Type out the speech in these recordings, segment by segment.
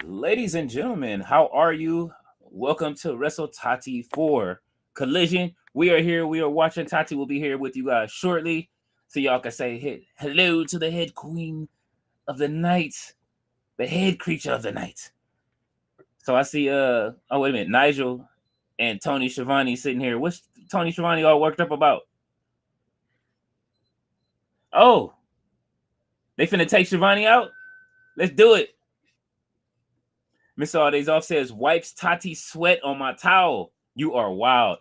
Ladies and gentlemen, how are you? Welcome to Wrestle Tati 4 Collision. We are here. We are watching. Tati will be here with you guys shortly. So y'all can say hello to the head queen of the night, the head creature of the night. So I see oh wait a minute, Nigel and Tony Schiavone sitting here. What's Tony Schiavone all worked up about? Oh, they finna take Schiavone out? Let's do it. Miss All Days Off says, wipes Tati sweat on my towel. You are wild.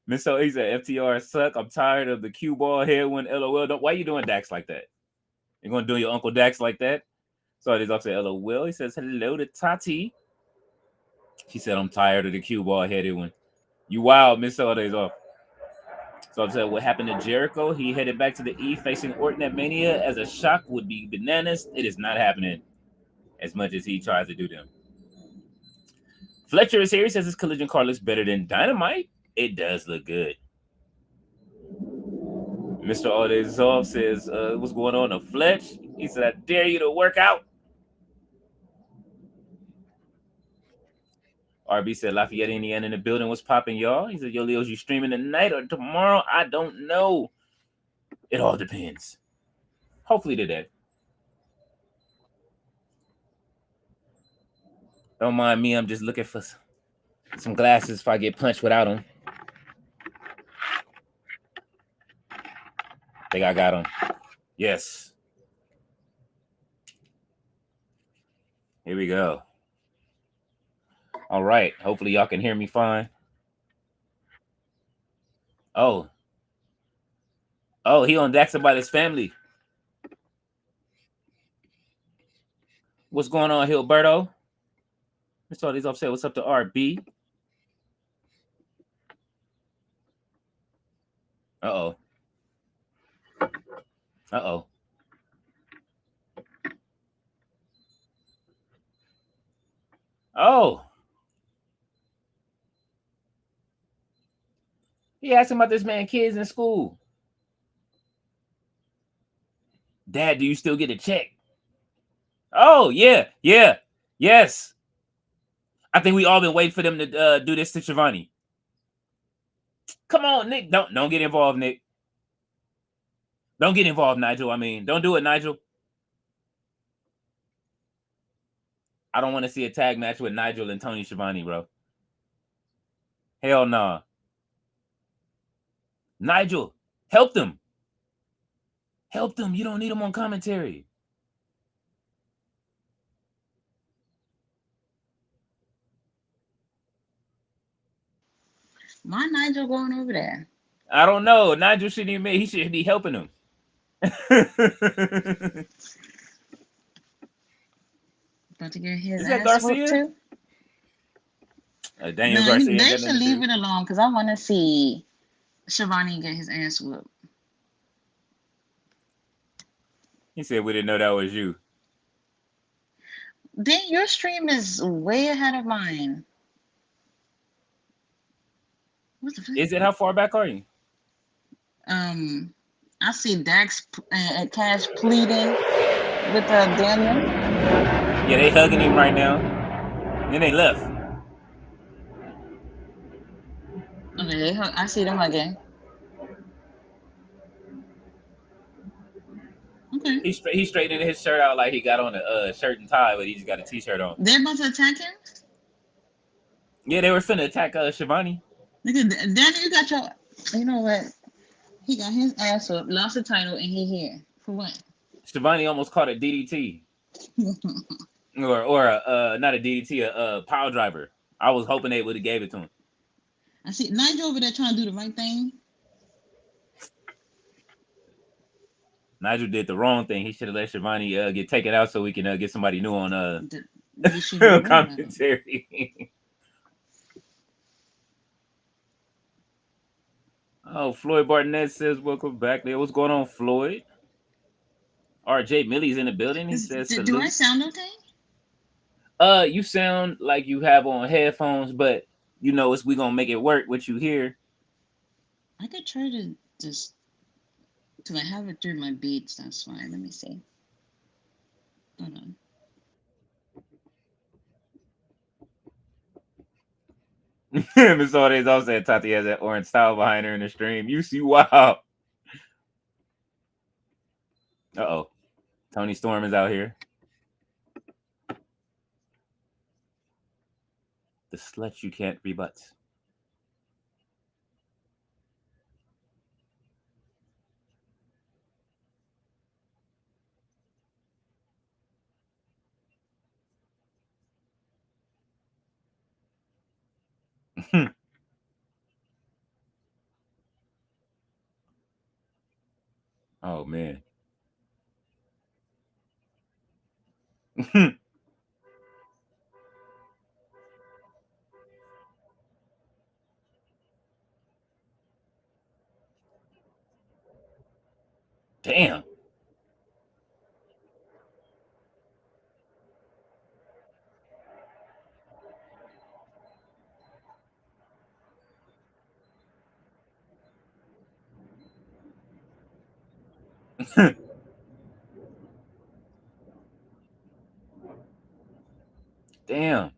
Miss O, he said, FTR suck. I'm tired of the cue ball headwind. LOL. Why you doing Dax like that? You're going to do your Uncle Dax like that? So Days Off said, LOL. He says, hello to Tati. She said, I'm tired of the cue ball headwind. You wild, Miss All Days Off. So I said, what happened to Jericho? He headed back to the E facing Orton at Mania as a shock would be bananas. It is not happening as much as he tries to do them. Fletcher is here. He says this collision card looks better than Dynamite. It does look good. Mr. All Days Off says, what's going on to Fletch? He said, I dare you to work out. RB said, Lafayette, Indiana in the building. What's popping, y'all? He said, yo, Leos, you streaming tonight or tomorrow? I don't know. It all depends. Hopefully today. Don't mind me. I'm just looking for some glasses if I get punched without them. I think I got them. Yes. Here we go. All right. Hopefully y'all can hear me fine. Oh, he on Dax about his family. What's going on, Hilberto? Mr. All Days Off said, what's up to RB? Uh-oh. Uh-oh. Oh. He asked him about this man kids in school. Dad, do you still get a check? Oh, yeah. Yes. I think we all been waiting for them to do this to Schiavone. Come on, Nick. Don't get involved, Nick. Don't get involved, Nigel. I mean, don't do it, Nigel. I don't want to see a tag match with Nigel and Tony Schiavone, bro. Hell nah. Nigel, help them. Help them. You don't need them on commentary. Why Nigel going over there? I don't know. Nigel shouldn't even. He should be helping them. About to get his Is that ass whooped Garcia? too? Daniel No, Garcia. they should leave it alone because I want to see Schiavone get his ass whooped. He said we didn't know that was you. Then your stream is way ahead of mine. What the fuck? Is it? How far back are you? I see Dax and Cash pleading with Daniel. Yeah, they hugging him right now. And then they left. Okay, I see them hugging. Okay. He's straightening his shirt out like he got on a shirt and tie, but he just got a t-shirt on. They're about to attack him? Yeah, they were finna attack Schiavone. Look at Daniel, you got your. You know what? He got his ass up, lost the title, and he here. For what? Schiavone almost caught a DDT. or not a DDT, a power driver. I was hoping they would have gave it to him. I see Nigel over there trying to do the right thing. Nigel did the wrong thing. He should have let Schiavone get taken out so we can get somebody new on commentary. Oh, Floyd Barnett says, welcome back there. What's going on, Floyd? RJ Millie's in the building. He says, do I sound okay? You sound like you have on headphones, but you know we gonna make it work with you here. I could try to just do I have it through my beats, that's fine. Let me see. Hold on. Miss Ortiz also said Tati has that orange towel behind her in the stream. You see, wow. Uh-oh. Tony Storm is out here. The slut you can't rebut. Oh, man. Damn. Damn.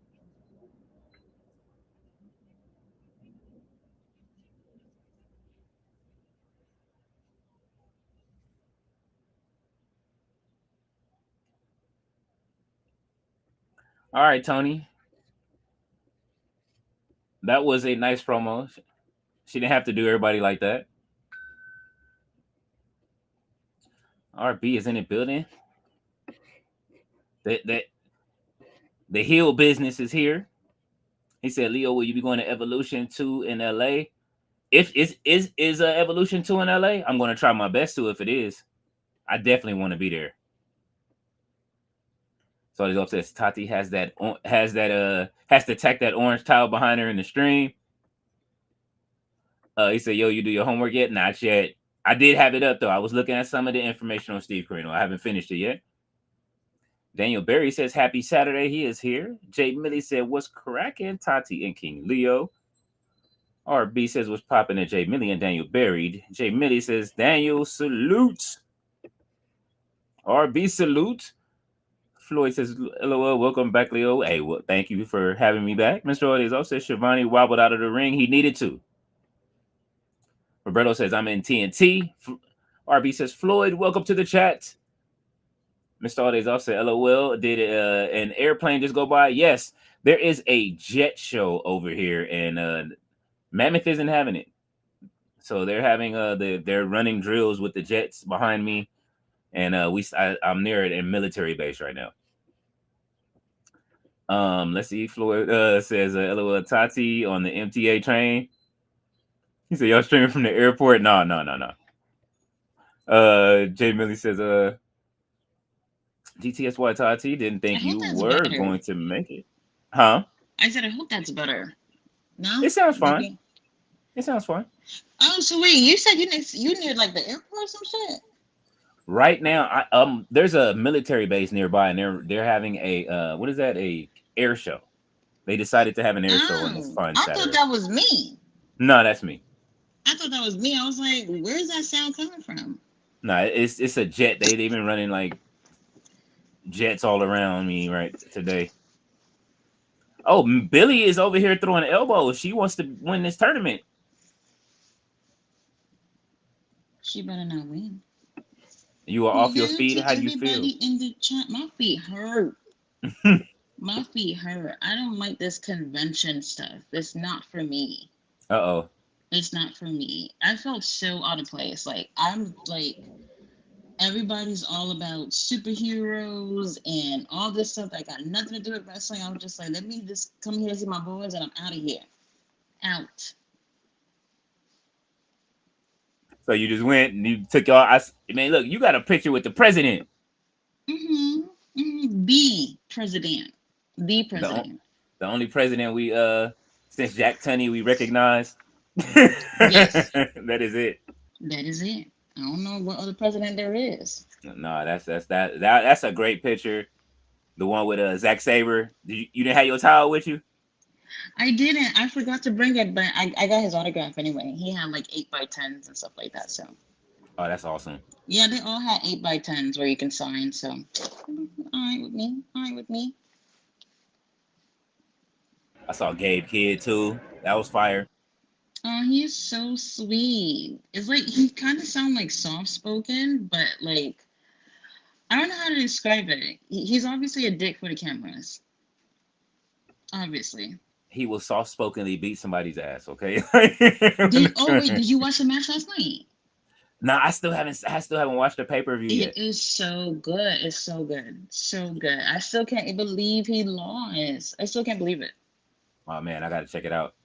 All right, Tony. That was a nice promo. She didn't have to do everybody like that. RB is in the building. That the heel business is here. He said, "Leo, will you be going to Evolution 2 in LA? If is Evolution 2 in LA, I'm going to try my best to. If it is, I definitely want to be there." So he's upset. Tati has to attack that orange towel behind her in the stream. He said, "Yo, you do your homework yet?" Not yet. I did have it up though. I was looking at some of the information on Steve Corino. I haven't finished it yet. Daniel Berry says, "Happy Saturday." He is here. Jay Millie said, "What's cracking?" Tati and King Leo. RB says, "What's popping?" at Jay Millie and Daniel Berry. Jay Millie says, "Daniel salute." RB salute. Floyd says, "LOL, welcome back, Leo." Hey, well, thank you for having me back. Mr. Ortiz also says Shivani wobbled out of the ring. He needed to. Roberto says, "I'm in TNT." RB says, "Floyd, welcome to the chat." Mr. Ortiz also said, "LOL, did an airplane just go by?" Yes, there is a jet show over here, and Mammoth isn't having it. So they're having they're running drills with the jets behind me, and I'm near it in military base right now. Let's see. Floyd says, "LOL, Tati on the MTA train." He said, "Y'all streaming from the airport?" No, no, no, no. Jay Millie says, "GTSY Tati didn't I think hope you that's were better. going to make it." Huh? I said I hope that's better. No? It sounds fine. Maybe. It sounds fine. Oh, so wait, you said you near like the airport or some shit? Right now, there's a military base nearby, and they're having a what is that? A air show. They decided to have an air show on this Oh, fun I thought Saturday. that was me. No, that's me. I thought that was me. I was like, where's that sound coming from? No, it's a jet. They've been running like jets all around me right today. Oh, Billy is over here throwing elbows. She wants to win this tournament. She better not win. You are off your Hello feet. to How do you everybody feel? in the chat. My feet hurt. My feet hurt. I don't like this convention stuff. It's not for me. Uh-oh. It's not for me. I felt so out of place. Like I'm like everybody's all about superheroes and all this stuff that got nothing to do with wrestling. I was just like, let me just come here to see my boys and I'm out of here. Out. So you just went and you took y'all. Man, look, you got a picture with the president. The president. The The president. the only president we since Jack Tunney we recognize. Yes. That is it. That is it. I don't know what other president there is. No, that's a great picture. The one with Zack Saber. You didn't have your towel with you? I didn't. I forgot to bring it, but I got his autograph anyway. He had like 8x10s and stuff like that. So Oh, that's awesome. yeah, they all had 8x10s where you can sign. So all right with me. All right with me. I saw Gabe Kidd too. That was fire. Oh, he's so sweet. It's like he kind of sound like soft spoken, but like I don't know how to describe it. He's obviously a dick for the cameras. Obviously. He will soft spokenly beat somebody's ass. Okay. Oh wait, did you watch the match last night? No, I still haven't. I still haven't watched the pay per view It yet. is so good. It's so good. So good. I still can't believe he lost. I still can't believe it. Oh man, I gotta check it out.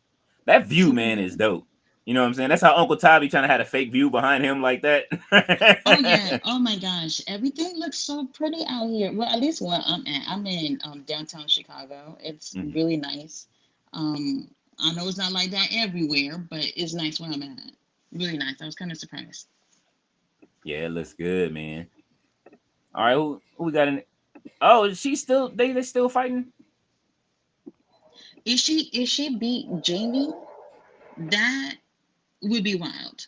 That view, So man, is good. dope. You know what I'm saying? That's how Uncle Ty be trying to have a fake view behind him like that. Oh yeah. Oh my gosh. Everything looks so pretty out here. Well, at least where I'm at. I'm in downtown Chicago. It's Mhm. really nice. I know it's not like that everywhere, but it's nice where I'm at. Really nice. I was kind of surprised. Yeah, it looks good, man. All right, who we got in? Oh, she's still they still fighting. If she beat Jamie, that would be wild.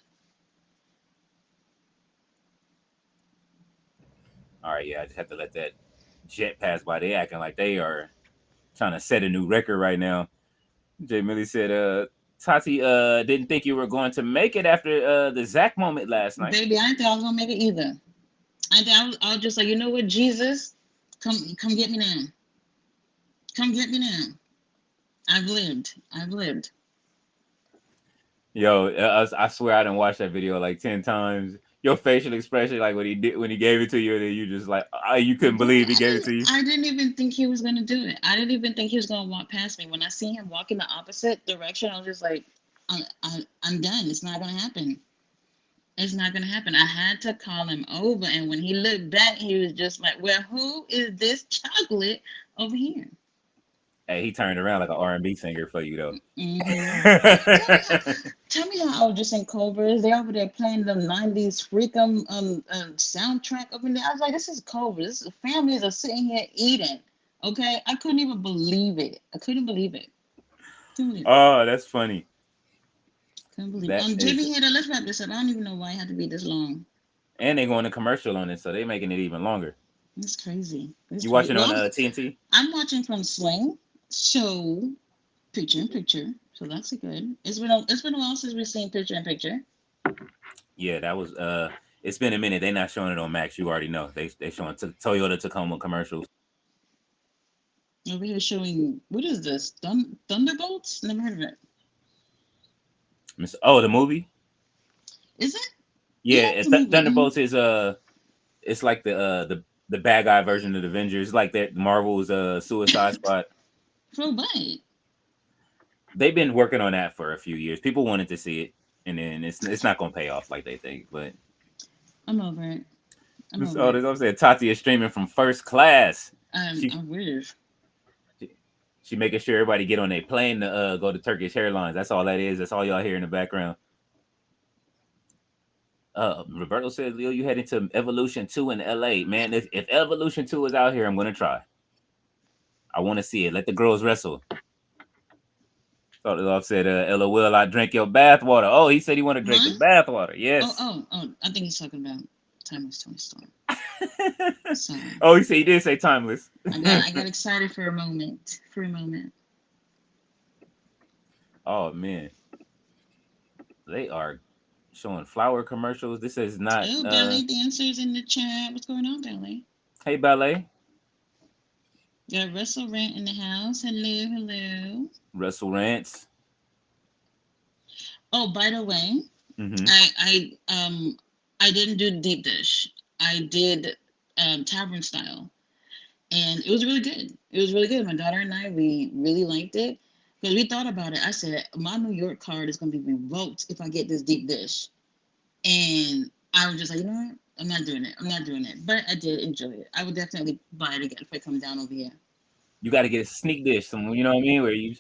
All right, yeah, I just have to let that jet pass by. They acting like they are trying to set a new record right now. Jay Millie said, Tati didn't think you were going to make it after the Zach moment last night. Baby, I didn't think I was gonna make it either. I was just like, you know what, Jesus, come get me now. Come get me now. I've lived. I've lived. Yo, I swear I didn't watch that video like 10 times. Your facial expression, like when he gave it to you, and then you just like you couldn't Baby, believe he gave it to you. I didn't even think he was gonna do it. I didn't even think he was gonna walk past me. When I see him walk in the opposite direction, I was just like, I'm done. It's not gonna happen. It's not gonna happen. I had to call him over, and when he looked back, he was just like, "Well, who is this chocolate over here?" Hey, he turned around like an R&B singer for you though. Hmm. Tell me how I was just in Culver's. They over there playing the '90s freakum soundtrack over there. I was like, "This is Culver's. This is families are sitting here eating." Okay, I couldn't even believe it. I couldn't believe it. Couldn't believe it. Oh, that's funny. Couldn't believe it. That is, Jimmy here. Let's wrap this up. I don't even know why it had to be this long. and they going to commercial on it, so they making it even longer. It's crazy. It's You crazy. watching on Well, TNT? I'm watching from Sling, so picture in picture. So that's good. It's been a while since we've seen picture in picture. Yeah, that was It's been a minute. They not showing it on Max. You already know. They showing Toyota Tacoma commercials. Over here showing what is this? Thunderbolts? Never heard of it. Oh, the movie. Is it? Yeah, Yeah, it's a movie. Thunderbolts is it's like the bad guy version of the Avengers, like that Marvel's Suicide Squad. For what? They've been working on that for a few years. People wanted to see it, and then it's not gonna pay off like they think. But I'm over it. I'm over oh, it. there's I'm saying Tati is streaming from first class. She I'm weird. she, she making sure everybody get on a plane to go to Turkish Airlines. That's all that is. That's all y'all hear in the background. Roberto says, Leo, you heading to Evolution 2 in LA. Man, if Evolution 2 is out here, I'm gonna try. I want to see it. Let the girls wrestle. Thought Love said, LOL, I drank your bathwater. Oh, he said he want to drink the Huh? bathwater. Oh, Yes. oh, oh. I think he's talking about Timeless Tony Storm. Sorry. Oh, he did say timeless. I got excited for a moment. For a moment. Oh man, they are showing flower commercials. This is not. Oh, ballet dancers in the chat. What's going on, ballet? Hey, ballet. Got Russell Rant in the house. Hello, hello. Russell Rants. Oh, by the way, Mm-hmm. I didn't do deep dish. I did tavern style, and it was really good. It was really good. My daughter and I we really liked it because we thought about it. I said my New York card is going to be revoked if I get this deep dish, and I was just like, you know what? I'm not doing it. I'm not doing it. But I did enjoy it. I would definitely buy it again if it comes down over here. You got to get a sneak dish. Some, you know what I mean, where you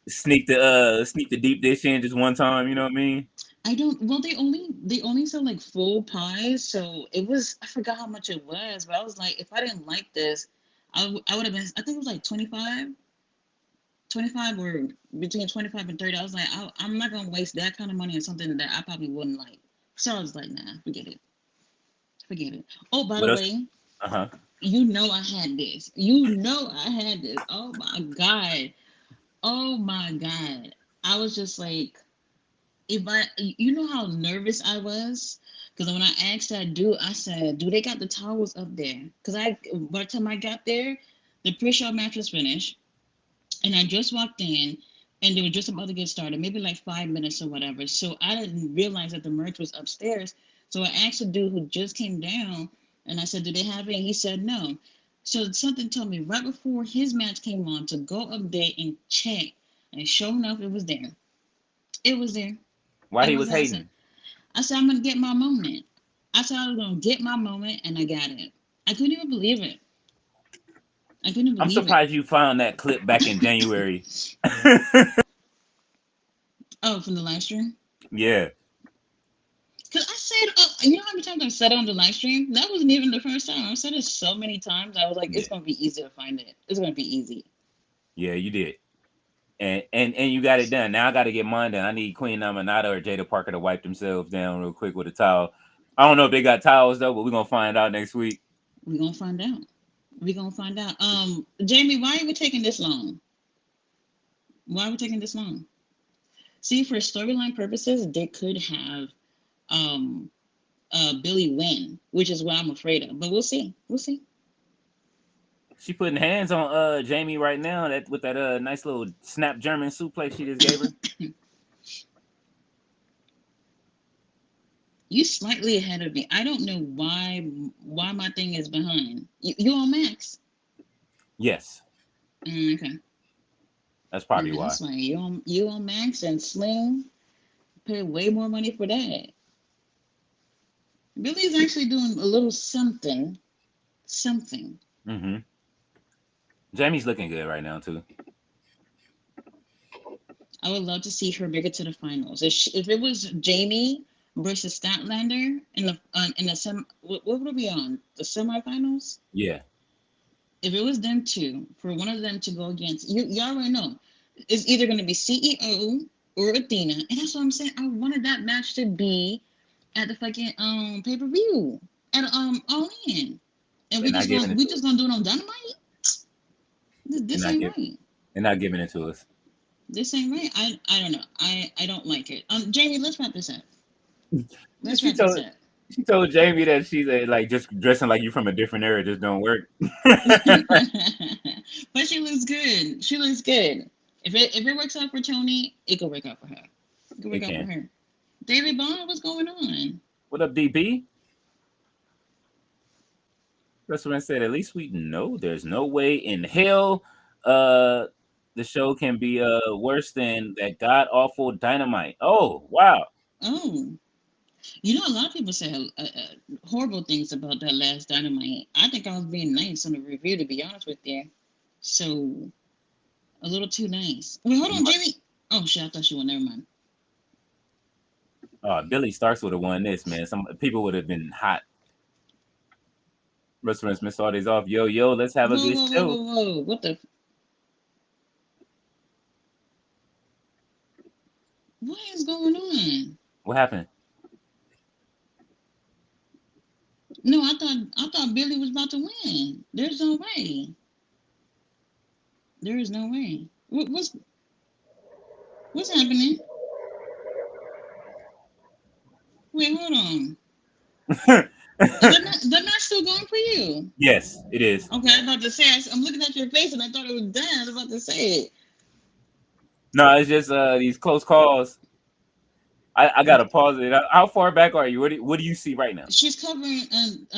sneak the deep dish in just one time. You know what I mean? I don't. Well, they only sell like full pies, so it was. I forgot how much it was, but I was like, if I didn't like this, I would have been. I think it was like 25 or between 25 and 30. I was like, I'm not gonna waste that kind of money on something that I probably wouldn't like. So I was like, nah, forget it, forget it. Oh, by What the else? way, Uh huh. you know I had this. You know I had this. Oh my god. Oh my god. I was just like, if I, you know how nervous I was, because when I asked that dude, I said, "Do they got the towels up there?" Because by the time I got there, the pre-show match was finished, and I just walked in, and they were just about to get started, maybe like 5 minutes or whatever. So I didn't realize that the merch was upstairs. So I asked the dude who just came down, and I said, "Do they have it?" And he said no. So something told me right before his match came on to go up there and check, and sure enough, it was there. It was there. Why It he was was there. hating? I said, I'm gonna get my moment. I said I was gonna get my moment, and I got it. I couldn't even believe it. I couldn't I'm believe it. surprised you found that clip back in January. Oh, from the live stream. Yeah, Cause I said, you know how many times I said it on the live stream? That wasn't even the first time. I've said it so many times. I was like, it's yeah, gonna be easy to find it. It's gonna be easy. yeah. You did, and you got it done. Now I got to get mine done. I need Queen Amanada or Jada Parker to wipe themselves down real quick with a towel. I don't know if they got towels though, but we're gonna find out next week. We're gonna find out. We're gonna find out. Jamie, why are we taking this long? Why are we taking this long? See, for storyline purposes, they could have um Billy win, which is what I'm afraid of. But we'll see. We'll see. She putting hands on Jamie right now that with that nice little snap German suplex she just gave her. You slightly ahead of me. I don't know why my thing is behind. You on Max? Yes, Okay. that's probably why. That's why you on Max and Sling pay way more money for that. Billy's actually doing a little something, something. Mm-hmm. Jamie's looking good right now too. I would love to see her make it to the finals. If it was Jamie versus Statlander in the what would it be on the semifinals? Yeah, If it was them two, for one of them to go against y'all already know, it's either going to be CEO or Athena, and that's what I'm saying. I wanted that match to be at the fucking pay-per-view at All In, and they're not giving it we to just us. gonna do it on Dynamite. They're This not ain't giving. right. They're not giving it to us. This ain't right. I don't know. I don't like it. Jamie, let's wrap this up. Let's She wrap this told up. she told Jamie that she's like just dressing like you from a different era just don't work. But she looks good. She looks good. If it works out for Tony, it could work out for her. It could It work out for can. her. David Bond, what's going on? What up, DB? That's what I said. At least we know there's no way in hell uh the show can be worse than that god awful dynamite. Oh wow. Oh, you know, a lot of people say horrible things about that last Dynamite. I think I was being nice on the review, to be honest with you. So a little too nice. Wait, hold You on, must, Jamie. Oh shit, I thought she went. Never mind. Billy Starks would have won this, man. Some people would have been hot. Restaurants miss all days off. Yo, yo, let's have a Whoa, good whoa, whoa, show. whoa, whoa! What is going on? What happened? No, I thought Billy was about to win. There's no way. There is no way. What's happening? Wait, hold on. Is that not still going for you? Yes, it is. Okay, I'm about to say. I'm looking at your face, and I thought it was done. I was about to say it. No, it's just these close calls. I gotta pause it. How far back are you? What do you see right now? She's covering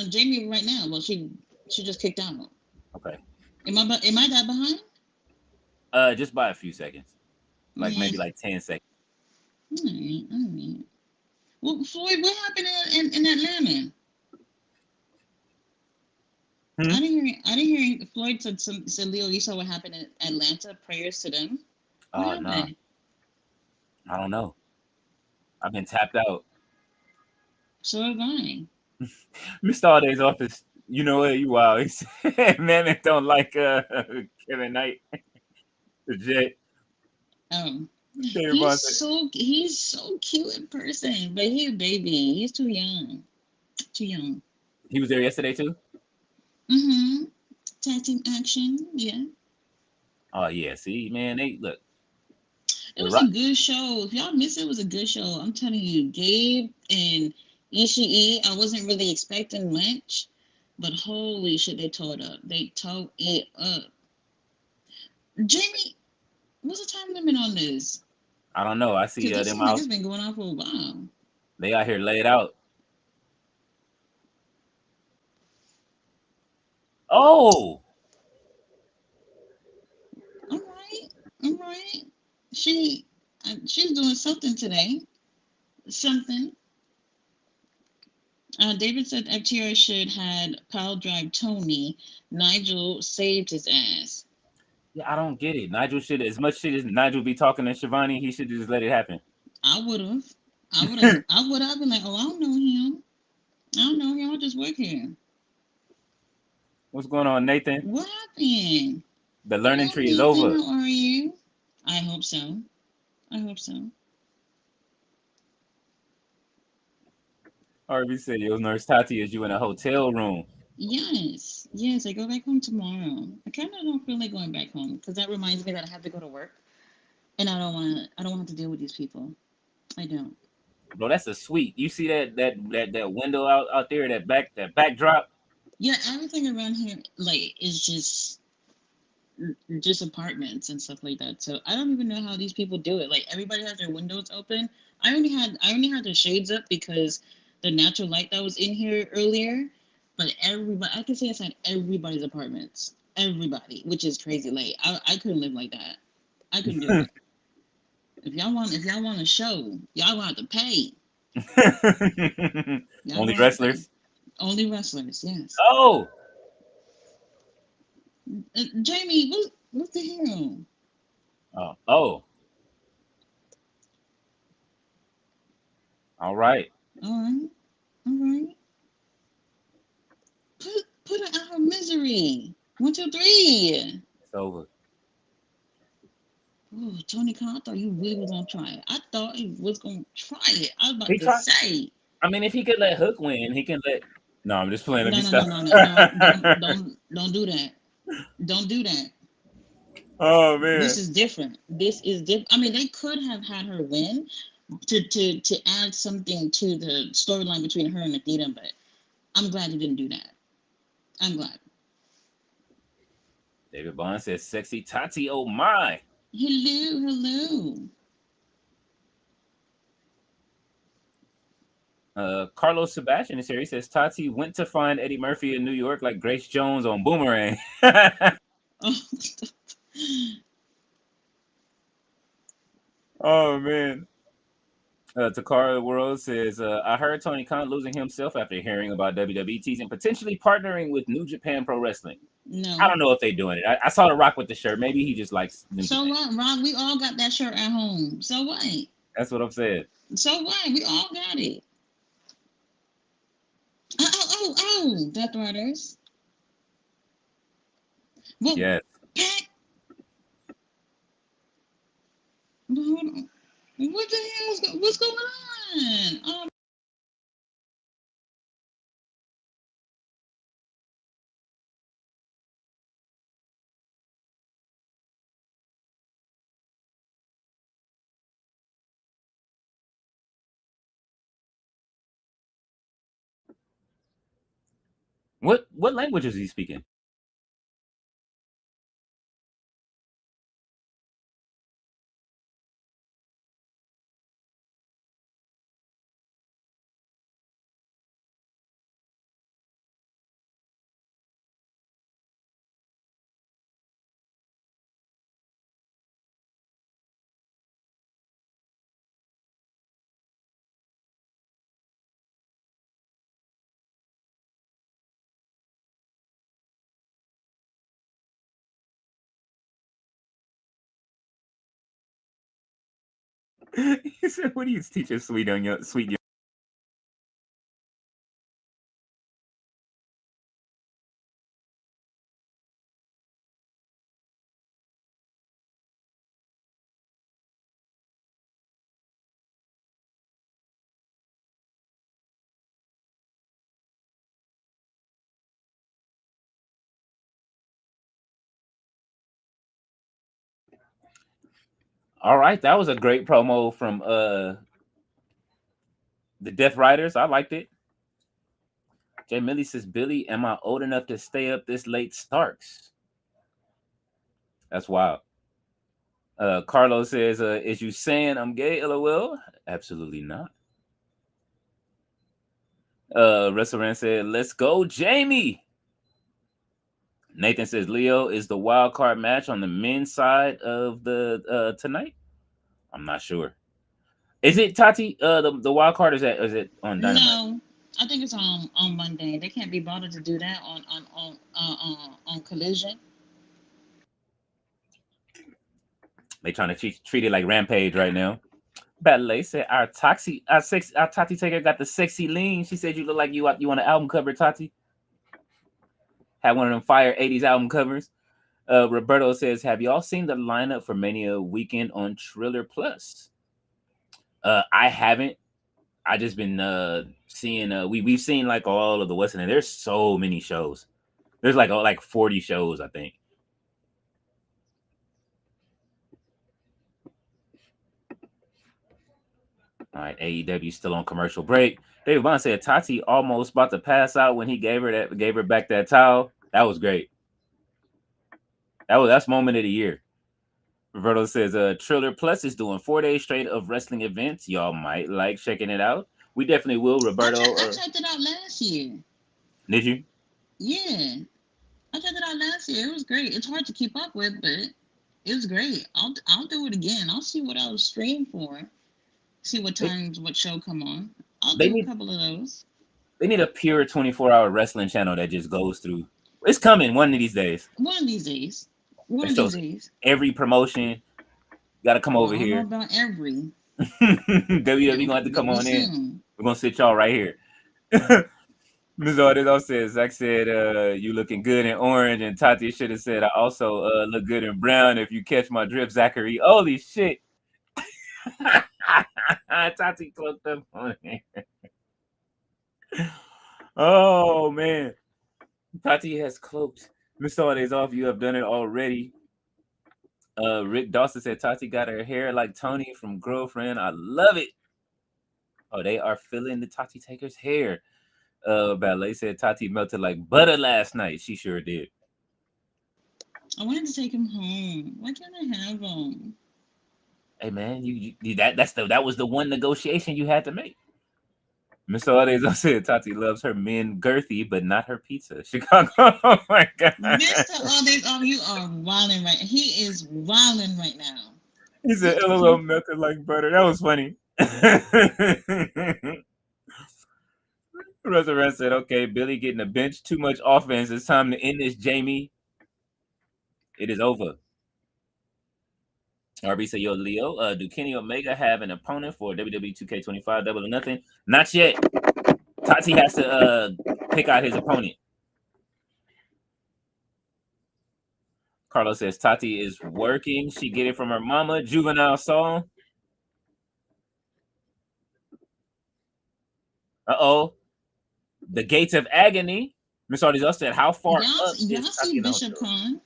Jamie right now. Well, she just kicked out. Okay. Am I that behind? Just by a few seconds. Like Yeah. maybe like 10 seconds. All right. All right. Well, Floyd, what happened in Atlanta? Hmm? I didn't hear Floyd said Leo, you saw what happened in Atlanta. Prayers to them. What Oh no, happened? I don't know. I've been tapped out. So have I. Missed all days office. You know what? You wow. He said, man, don't like Kevin Knight, the Jet. Oh, David Bond said he's so cute in person, but he's a baby. He's too young. Too young. he was there yesterday too. Mm-hmm. Tag team action. Yeah. Oh yeah, see, man, they look. It The was a Rock. good show. If y'all missed it, it was a good show. I'm telling you, Gabe and Ishii, I wasn't really expecting much, but holy shit, they tore it up. They tore it up. Jamie, what's the time limit on this? I don't know. I see Because this them seems like out. it's been going on for a while. They out here laid out. Oh, All right, all right. She, she's doing something today. Something. David said FTR should had pile drive Tony. Nigel saved his ass. yeah. I don't get it. Nigel should, as much shit as Nigel be talking to Shivani, he should just let it happen. I would have. I would have. I would have been like, oh, I don't know him. I don't know him. I just work here. What's going on, Nathan? What happened? The learning Hi, tree is Nathan. over. How are you? I hope so. I hope so. RB said, "Yo, Nurse Tati, is you in a hotel room?" Yes. Yes. I go back home tomorrow. I kind of don't feel like going back home because that reminds me that I have to go to work, and I don't want to. I don't want to deal with these people. I don't. Bro, that's a suite. You see that window out there, that backdrop? Yeah. Everything around here, like, is just apartments and stuff like that. So I don't even know how these people do it. Like everybody has their windows open. I only had the shades up because the natural light that was in here earlier. But everybody, I can see inside everybody's apartments. Everybody, which is crazy. Like I couldn't live like that. I couldn't do it. If y'all want a show, y'all gonna have to pay. Y'all Only gonna have to pay. wrestlers. Only wrestlers, yes. Oh, Jamie, what the hell? oh. All right. All right, all right. Put her out of misery. One, two, three. It's over. Oh, Tony Khan, I thought you really was gonna try it. I thought he was gonna try it. I was He about to tried. say, I mean, if he could let Hook win, he can let. No, I'm just playing. Let no, me no, no, stop. no, no, no. Don't do that. Don't do that. Oh This man. is different. This is different. I mean, they could have had her win to add something to the storyline between her and Nikita, but I'm glad you didn't do that. I'm glad. David Bond says, "Sexy Tati, oh my." Hello, hello. Carlos Sebastian is here. He says Tati went to find Eddie Murphy in New York like Grace Jones on Boomerang. Oh, Oh man. Takara World says, I heard Tony Khan losing himself after hearing about WWE teasing potentially partnering with New Japan Pro Wrestling. I no. don't know if they're doing it. I saw The Rock with the shirt. Maybe he just likes New So Japan. what, Rob? We all got that shirt at home. So what? That's what I'm saying. So what? We all got it. Oh, Death Riders. Well, Yes. Pat, hold on. What the hell what's going on? What language is he speaking? He said, "What do you teach us, sweet?" All right, that was a great promo from the Death Riders. I liked it. Jay Millie says, Billy, am I old enough to stay up this late? Starks. That's wild. Carlos says, is you saying I'm gay? LOL. Absolutely not. Russell Rand said, let's go, Jamie. Nathan says, Leo is the wild card match on the men's side of the tonight. I'm not sure. Is it Tati? The wild card is it on Dynamite? No, I think it's on Monday. They can't be bothered to do that on Collision. They trying to treat it like Rampage right now. Ballet said our Tati Taker got the sexy lean. She said you look like you want an album cover, Tati. Had one of them fire 80s album covers. Roberto says, have y'all seen the lineup for Mania weekend on Triller Plus? I haven't. I just been seeing we've seen like all of the Western, and there's so many shows. There's like 40 shows, I think. All right, AEW still on commercial break. David Bond said Tati almost about to pass out when he gave her back that towel. That was great. That's moment of the year. Roberto says Triller Plus is doing 4 days straight of wrestling events. Y'all might like checking it out. We definitely will, Roberto. I checked it out last year. Did you? Yeah, I checked it out last year. It was great. It's hard to keep up with, but it was great. I'll do it again. I'll see what I'll stream for. See what times what show come on. I'll do a couple of those. They need a pure 24-hour wrestling channel that just goes through. It's coming one of these days. One of these days. One of these days. Every promotion got to come over here. I don't know about every. WWE gonna have to come on in. We're gonna sit y'all right here. Ms. Orders says, Zach said, you looking good in orange, and Tati should have said, I also look good in brown if you catch my drip, Zachary. Holy shit. Tati cloaked up on it. Oh, man. Tati has cloaked. Miss Orders off. You have done it already. Rick Dawson said, Tati got her hair like Tony from Girlfriend. I love it. Oh, they are filling the Tati Taker's hair. Ballet said Tati melted like butter last night. She sure did. I wanted to take him home. Why can't I have him? Hey man, you that was the one negotiation you had to make. Mr. Odezon said Tati loves her men girthy, but not her pizza. Chicago. Oh my god. Mr. Odezon, you are wilding right. He is wilding right now. He said LOL melted like butter. That was funny. Resurrect said, okay, Billy getting a bench, too much offense. It's time to end this, Jamie. It is over. RB said, yo, Leo, do Kenny Omega have an opponent for WWE 2K25 Double or Nothing? Not yet. Tati has to pick out his opponent. Carlos says, Tati is working. She get it from her mama. Juvenile song. Uh-oh. The Gates of Agony. Miss Artis said, how far y'all see Bishop Khan?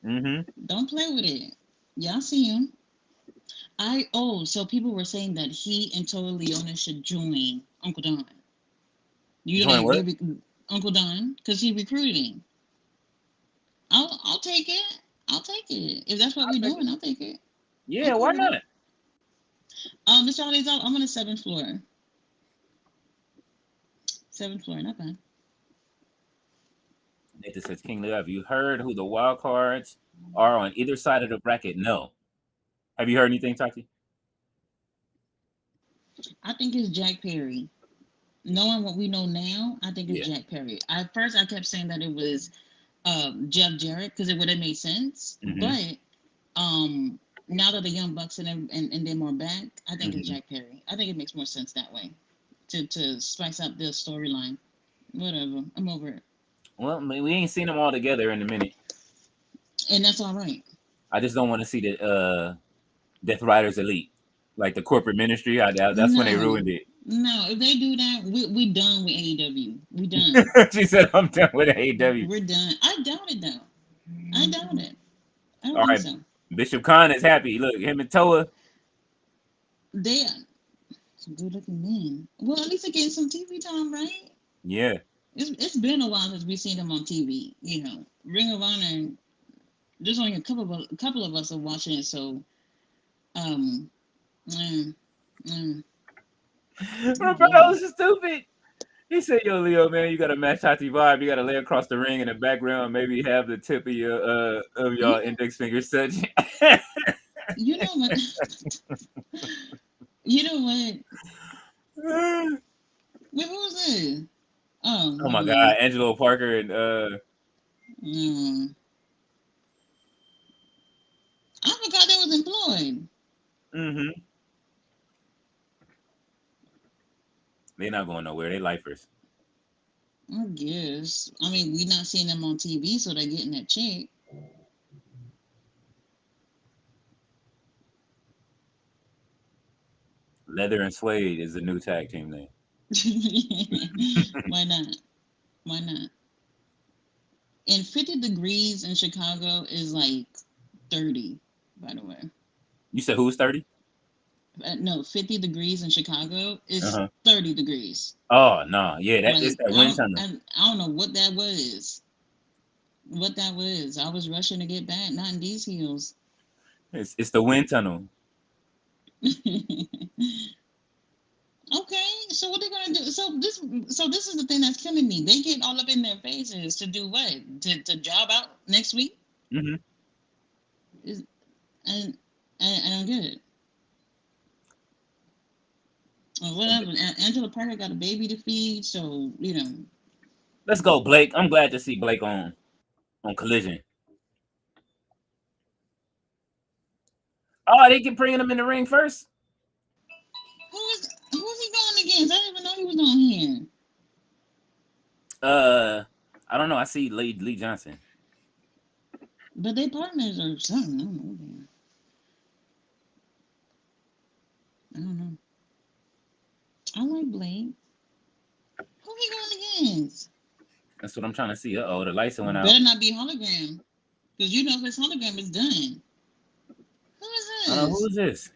Mm-hmm. Don't play with it. Y'all see him. So people were saying that he and Toa Leona should join Uncle Don. You know what? Uncle Don, because he recruiting. I'll take it. I'll take it. If that's what we're doing, I'll take it. Yeah, why not? Mr. Artis, I'm on the 7th floor. 7th floor, not bad. Nathan says, King Leo, have you heard who the wild cards are on either side of the bracket? No. Have you heard anything, Tati? I think it's Jack Perry. Knowing what we know now, I think it's Jack Perry. At first, I kept saying that it was Jeff Jarrett because it would have made sense. Mm-hmm. But now that the Young Bucks and them are back, I think it's Jack Perry. I think it makes more sense that way to spice up the storyline. Whatever. I'm over it. Well, we ain't seen them all together in a minute. And that's all right. I just don't want to see the Death Riders Elite. Like the corporate ministry. That's when they ruined it. No, if they do that, we done with AEW. We done. She said, I'm done with AEW. We're done. I doubt it, though. I doubt it. I don't all think right. so. Bishop Khan is happy. Look, him and Toa, They some good looking men. Well, at least they're getting some TV time, right? Yeah. It's been a while since we've seen them on TV. You know, Ring of Honor. There's only a couple of us are watching it, so um, mm, mm, Roberto is stupid. He said, "Yo, Leo, man, you gotta match Tati vibe. You gotta lay across the ring in the background. Maybe have the tip of you your know, index finger touch." you know what, you know what. Oh Wait, what was it? Oh, my never God, mind. Angelo Parker and Mm, I forgot they was employed. mm-hmm. They're not going nowhere. They lifers. I guess. I mean, we not seeing them on TV, so they're getting that check. Leather and Suede is the new tag team name. Why not? Why not? And 50 degrees in Chicago is like 30, by the way. You said who's 30? No, 50 degrees in Chicago is Uh-huh. 30 degrees. Oh no, yeah, that it's Like that wind tunnel. I don't know what that was. What that was. I was rushing to get back, not in these heels. It's the wind tunnel. Okay, so what they gonna do? So this is the thing that's killing me. They get all up in their faces to do what? To job out next week? Mm-hmm. Is and I don't get it. Or whatever. Angela Parker got a baby to feed, so you know. Let's go, Blake. I'm glad to see Blake on Collision. Oh, they can bring him in the ring first. Who is he going against? I didn't even know he was on here. Uh, I don't know. I see Lee Johnson. But they partners or something. I don't know. I don't know. I like Blake. Who he going against? That's what I'm trying to see. Uh-oh, the lights went out. Better not be hologram. Because you know if his hologram is done. Who is Who this? is this?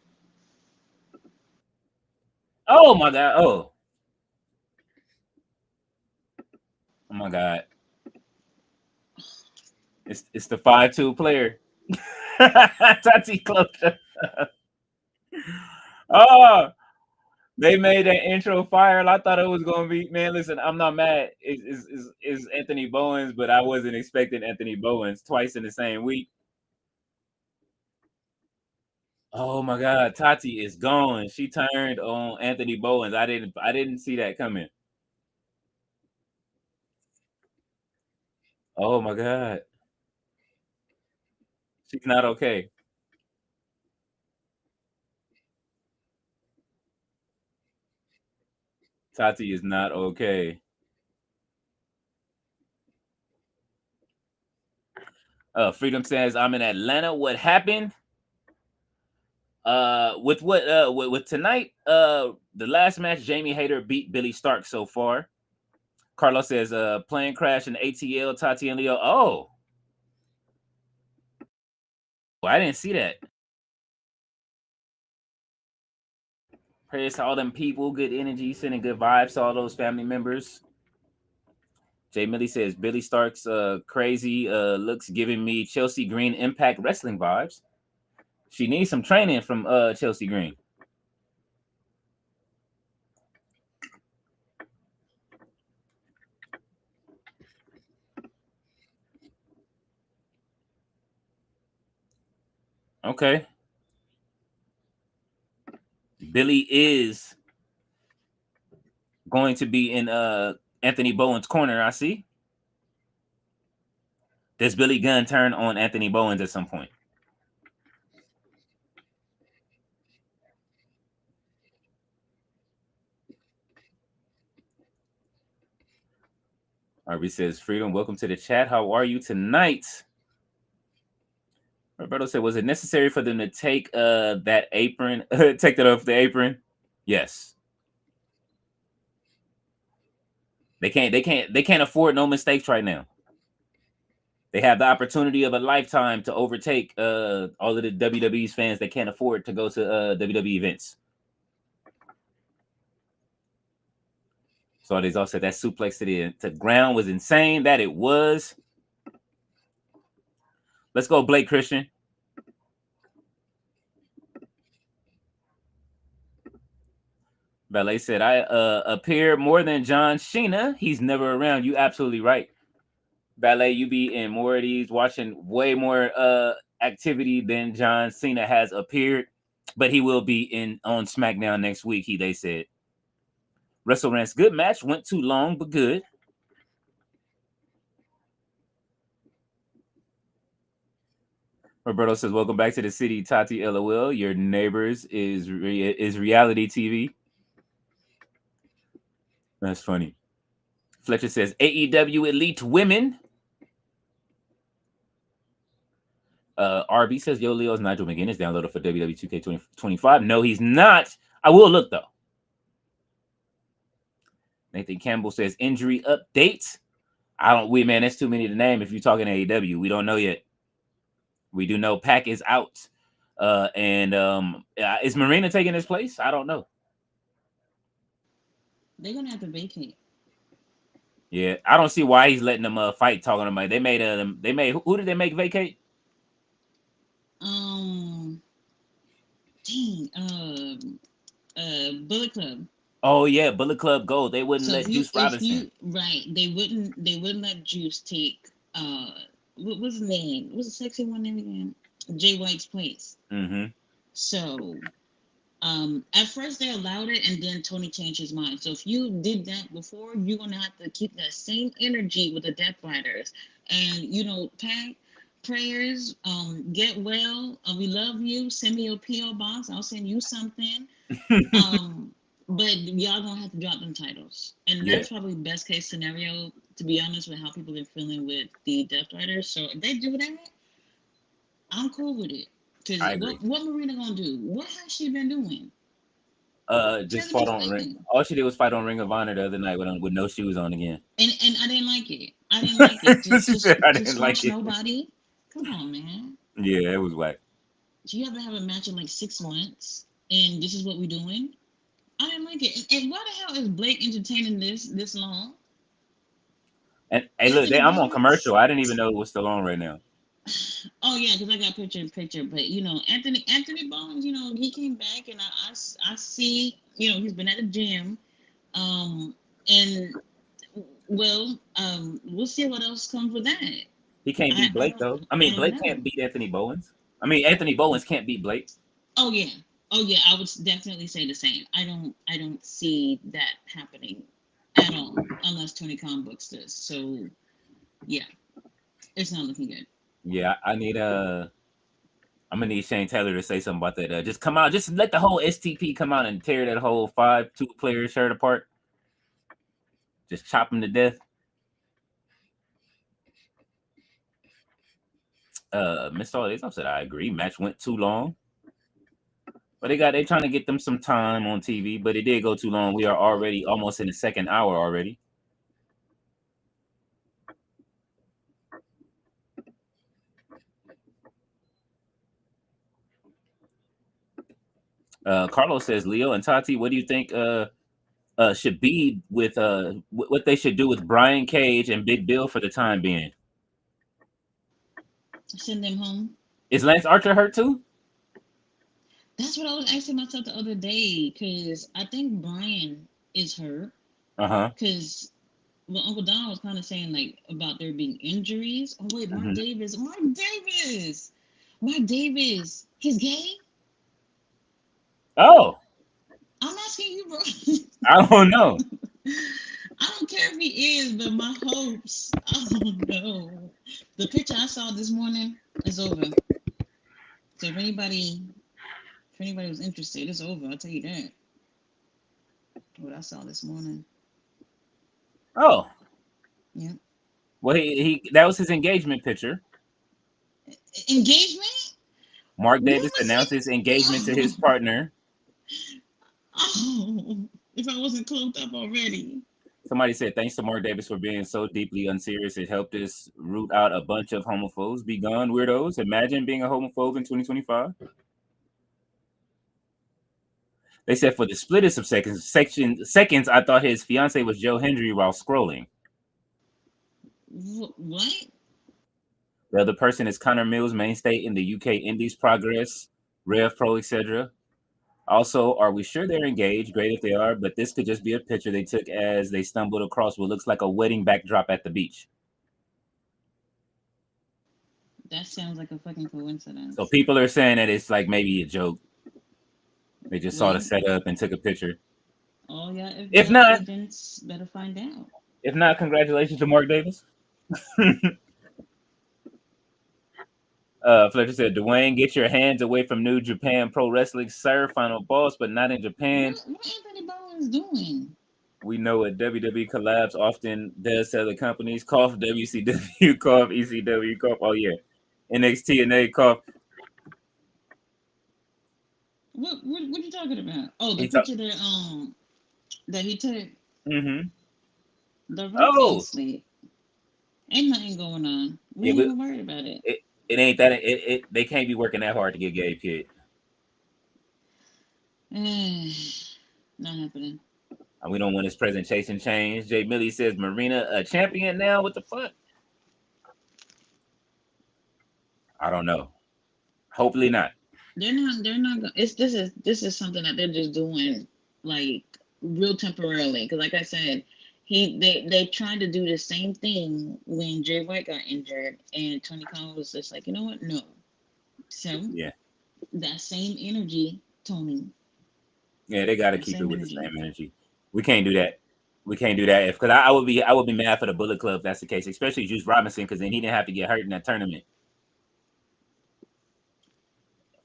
Oh my God. Oh my God. It's the 5-2 player. Tati Closer. Oh, they made that intro fire. I thought it was gonna be, man. Listen, I'm not mad. It's Anthony Bowens, but I wasn't expecting Anthony Bowens twice in the same week. Oh my God, Tati is gone. She turned on Anthony Bowens. I didn't see that coming. Oh my God, she's not okay. Tati is not okay. Freedom says I'm in Atlanta. What happened? With what? With tonight? The last match, Jamie Hayter beat Billy Stark so far. Carlos says, plane crash in ATL, Tati and Leo. Oh, I didn't see that. Prayers to all them people, good energy, sending good vibes to all those family members. Jay Millie says Billy Stark's crazy looks giving me Chelsea Green Impact Wrestling vibes. She needs some training from Chelsea Green. Okay. Billy is going to be in Anthony Bowen's corner, I see. Does Billy Gunn turn on Anthony Bowens at some point? RB says, Freedom, welcome to the chat. How are you tonight? Roberto said, was it necessary for them to take that apron, take that off the apron? Yes. They can't afford no mistakes right now. They have the opportunity of a lifetime to overtake all of the WWE's fans that can't afford to go to WWE events. So there's also that suplex to ground was insane. That it was. Let's go, Blake Christian. Ballet said, I appear more than John Cena. He's never around. You absolutely right. Ballet, you be in more of these, watching way more activity than John Cena has appeared. But he will be in on SmackDown next week, they said. Wrestle Rants, good match. Went too long, but good. Roberto says, welcome back to the city, Tati LOL. Your neighbors is reality TV. That's funny. Fletcher says, AEW Elite Women. RB says, yo, Leo's Nigel McGuinness downloaded for WWE 2K25. No, he's not. I will look, though. Nathan Campbell says, injury updates. Man, that's too many to name if you're talking AEW. We don't know yet. We do know Pac is out. Is Marina taking his place? I don't know. They're gonna have to vacate. Yeah, I don't see why he's letting them fight. Talking about they made who did they make vacate? Bullet Club. Oh yeah, Bullet Club Gold. They wouldn't let Juice Robinson. They wouldn't let Juice take what was his name? What was the sexy one name again? Jay White's place. Mm-hmm. So at first they allowed it, and then Tony changed his mind. So if you did that before, you're gonna have to keep that same energy with the Death Riders. And Pat, prayers, get well. We love you. Send me your PO box. I'll send you something. But y'all gonna have to drop them titles, and that's probably best case scenario. To be honest, with how people are feeling with the Death Riders. So if they do that, I'm cool with it. Because what Marina gonna do? What has she been doing? Just fought on Ring. All she did was fight on Ring of Honor the other night with no shoes on again. And I didn't like it. I didn't like it. To squash nobody. Come on, man. Yeah, it was whack. Do you ever have a match in like 6 months, and this is what we're doing? I didn't like it. And why the hell is Blake entertaining this long? And hey, look, I'm on commercial. I didn't even know it was still on right now. Oh yeah, because I got picture in picture. But Anthony Bones, he came back, and I see, he's been at the gym, and we'll see what else comes with that. He can't beat Blake though. Blake can't beat Anthony Bowens. Anthony Bowens can't beat Blake. Oh yeah, I would definitely say the same. I don't see that happening at all unless Tony Khan books this. So yeah, it's not looking good. Yeah, I'm gonna need Shane Taylor to say something about that. Just come out, just let the whole STP come out and tear that whole 2-player shirt apart. Just chop him to death. Miss All Days, I said I agree. Match went too long. But they trying to get them some time on TV, but it did go too long. We are already almost in the second hour already. Carlos says, Leo and Tati, what do you think should be with what they should do with Brian Cage and Big Bill for the time being? Send them home. Is Lance Archer hurt too? That's what I was asking myself the other day, because I think Brian is hurt. Because Uncle Don was kind of saying like about there being injuries. Oh wait, Mark Davis, he's gay. Oh, I'm asking you, bro. I don't know. I don't care if he is, but my hopes. I don't know. The picture I saw this morning is over. So if anybody was interested, it's over. I'll tell you that. What I saw this morning. Oh. Yeah. Well, he that was his engagement picture. Engagement? Mark Davis announced his engagement to his partner. Oh, if I wasn't cloaked up already. Somebody said, thanks to Mark Davis for being so deeply unserious. It helped us root out a bunch of homophobes. Be gone, weirdos. Imagine being a homophobe in 2025. They said for the splittest of seconds, I thought his fiance was Joe Hendry while scrolling. What? The other person is Connor Mills, mainstay in the UK Indies Progress, Rev Pro, etc. Also, are we sure they're engaged? Great if they are, but this could just be a picture they took as they stumbled across what looks like a wedding backdrop at the beach. That sounds like a fucking So coincidence. people are saying that it's like maybe a joke. They just saw the Well, setup and took a picture. all y'all If FBI not, agents better find out. congratulations to Mark Davis. Fletcher said, Dwayne, get your hands away from New Japan Pro Wrestling, sir. Final boss, but not in Japan. What Anthony Bowens doing? We know what WWE collabs often does to other companies. Cough WCW, cough ECW, cough. Oh yeah, NXT and A cough. What you talking about? Oh, the He talk. picture that he took. Mm-hmm. The Rock ain't Oh sleep. Ain't nothing going on. We yeah, ain't but even worried about it. it ain't that. They can't be working that hard to get gay, kid. Not happening. And we don't want his presentation changed. Jay Millie says Marina a champion now. What the fuck? I don't know. Hopefully not. They're not. They're not. It's this is something that they're just doing like real temporarily. Because like I said, they tried to do the same thing when Jay White got injured, and Tony Khan was just like, you know what? No. So Yeah. that same energy, Tony. Yeah, they got to That keep it same with the energy. same energy. We can't do that. We can't do that. If because I would be mad for the Bullet Club if that's the case, especially Juice Robinson because then he didn't have to get hurt in that tournament.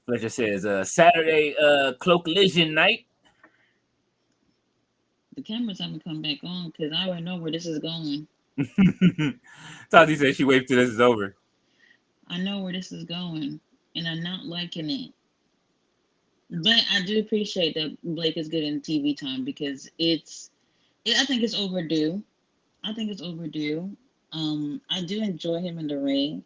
Fletcher says Saturday cloak collision night. The cameras haven't come back on because I already know where this is going. Tati says she waits till this is over. I know where this is going, and I'm not liking it. But I do appreciate that Blake is getting TV time because I think it's overdue. I think it's overdue. I do enjoy him in the ring,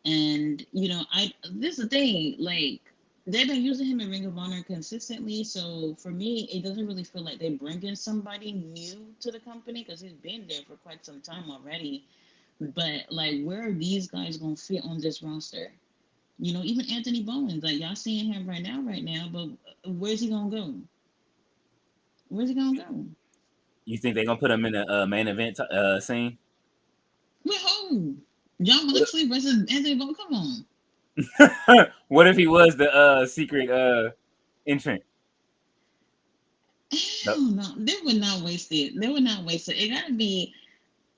and this is the thing. Like they've been using him in Ring of Honor consistently, so for me, it doesn't really feel like they're bringing somebody new to the company because he's been there for quite some time already. But like, where are these guys gonna fit on this roster? Even Anthony Bowens, like y'all seeing him right now, but where's he gonna go? Where's he gonna go? You think they're gonna put him in the main event scene? With who? John What Moxley versus Anthony Bowens? Come on. if, what if he was the secret entrant? No. Hell no. They would not waste it. They would not waste it. It gotta be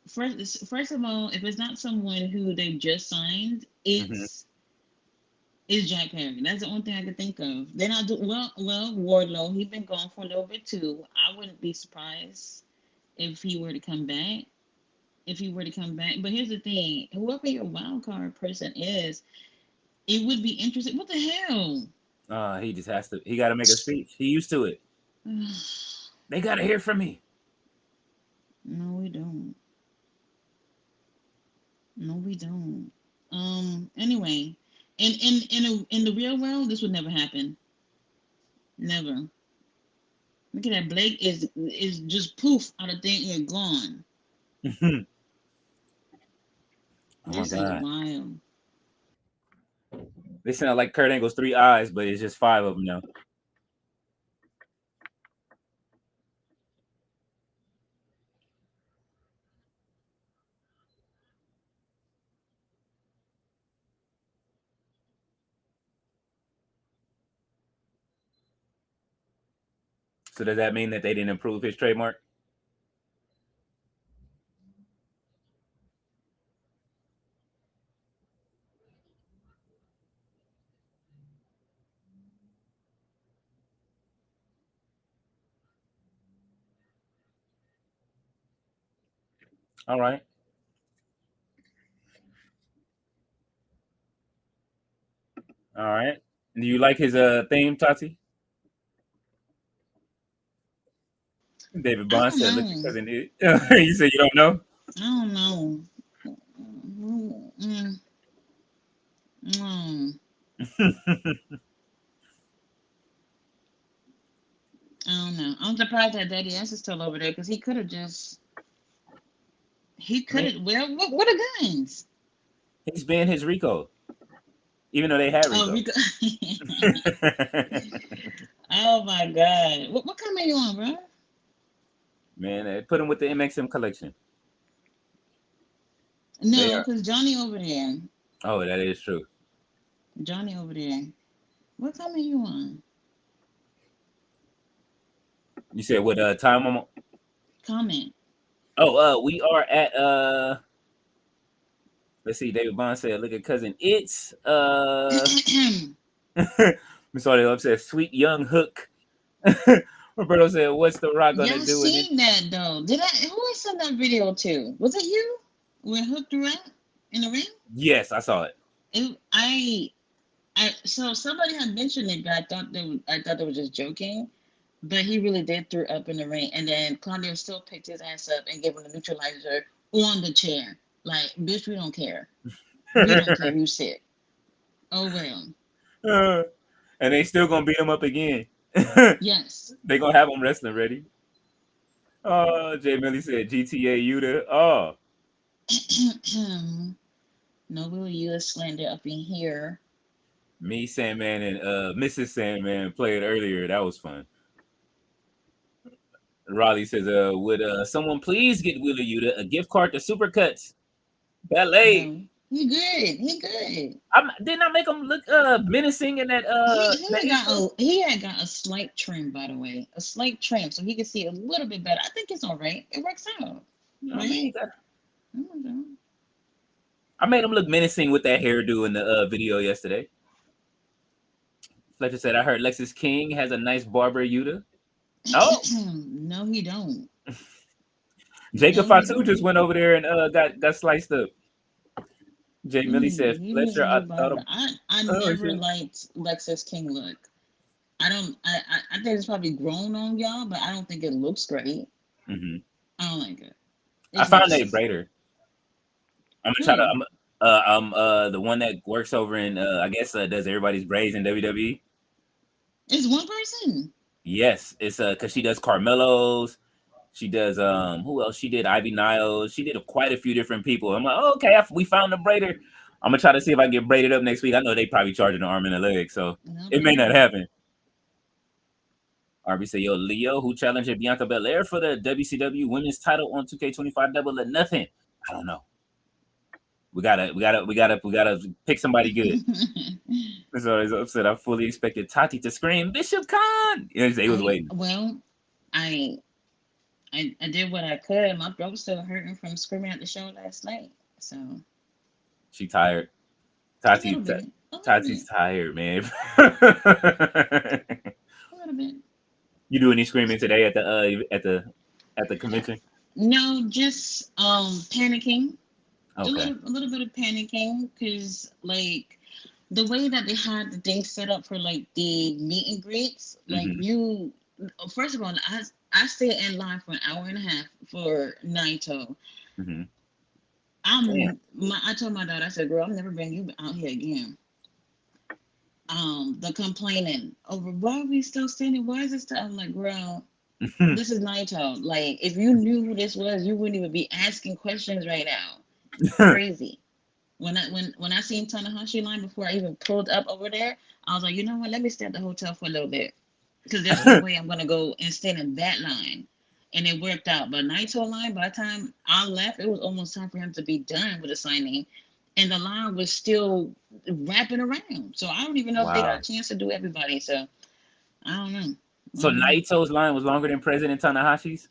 first of all, if it's not someone who they just signed, Mm-hmm. it's Jack Perry. That's the only thing I could think of. They're not do well, Wardlow, he's been gone for a little bit too. I wouldn't be surprised if he were to come back. If he were to come back. But here's the thing, whoever your wild card person is, it would be interesting. What the hell? He just has to. He got to make a speech. He used to it. They got to hear from me. No, we don't. No, we don't. Anyway, in the real world, this would never happen. Never. Look at that. Blake is just poof out of thin air, gone. Oh my This is god. wild. They sound like Kurt Angle's three eyes, but it's just five of them now. So does that mean that they didn't improve his trademark? All right. All right. Do you like his theme, Tati? David I Bond don't said, "Look, your know. cousin did." You said you don't know. I don't know. Mm, mm. I don't know. I'm surprised that Daddy S is still over there because he I could mean, have. Well, what are guns? he's been his Rico, even though they had Oh, Rico. Rico. Oh my God. What kind you on, bro? Man, they put him with the MXM collection. They No, are. because Johnny over there. Oh, that is true. Johnny over there. What comment you on? You said what time I'm on? Comment. Oh, we are at let's see, David Bond said, look at cousin. It's Miss Audio said, sweet young hook. Roberto said, what's the rock gonna Y'all do in it? seen that though? Did I? Who I sent that video to? Was it you? When hooked around in the ring? Yes, I saw it. So somebody had mentioned it, but I thought they were just joking. But he really did throw up in the ring, and then Claudio still picked his ass up and gave him the neutralizer on the chair. Like, bitch, we don't care. We don't care. You sick. Oh well. Uh, and they still gonna beat him up again. Yes. They gonna have him wrestling ready. Jay Millie said GTA Yuta. Oh, No Will U.S. slander up in here. me, Sandman, and Mrs. Sandman played earlier. That was fun. Raleigh says, would someone please get Wheeler Yuta a gift card to Supercuts Ballet? No, he good. He good. Didn't I make him look menacing in that that intro? He had got a slight trim, by the way, a slight trim, so he could see a little bit better. I think it's all right. It works out, I mean, right? I don't know. I made him look menacing with that hairdo in the video yesterday. Fletcher said, I heard Lexus King has a nice barber Yuta. Oh, No, he don't. Jacob No, he Fatu just don't. went over there and got sliced up. Jay Millie said, He needs Fletcher, a I new thought barber. of, I oh never shit. liked Lexus King look. I don't. I think it's probably grown on y'all, but I don't think it looks great. Hmm. I don't like it. I It's found Nate nice. Brader. I'm gonna try to. Who? I'm the one that works over in I guess does everybody's braids in WWE. It's one person. Yes, it's because she does Carmelo's. She does who else? She did Ivy Niles. She did quite a few different people. I'm like, oh, okay, we found the braider. I'm gonna try to see if I can get braided up next week. I know they probably charging an arm and a leg, so it may not Okay. happen. RB said, yo, Leo, who challenged Bianca Belair for the WCW Women's Title on 2K25 Double or Nothing. I don't know. We gotta pick somebody good. So he's upset. I fully expected Tati to scream Bishop Khan. He was waiting. Well, I I did what I could. My throat was still hurting from screaming at the show last night. So She tired. a little bit, a little Tati's bit, tired, man. a little bit. You do any screaming today at the convention? No, just panicking. Okay. A little bit of panicking because like the way that they had the thing set up for like the meet and greets, like Hmm. you first of all, I stayed in line for an hour and a half for Naito. Hmm. Damn. I told my daughter, I said, girl, I'm never bringing you out here again. The complaining over why are we still standing? Why is this still? I'm like, girl, this is Naito. Like, if you knew who this was, you wouldn't even be asking questions right now. Crazy. When I seen Tanahashi line before I even pulled up over there, I was like, you know what? Let me stay at the hotel for a little bit because there's no way I'm gonna go and stand in that line. And it worked out. But Naito line, by the time I left, it was almost time for him to be done with the signing, and the line was still wrapping around. So I don't even know if they got Wow. a chance to do everybody. So I don't know. I So don't know. Naito's line was longer than President Tanahashi's?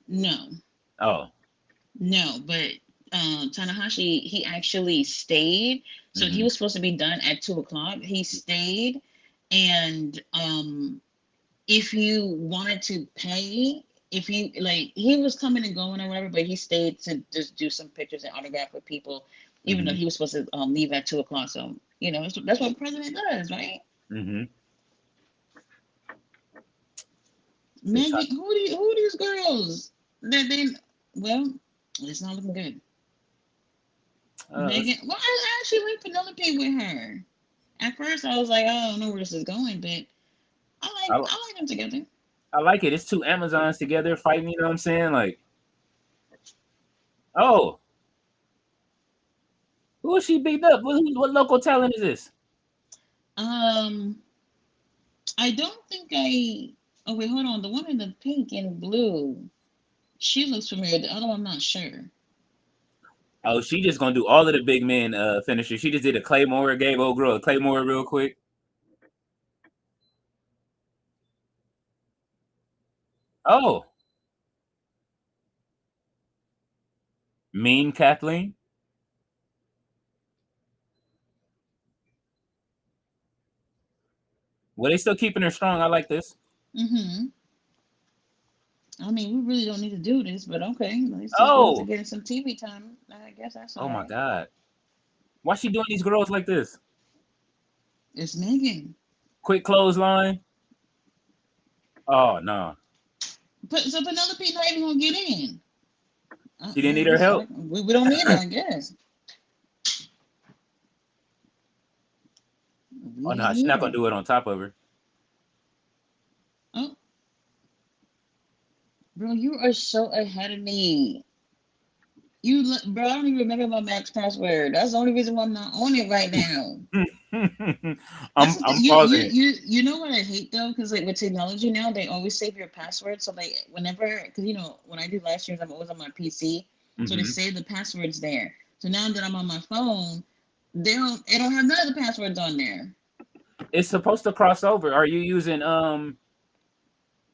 No, Oh. no, but Tanahashi he actually stayed. So he Hmm. was supposed to be done at 2 o'clock. He stayed, and if you wanted to pay, if you like, he was coming and going or whatever, but he stayed to just do some pictures and autograph with people, even though Hmm. he was supposed to leave at 2 o'clock. So that's what the president does, right? Hmm. Megan, who are these girls? They well, it's not looking good. Let's Megan, well, I actually like Penelope with her. At first, I was like, I don't know where this is going, but I I, like them together. I like it. It's two Amazons together fighting. You know what I'm saying? Like, oh, who is she beating up? What local talent is this? Um, I don't think I. Oh wait, hold on. The one in the pink and blue. She looks familiar. The other one, I'm not sure. Oh, she just gonna do all of the big men finishers. She just did a Claymore, gave old girl a Claymore real quick. Oh, mean Kathleen. Well, they still keeping her strong. I like this. Mm-hmm. I mean, we really don't need to do this, but okay. At least these girls are Oh, getting some TV time. I guess that's oh all my right. God. Why she doing these girls like this? It's Megan. Quick clothesline. Oh no, So Penelope not even gonna get in. she didn't I need her guess help. we don't need her. I guess we Oh no, don't she's need not gonna her. do it on top of her. Oh, bro, you are so ahead of me. Bro, I don't even remember my Max password. That's the only reason why I'm not on it right now. That's what I'm you pausing it. you know what I hate though, because like with technology now, they always save your password. So like whenever, because when I do live streams, I'm always on my PC, so they Hmm. save the passwords there. So now that I'm on my phone, they don't have none of the passwords on there. It's supposed to cross over. Are you using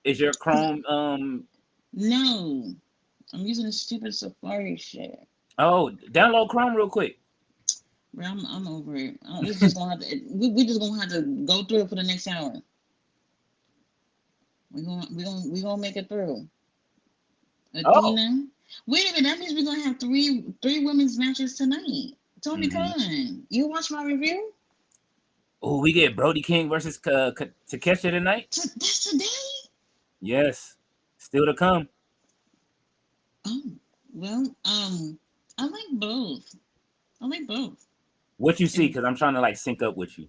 Is your Cause Chrome no, I'm using a stupid Safari shit. Oh, download Chrome real quick. Bro, I'm over it. It's just gonna have to. We just gonna have to go through it for the next hour. We gonna make it through. Oh. Athena. Wait a minute. That means we're gonna have three women's matches tonight. Tony Hmm. Khan, you watch my review? Oh, we get Brody King versus Takesha tonight. That's today. Yes, still to come. Oh well. I like both. I like both. What you see? And Because I'm trying to like sync up with you.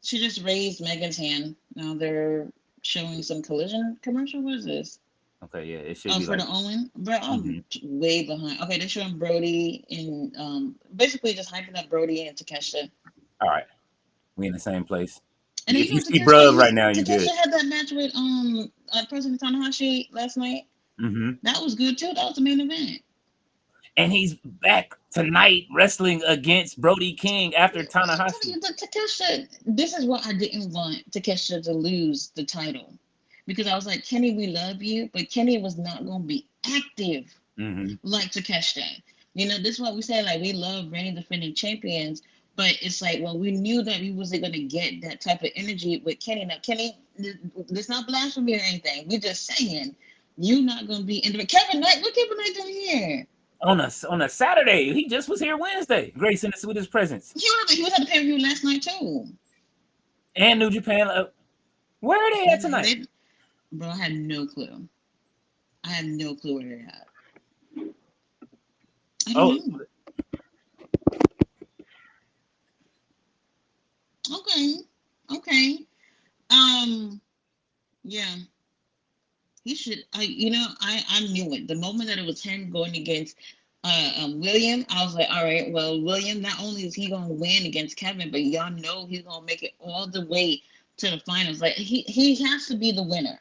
she just raised Megan's hand. Now they're showing some collision commercial. What is this? Okay, yeah, it should Oh, be for like. the Owen, bro, Hmm. I'm way behind. Okay, they're showing Brody and basically just hyping up Brody and Takesha. All right, we in the same place. And then If you know you see Takesha, Bruv right now, you good. Takesha had that match with President Tanahashi last night. Hmm. That was good too. That was the main event. And he's back tonight wrestling against Brody King after I'm telling Tanahashi. you, the Takesha. This is what I didn't want Takesha to lose the title, because I was like, Kenny, we love you, but Kenny was not gonna be active Hmm. like Takeshita. This is what we say, like we love reigning defending champions, but it's like, well, we knew that we wasn't gonna get that type of energy with Kenny. Now, Kenny, it's not blasphemy or anything. We're just saying you're not gonna be in the Kevin Knight. What Kevin Knight doing here? On a Saturday, he just was here Wednesday, gracing us with his presence. He was at the pay per view last night too. And New Japan. Where are they at tonight? Bro, I had no clue. I had no clue where they're at. I don't Oh, know. Okay, okay. Um, yeah. He should. I knew it the moment that it was him going against William. I was like, all right, well, William. Not only is he gonna win against Kevin, but y'all know he's gonna make it all the way to the finals. Like he has to be the winner.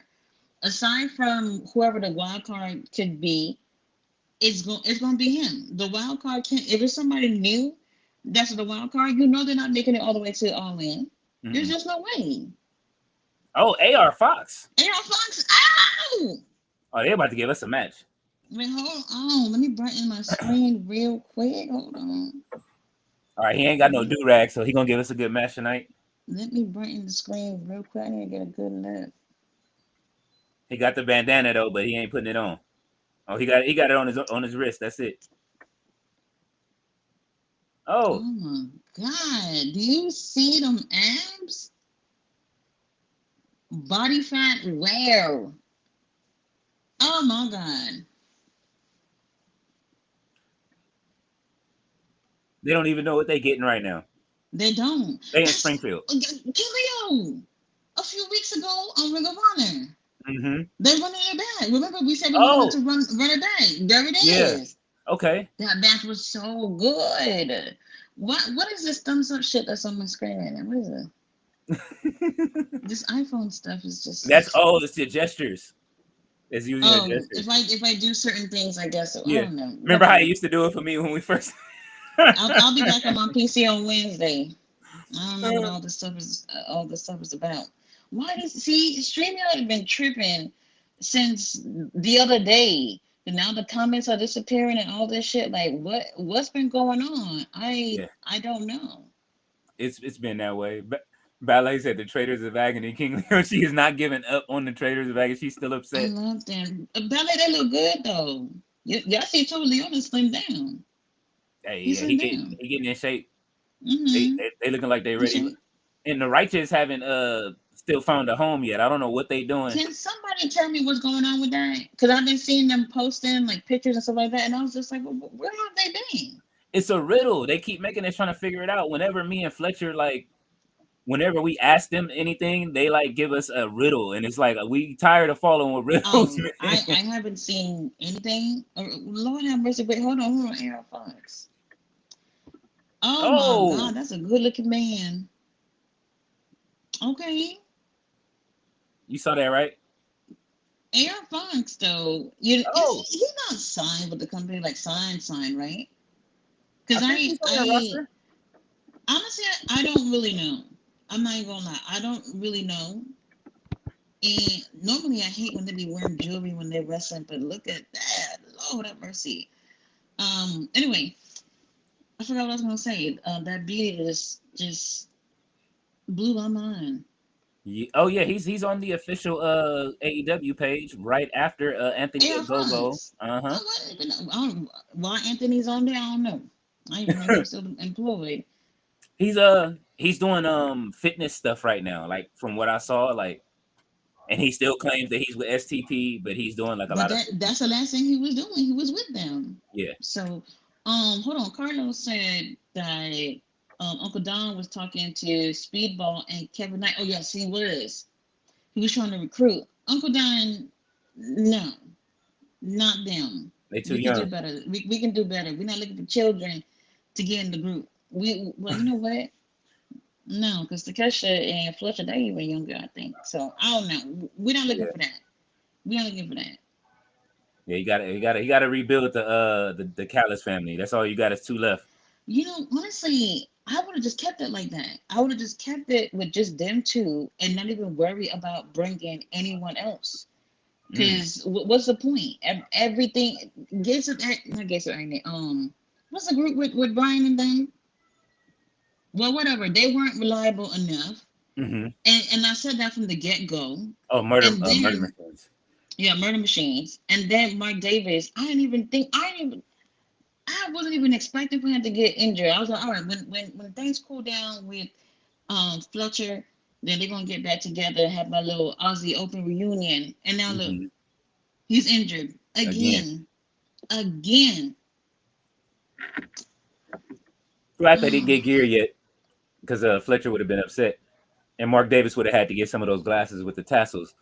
Aside from whoever the wild card could be, it's gonna be him. The wild card can't. If it's somebody new, that's the wild card. They're not making it all the way to All In. There's mm-mm. just no way. Oh, AR Fox. Aaron Fox. Ow! Oh, they're about to give us a match. Wait, hold on. Let me brighten my screen real quick. Hold on. All right, he ain't got no do rag, so he gonna give us a good match tonight. Let me brighten the screen real quick. I need to get a good look. He got the bandana though, but he ain't putting it on. Oh, he got it on his wrist. That's it. Oh Oh, my God. Do you see them abs? Body fat where? Oh my God. they don't even know what they getting right now. They don't. They in That's Springfield. Killio. a few weeks ago on Ring of Honor. Mm-hmm. They're running it back. Remember, we said we wanted Oh, to run it back. There it yeah. is. Okay. That match was so good. What is this thumbs up shit that's on my screen right now? What is it? This iPhone stuff is just That's like, oh, it's your gestures. It's using your oh, if gestures. I do certain things, I guess I Yeah. don't know. Remember how Whatever. you used to do it for me when we first I'll be back on my PC on Wednesday. I don't know what all this stuff is about. Why does see StreamYard have been tripping since the other day. And now the comments are disappearing and all this shit. Like what's been going on? Yeah, I don't know. it's been that way. But Ballet said the Traders of Agony, King Leo, she is not giving up on the Traders of Agony. She's still I upset. love them. Ballet, they look good though. Y'all see Toby Leon slim down. Hey, He yeah, slimmed down. he getting in shape. They, Mm-hmm. they they looking like they He ready. should. And the righteous haven't still found a home yet. I don't know what they doing. Can somebody tell me what's going on with that? Because I've been seeing them posting like pictures and stuff like that, and I was just like, well, where have they been? It's a riddle. They keep making us trying to figure it out. Whenever me and Fletcher whenever we ask them anything, they like give us a riddle, and it's like we tired of following with riddles. I haven't seen anything. Lord have mercy. Wait, hold on, Aaron Fox. Oh my Oh, God, that's a good looking man. Okay, you saw that, right? Aaron Fox though, Oh, he's not signed with the company like sign, right? I Because think he's on their I roster. honestly I don't really know. I'm not even gonna lie. I don't really know. And normally I hate when they be wearing jewelry when they're wrestling, but look at that. Lord have mercy. Anyway, I forgot what I was gonna say. That beauty just blew my mind. Yeah. Oh yeah, he's on the official AEW page right after Anthony Air Ogogo. France. Uh-huh. I wasn't even why Anthony's on there. I don't know. I even know he's still employed. He's doing fitness stuff right now, like from what I saw, like, and he still claims that he's with STP, but he's doing like a But lot of fitness. that's the last thing he was doing. He was with them. Yeah. So, hold on. Carlos said that Uncle Don was talking to Speedball and Kevin Knight. Oh yes, he was. He was trying to recruit Uncle Don. No, not them. They too We can do young. better. We can do better. We're not looking for children to get in the group. Well, you know what? No, because Takesha and Fletcher, they even younger, I think. So I don't know. We're not looking Yeah. for that. We're not looking for that. Yeah, you gotta rebuild the Callis family. That's all you got is two left. Honestly, I would have just kept it like that. I would have just kept it with just them two and not even worry about bringing anyone else. Mm. Because what's the point? Everything, Gates of, not Gates of Agony, what's the group with Brian and them? Well, whatever. They weren't reliable enough. Mm-hmm. And I said that from the get go. Oh, And murder then, machines. yeah, Murder Machines. And then Mike Davis, I wasn't even expecting for him to get injured. I was like, all right, when things cool down with Fletcher, then they're gonna get back together, have my little Aussie Open reunion. And now look, Mm-hmm. he's injured Again. again, again. Glad they didn't get gear yet, because Fletcher would have been upset, and Mark Davis would have had to get some of those glasses with the tassels.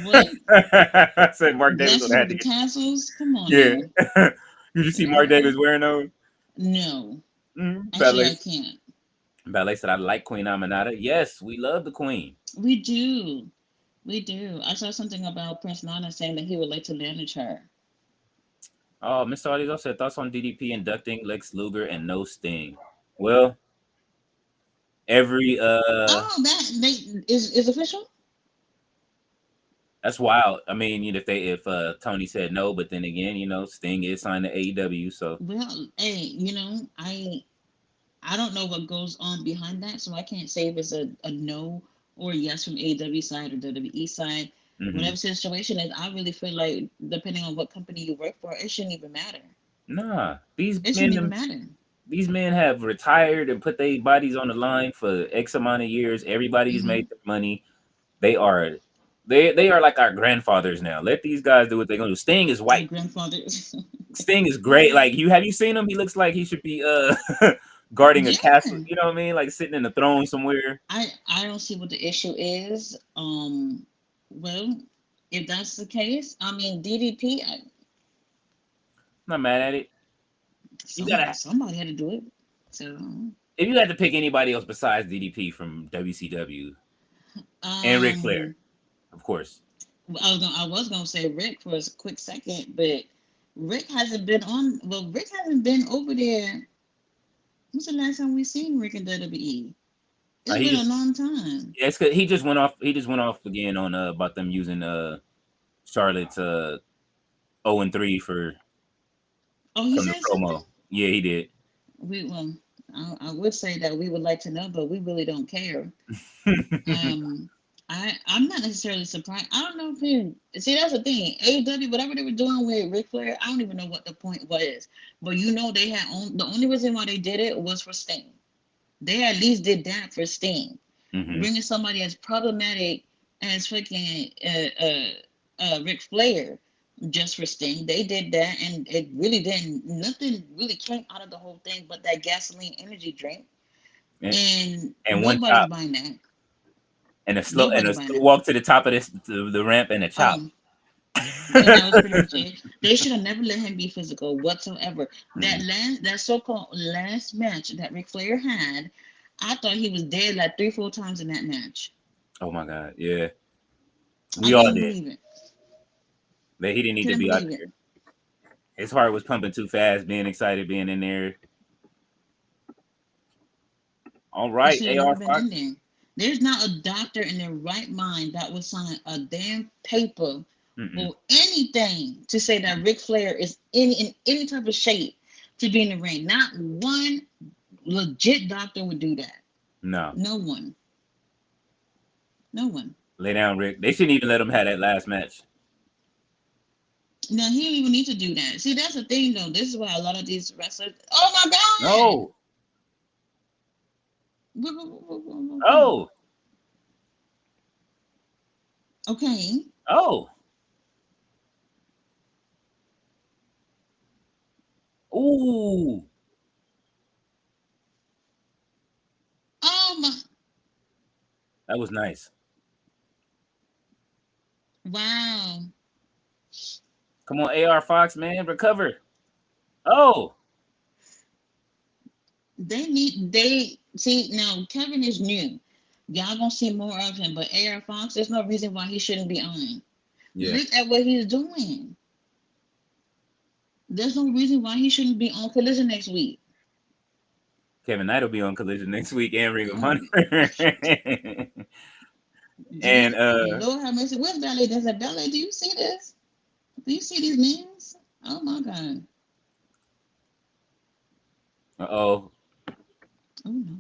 What I said Mark Davis would glasses have with had the to get. tassels? Come on Yeah. now. Did you see Mark Davis wearing those? No, actually, Ballet. I can't. Ballet said, I like Queen Aminata. Yes, we love the Queen. We do, we do. I saw something about Prince Nana saying that he would like to manage her. Oh, Mr. Ardizo said, thoughts on DDP inducting Lex Luger and no Sting? Well, every Oh, that they is official. that's wild. I mean, if Tony said no, but then again, Sting is signed to AEW, so Well, hey, I don't know what goes on behind that, so I can't say if it's a no or a yes from AEW side or WWE side. hmm Whatever situation is, I really feel like depending on what company you work for, it shouldn't even matter. nah. These It shouldn't even men matter. these men have retired and put their bodies on the line for X amount of years. Everybody's Hmm. made their money. They are they are like our grandfathers now. Let these guys do what they're gonna do. Sting is Our white. grandfathers. Sting is great. Like, you seen him? He looks like he should be guarding a castle. Yeah. You know what I mean? Like sitting in the throne somewhere. I don't see what the issue is. Well, if that's the case, I mean DDP. I'm not mad at it. You gotta Somebody had to do it. So, if you had to pick anybody else besides DDP from WCW and Ric Flair, um, of course. I was gonna say Rick for a quick second, but Rick hasn't been on. Well, Rick hasn't been over there. When's the last time we seen Rick in WWE? It's He been a just long time. yeah, it's 'cause he just went off. He just went off again on about them using Charlotte's 0-3 for Oh, he from the said something. promo. Yeah, he did. We well, I would say that we would like to know, but we really don't care. Um, I'm not necessarily surprised. I don't know if he see that's the thing. AEW, whatever they were doing with Ric Flair, I don't even know what the point was. But they had the only reason why they did it was for Sting. They at least did that for Sting. Hmm. Bringing somebody as problematic as freaking Ric Flair just for Sting. They did that, and it really didn't. Nothing really came out of the whole thing but that gasoline energy drink, And, and and one nobody's chop buying that. and a slow Nobody buying that. walk to the top of the ramp and a chop. Oh, and that was pretty much it. They should have never let him be physical whatsoever. Mm. That so-called last match that Ric Flair had, I thought he was dead like 3, 4 times in that match. Oh my god, yeah, I we all couldn't did. believe it. That he didn't need to Couldn't be out believe it. there. His heart was pumping too fast, being excited, being in there. All He right, should have AR never been in Fox. there. There's not a doctor in their right mind that would sign a damn paper Mm-mm. or anything to say that Ric Flair is in any type of shape to be in the ring. Not one legit doctor would do that. No, No one. No one. lay down, Rick. They shouldn't even let him have that last match. No, he don't even need to do that. See, that's the thing though. This is why a lot of these wrestlers. Oh my god! No. Oh. Okay. Oh. Ooh. Oh my. That was nice. Wow. Come on, AR Fox, man, recover. Oh. They see now Kevin is new. Y'all gonna see more of him, but AR Fox, there's no reason why he shouldn't be on. Yeah. Look at what he's doing. There's no reason why he shouldn't be on Collision next week. Kevin Knight will be on Collision next week and Ring of Honor. Um, and Lord have mercy. Where's Ballet? There's a Ballet. Do you see this? Do you see these names? Oh my god. oh, Oh no.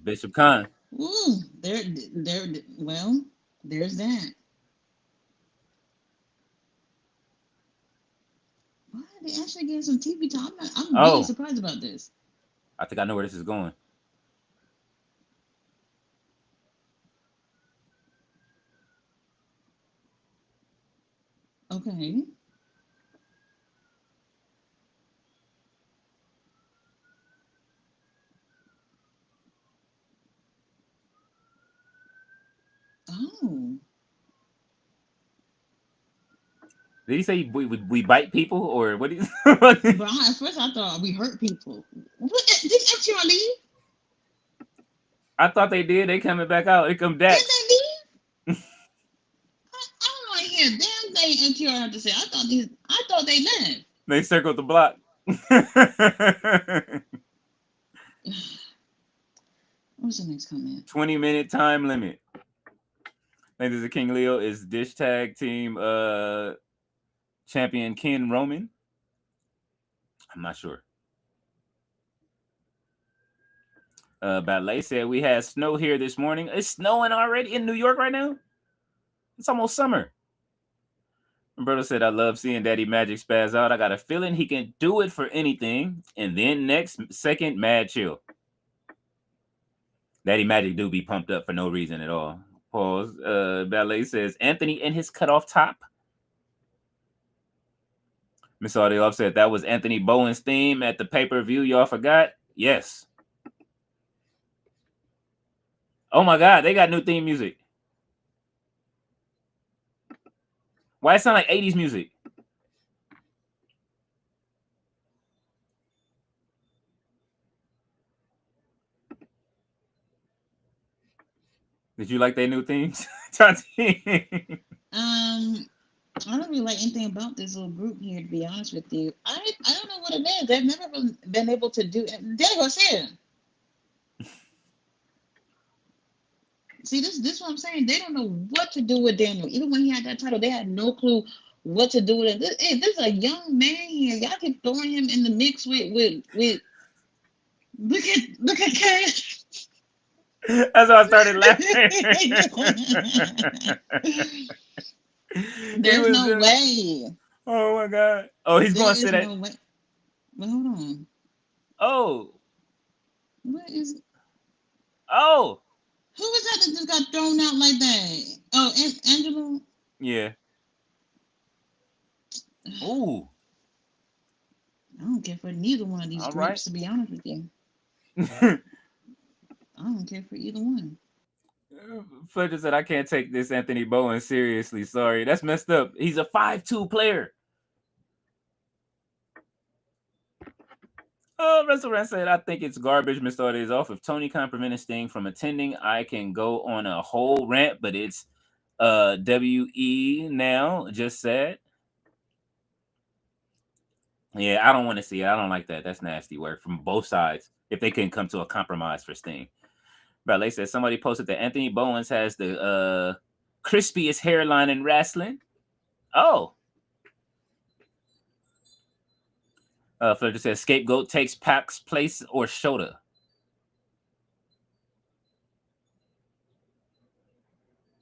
Bishop Khan. Ooh, well, there's that. Why they actually getting some TV time? I'm really Oh, surprised about this. I think I know where this is going. Okay. Oh. Did he say we bite people or what? But at first I thought we hurt people. What did FTR leave? I thought they did. They coming back out. Here come Did Dax. they leave? I don't want to hear a damn thing FTR have to say. I thought they left. They circled the block. What's the next comment? 20-minute time limit. Ladies of King Leo is Dish Tag Team champion Ken Roman. I'm not sure. Ballet said we had snow here this morning. It's snowing already in New York right now. It's almost summer. Roberto said, I love seeing Daddy Magic spaz out. I got a feeling he can do it for anything. And then next second, mad chill. Daddy Magic do be pumped up for no reason at all. Pause. Ballet says, Anthony in his cutoff top. Miss Audio said, that was Anthony Bowen's theme at the pay-per-view. Y'all forgot? Yes. Oh my god, they got new theme music. Why it sound like 80s music? Did you like their new themes? Tati? I don't really like anything about this little group here, to be honest with you. I don't know what it is. They've never been able to do it. There goes here. See, this is what I'm saying. They don't know what to do with Daniel. Even when he had that title, they had no clue what to do with it. This is a young man here. Y'all keep throwing him in the mix with look at Cash. That's why I started laughing. He There's was no way. oh my god. Oh, he's There going to is sit at no way. But hold on. oh. What is Oh. who was that just got thrown out like that? Oh, Angelo. Yeah. Ooh. I don't care for neither one of these All right. groups, to be honest with you. I don't care for either one. Fletcher said, I can't take this Anthony Bowen seriously. Sorry. That's messed up. He's a 5'2 player. Restaurant said, I think it's garbage. Mr. Days off. If Tony Khan prevented Sting from attending, I can go on a whole rant, but it's WE now. Just said. Yeah, I don't want to see it. I don't like that. That's nasty work from both sides. If they couldn't come to a compromise for Sting. Ballet said somebody posted that Anthony Bowens has the crispiest hairline in wrestling. Oh. Fletcher says scapegoat takes Pac's place or Shota.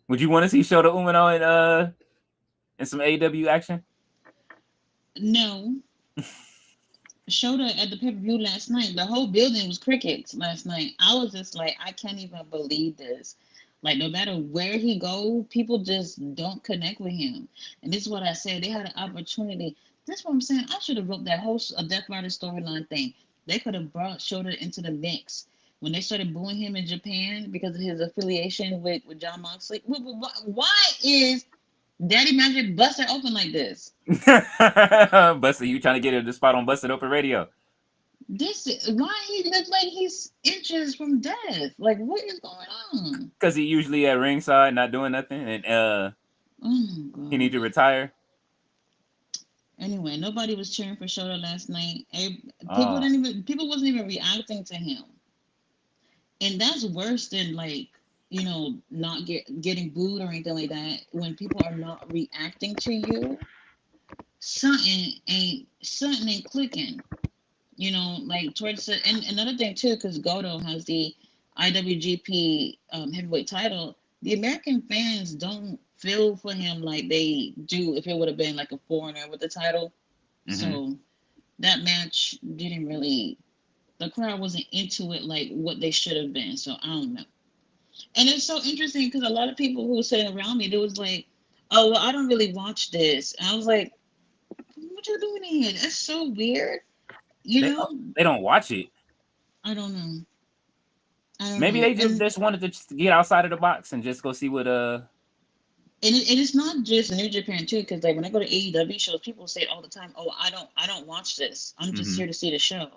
Would you want to see Shota Umino in some AEW action? No. Showed at the pay per view last night. The whole building was crickets last night. I was just like, I can't even believe this. Like, no matter where he go, people just don't connect with him. And this is what I said. They had an opportunity. That's what I'm saying. I should have wrote that whole Death Rider storyline thing. They could have brought Shota into the mix. When they started booing him in Japan because of his affiliation with John Moxley, why is Daddy Magic busted open like this? Buster, you trying to get the spot on Busted Open Radio? This why he looks like he's inches from death. Like what is going on? Because he usually at ringside, not doing nothing, and Oh he need god. to retire. Anyway, nobody was cheering for Shota last night. Oh, People wasn't even reacting to him, and that's worse than like not getting booed or anything like that. When people are not reacting to you, something ain't clicking. Like towards and another thing too, because Goto has the IWGP heavyweight title. The American fans don't feel for him like they do if it would have been like a foreigner with the title. mm-hmm. So that match didn't really. The crowd wasn't into it like what they should have been. So I don't know. And it's so interesting because a lot of people who were sitting around me, they was like, "Oh, well, I don't really watch this." And I was like, "What you doing here? That's so weird." You They know, they don't watch it. I don't know. I don't Maybe know. they just wanted to just get outside. Of the box and just go see what And it's not just New Japan too, because like when I go to AEW shows, people say it all the time. Oh, I don't watch this. I'm just Mm-hmm. here to see the show.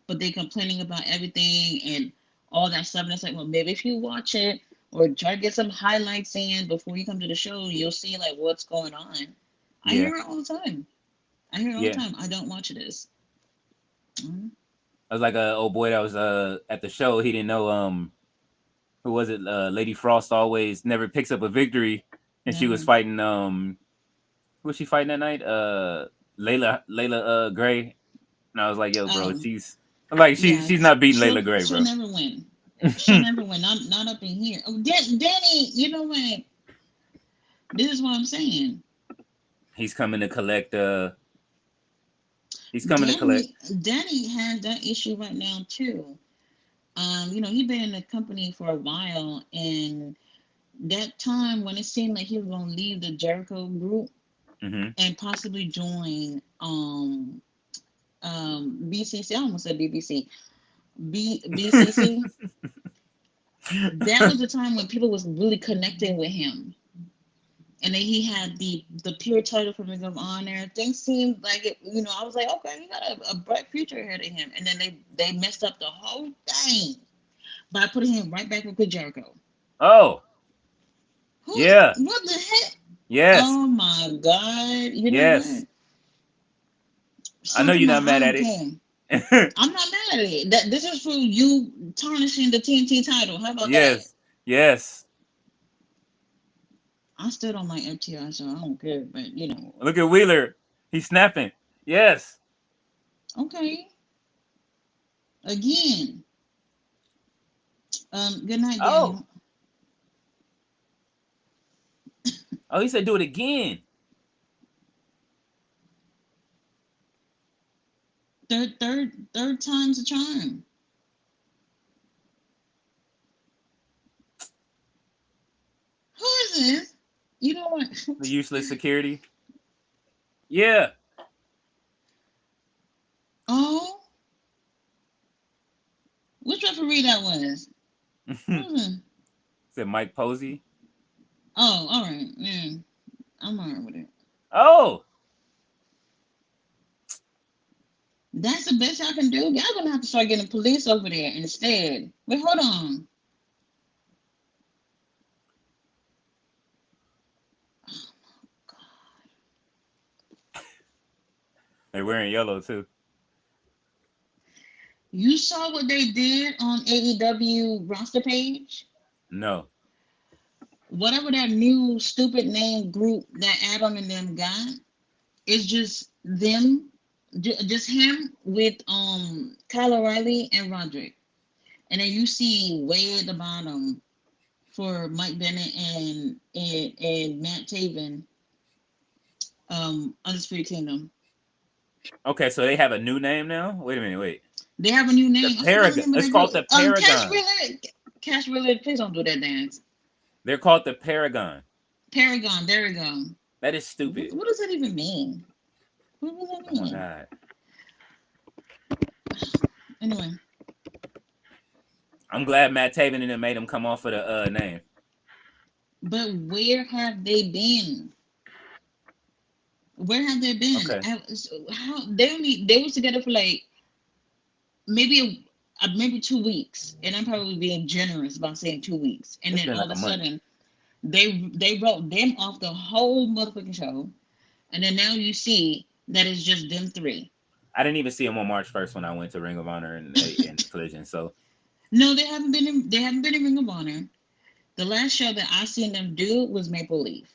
But they complaining about everything and all that stuff. And it's like, well, maybe if you watch it or try to get some highlights in before you come to the show, you'll see like what's going on. I Yeah, hear it all the time. I hear it all the yeah. time. I don't watch this. Mhm. I was like a old boy that was at the show. He didn't know who was it? Lady Frost always never picks up a victory, and she was No. fighting who was she fighting that night? Layla Gray. And I was like, yo, bro, Oh, yeah. she's not beating She'll Layla Gray, she'll bro. never win. She'll never win. Not up in here. Oh, Danny, you know what? This is what I'm saying. He's coming to collect he's coming to collect. Danny has that issue right now too. He been in the company for a while, and that time when it seemed like he was gonna leave the Jericho group Mm-hmm. and possibly join BCC. I almost said BBC. BCC. That was the time when people was really connecting with him. And then he had the pure title for Ring of Honor. Things seemed like it, I was like, okay, he got a bright future ahead of him. And then they messed up the whole thing by putting him right back with Chris Jericho. Oh, Who's yeah. what the heck? Yes. Oh my God! You know Yes. what? I know Stop you're my not I mad don't at it. care. I'm not mad at it. That this is for you tarnishing the TNT title. How about that? Yes. Yes. I still don't like FTR, so I don't care. But Look at Wheeler. He's snapping. Yes. okay. Again, good night, Oh. Daniel. Oh, he said do it again. Third time's a charm. Who is this? You know what? The useless security. Yeah. Oh, which referee that was? Hmm. Said Mike Posey. Oh, all right. Yeah, I'm alright with it. Oh. That's the best y'all can do. Y'all gonna have to start getting police over there instead. Wait, hold on. They're wearing yellow too. You saw what they did on AEW roster page? No. Whatever that new stupid name group that Adam and them got, it's just them, just him with Kyle O'Reilly and Roderick. And then you see way at the bottom for Mike Bennett and Matt Taven, Undisputed Kingdom. Okay, so they have a new name now. Wait a minute. Wait. They have a new The name. I forgot the Paragon. name of It's the called group. the Cash Paragon. Wheeler. Cash Wheeler, please don't do that dance. They're called the Paragon. Paragon. There we go. That is What, stupid. what does that even mean? What does that Oh my mean? god. Anyway, I'm glad Matt Taven and them made him come off of the name. but where have they been? Where have they been? Okay. How they was together for like maybe 2 weeks, and I'm probably being generous by saying 2 weeks, and It's then been all like of a a month. sudden they wrote them off the whole motherfucking show, and then now you see that it's just them three. I didn't even see him on March 1st when I went to Ring of Honor and Collision. So No, they haven't been in Ring of Honor. The last show that I seen them do was Maple Leaf.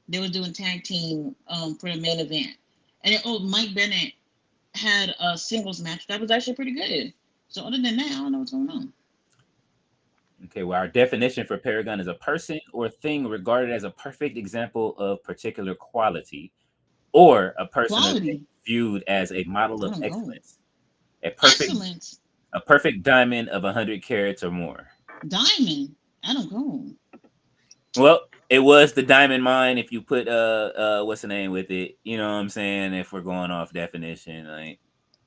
They were doing tag team for the main event, and then, Mike Bennett had a singles match that was actually pretty good. So other than that, I don't know what's going on. okay, well, our definition for paragon is a person or thing regarded as a perfect example of particular quality, or a person or thing Quality, viewed as a model I of don't go. excellence. A perfect Excellence, a perfect diamond of 100 carats or more. diamond, I don't go. Well, it was the diamond mine if you put what's the name with it. You know what I'm saying? If we're going off definition, like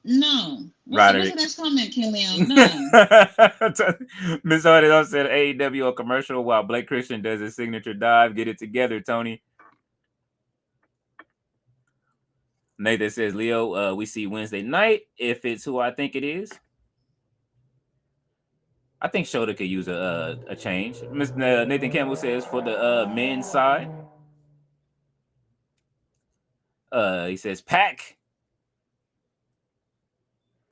No. What's the Roderick. next comment, Kim Leon? No. Miss Hardy said AEW a commercial while Blake Christian does his signature dive. Get it together, Tony. Nathan says, Leo, we see Wednesday night if it's who I think it is. I think Shota could use a change. Nathan Campbell says for the men's side. He says Pack.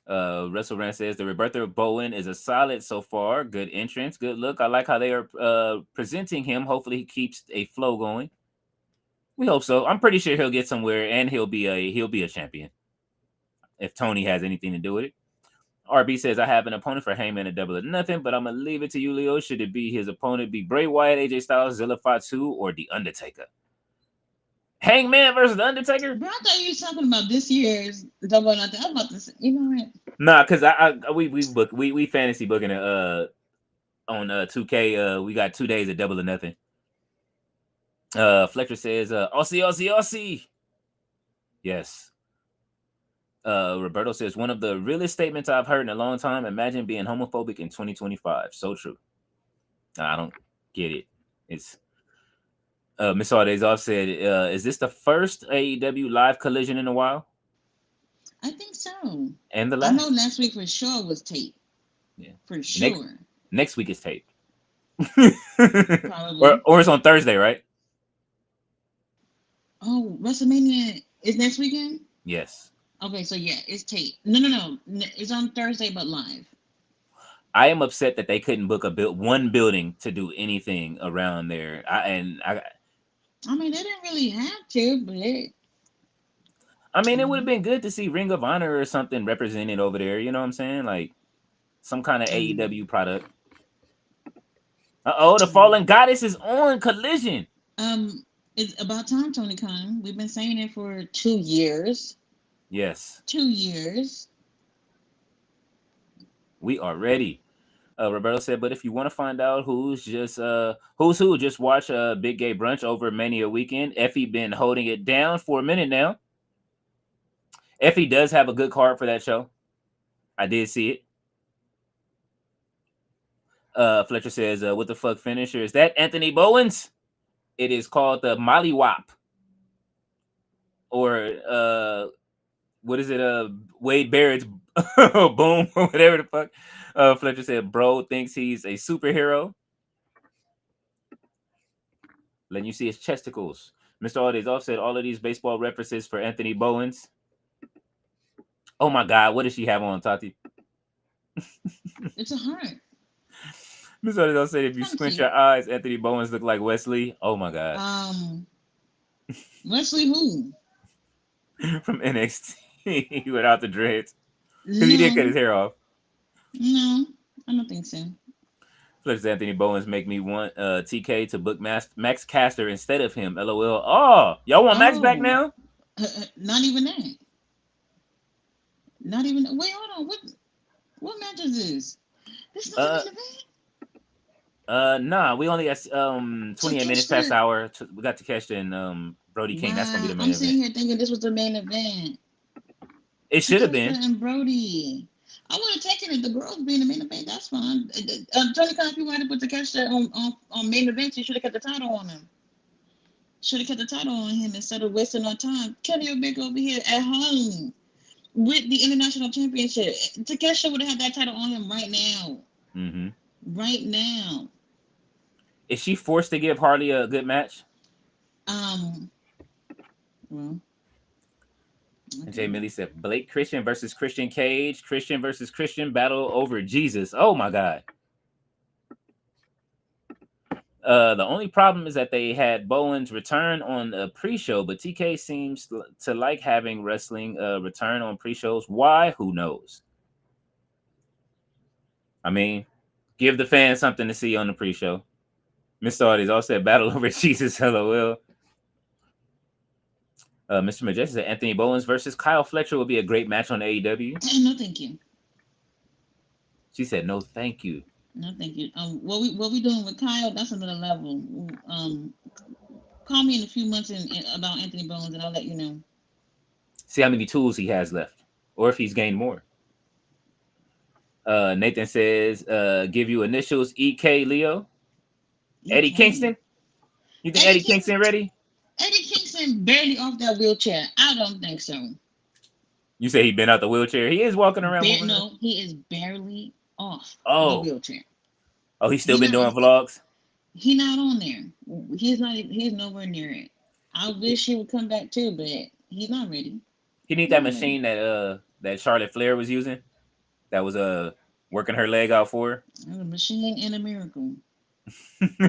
Russell Rand says the Roberto Bowen is a solid so far. Good entrance, good look. I like how they are presenting him. Hopefully, he keeps a flow going. We hope so. I'm pretty sure he'll get somewhere, and he'll be a champion if Tony has anything to do with it. RB says I have an opponent for Heyman at Double or Nothing, but I'm gonna leave it to you, Leo. Should it be his opponent be Bray Wyatt, AJ Styles, Zilla Fatu, or The Undertaker? Hangman versus The Undertaker? Bro, I thought you were talking about this year's Double or Nothing. I was about to say, you know what? Nah, cause we fantasy booking it on 2K. We got 2 days of Double or Nothing. Fletcher says Aussie, Aussie, Aussie. Yes. Roberto says one of the realest statements I've heard in a long time. Imagine being homophobic in 2025. So true. I don't get it. It's Miss Days off said, is this the first AEW live collision in a while? I think so. And the I know last. last week for sure was tape. Yeah. For Next sure. next week is taped. Probably. Or it's on Thursday, right? Oh, WrestleMania is next weekend? Yes. Okay, so yeah, it's tape. No. It's on Thursday, but live. I am upset that they couldn't book one building to do anything around there. I mean, they didn't really have to, but I mean, it would have been good to see Ring of Honor or something represented over there. You know what I'm saying? Like some kind of um, AEW product. The Fallen Goddess is on Collision. um, it's about time, Tony Khan. We've been saying it for 2 years. Yes, 2 years. we are ready. Roberto said, but if you want to find out who's who, just watch Big Gay Brunch over Mania weekend. Effie been holding it down for a minute now. Effie does have a good card for that show. I did see it. Fletcher says, what the fuck finisher is that? Anthony Bowens? It is called the Molly Wop. Or what is it? Wade Barrett's boom or whatever the fuck. Fletcher said, bro thinks he's a superhero. Letting you see his chesticles. Mr. Aldi's offset all of these baseball references for Anthony Bowens. Oh my God, what does she have on, Tati? It's a heart. Mr. Aldi's offset, if It's you kind of squint cute. your eyes, Anthony Bowens look like Wesley. Oh my God. Wesley who? From NXT without the dreads. Because he did cut No, his hair off. no, I don't think so. Fletcher's Anthony Bowens make me want TK to book Max Caster instead of him. LOL. Oh, y'all want Max back Oh, now? not even that. Not even. Wait, hold on. What match is this? This is not the Uh, main event. nah. We only got 28 minutes past the Takeshita. hour. We got Takeshita and Brody King. That's gonna be Wow, the main I'm event. sitting here thinking this was the main event. It should have been. Takeshita and Brody. I would have taken it. The girls being the main event. That's fine. Tony Khan, if you wanted to put Takeshita on main event, you should have kept the title on him. Should have kept the title on him instead of wasting our time. Kenny Omega over here at home with the international championship. Takeshita would have had that title on him right now. Mm-hmm. Right now. Is she forced to give Harley a good match? Um. Well. And Jay Okay. Millie said Blake Christian versus Christian Cage. Christian versus Christian battle over Jesus. Oh my God. The only problem is that they had Bowens return on a pre-show, but TK seems to like having wrestling return on pre-shows. Why? Who knows? I mean, give the fans something to see on the pre-show. Mr. Arties also said battle over Jesus. LOL. Mr. Majestic said Anthony Bowens versus Kyle Fletcher will be a great match on AEW. No, thank you. She said no, thank you. No, thank you. What we doing with Kyle? That's another level. Call me in a few months about Anthony Bones, and I'll let you know. See how many tools he has left, or if he's gained more. Nathan says, give you initials EK Leo. Eddie Okay. Kingston? You think Eddie Eddie King, Kingston ready? Eddie Kingston barely off that wheelchair. I don't think so. You say he been out the wheelchair. He is walking around moving around. No, he is barely off the Oh. wheelchair. Oh, he's still He been not. doing vlogs? He not on there. He's not. He's nowhere near it. I wish he would come back too, but he's not ready. He need He's that not ready. machine that Charlotte Flair was using. That was working her leg out for her. A machine and a miracle.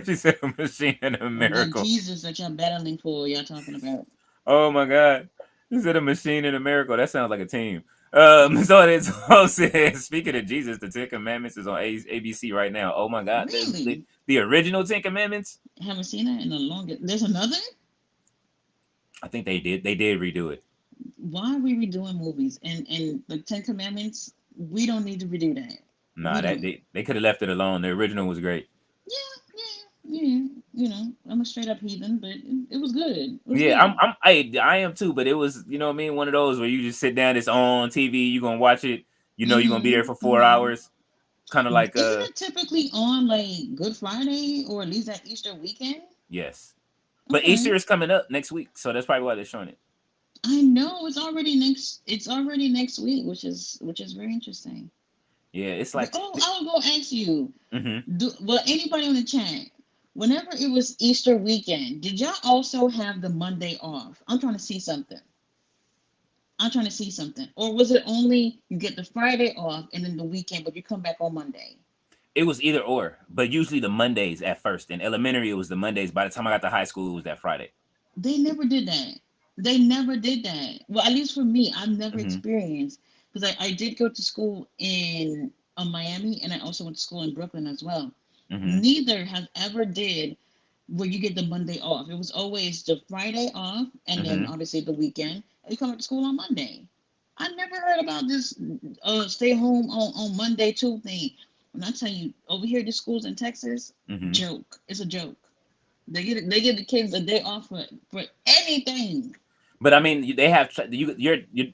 She said a machine and a Or that miracle. Jesus that y'all battling for, y'all talking about. Oh my God. She said a machine and a miracle. That sounds like a team. So it's also speaking of Jesus, the Ten Commandments is on ABC right now. Oh my God. Really? The original Ten Commandments? Haven't seen that in a long. There's another. I think they did redo it. Why are we redoing movies and the Ten Commandments? We don't need to redo that. We Nah, that don't. they could have left it alone. The original was great. Yeah. You know, I'm a straight up heathen, but it was good. It was Yeah, good. I am too, but it was, you know what I mean, one of those where you just sit down, it's on TV, you're gonna watch it, you know you're gonna be there for 4 hours. Kind of like Isn't it typically on like Good Friday or at least that Easter weekend? yes, but Easter Okay. is coming up next week, so that's probably why they're showing it. I know it's already next. It's already next week, which is very interesting. Yeah, it's But like oh, I was gonna ask you, mm-hmm. well, anybody on the chat, whenever it was Easter weekend, did y'all also have the Monday off? I'm trying to see something. I'm trying to see something. Or was it only you get the Friday off and then the weekend, but you come back on Monday? It was either or, but usually the Mondays at first. In elementary, it was the Mondays. By the time I got to high school, it was that Friday. They never did that. They never did that. Well, at least for me, I've never Mm-hmm. experienced because I did go to school in Miami and I also went to school in Brooklyn as well. Mm-hmm. Neither has ever did where you get the Monday off. It was always the Friday off and then Mm-hmm. obviously the weekend. And you come back to school on Monday. I never heard about this stay home on Monday too thing. When I tell you over here, the schools in Texas, Mm-hmm. joke. It's a joke. They give the kids a day off for anything. But I mean, they have you.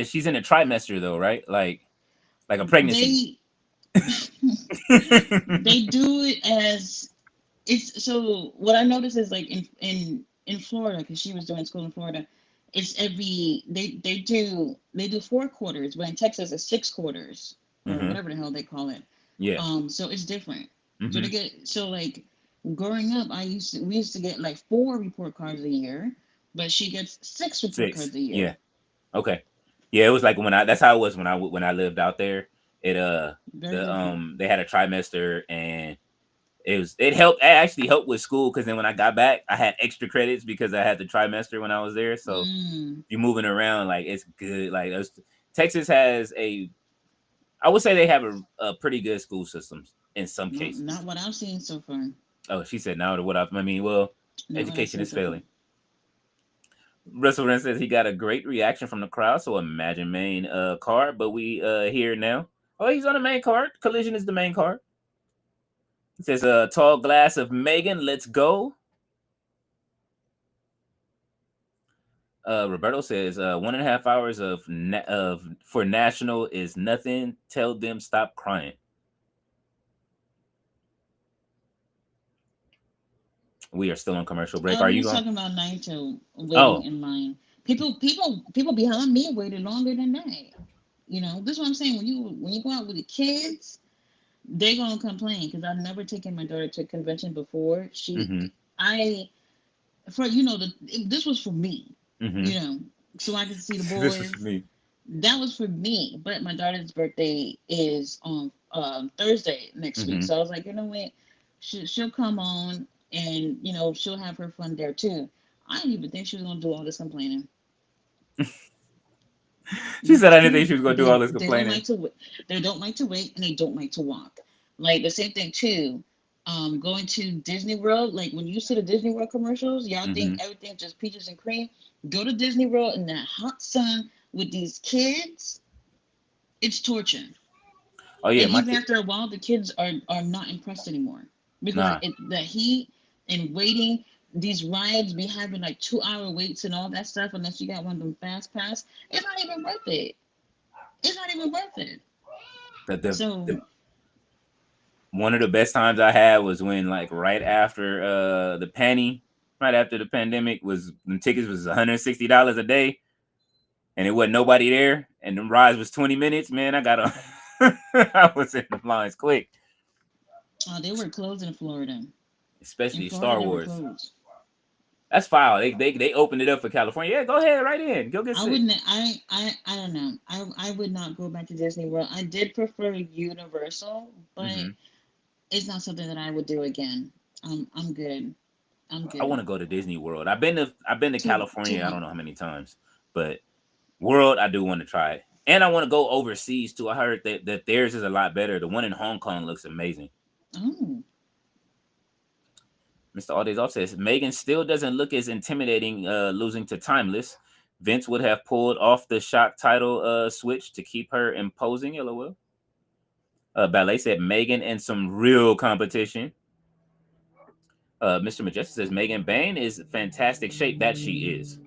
She's in a trimester though, right? Like a pregnancy. They they do it as it's so what I noticed is like in Florida because she was doing school in Florida, it's every they do 4 quarters, but in Texas it's 6 quarters or Mm-hmm. whatever the hell they call it. Yeah. So it's different. So Mm-hmm. they get so like growing up, we used to get like 4 report cards a year, but she gets 6 report Six. cards a year. Yeah. Okay. Yeah, it was like when I. That's how it was when I lived out there. It Very different. they had a trimester and it helped. It actually helped with school because then when I got back, I had extra credits because I had the trimester when I was there. So Mm, you're moving around like it's good. Like Texas has a. I would say they have a pretty good school systems in some no, not cases. what I've seen so far. Oh, she said now to what I mean. Well, Not what I've education seen is so far. failing. Russell Ren says he got a great reaction from the crowd, so imagine main card, but we here now. Oh, he's on the main card. Collision is the main card. It says a tall glass of Megan. Let's go. Roberto says 1.5 hours of for national is nothing. Tell them stop crying. We are still on commercial break. Oh, Are he you was going? talking about Naito waiting Oh, in line. People behind me waited longer than that. This is what I'm saying. When you go out with the kids, they're gonna complain because I've never taken my daughter to a convention before. mm-hmm, I for this was for me, mm-hmm. you know, so I could see the This is for boys. me. That was for me. But my daughter's birthday is on Thursday next week, Mm-hmm. so I was like, you know what, she'll come on and she'll have her fun there too. I didn't even think she was gonna do all this complaining. She said I didn't think she was going to do all this They don't complaining. like to wait. They don't like to wait, and they don't like to walk. Like the same thing too. Going to Disney World, like when you see the Disney World commercials, y'all Mm-hmm. think everything's just peaches and cream. Go to Disney World in that hot sun with these kids. It's torture. Oh yeah, And my even kid. after a while, the kids are not impressed anymore because Nah. the heat and waiting. These rides be having like 2 hour waits and all that stuff. Unless you got one of them fast pass, it's not even worth it. It's not even worth it. The So one of the best times I had was when like right after the pandemic was the tickets was $160 a day and it wasn't nobody there and the rides was 20 minutes. Man, I got on. I was in the lines quick, they were closed in Florida. In especially Florida, Star they were Wars. closed. That's foul. They opened it up for California. Yeah, go ahead, right in. Go get I sick. wouldn't. I don't know. I would not go back to Disney World. I did prefer Universal, but Mm-hmm. it's not something that I would do again. I'm good. I'm I want good. to go to Disney World. I've been to Too California. I don't hot. know how many times, but World, I do want to try it. And I want to go overseas too. I heard that theirs is a lot better. The one in Hong Kong looks amazing. Oh, Mr. All Days Off says Megan still doesn't look as intimidating losing to Timeless. Vince would have pulled off the shock title switch to keep her imposing. LOL. Ballet said Megan in some real competition. Mr. Majestic says Megan Bain is fantastic shape. That she is.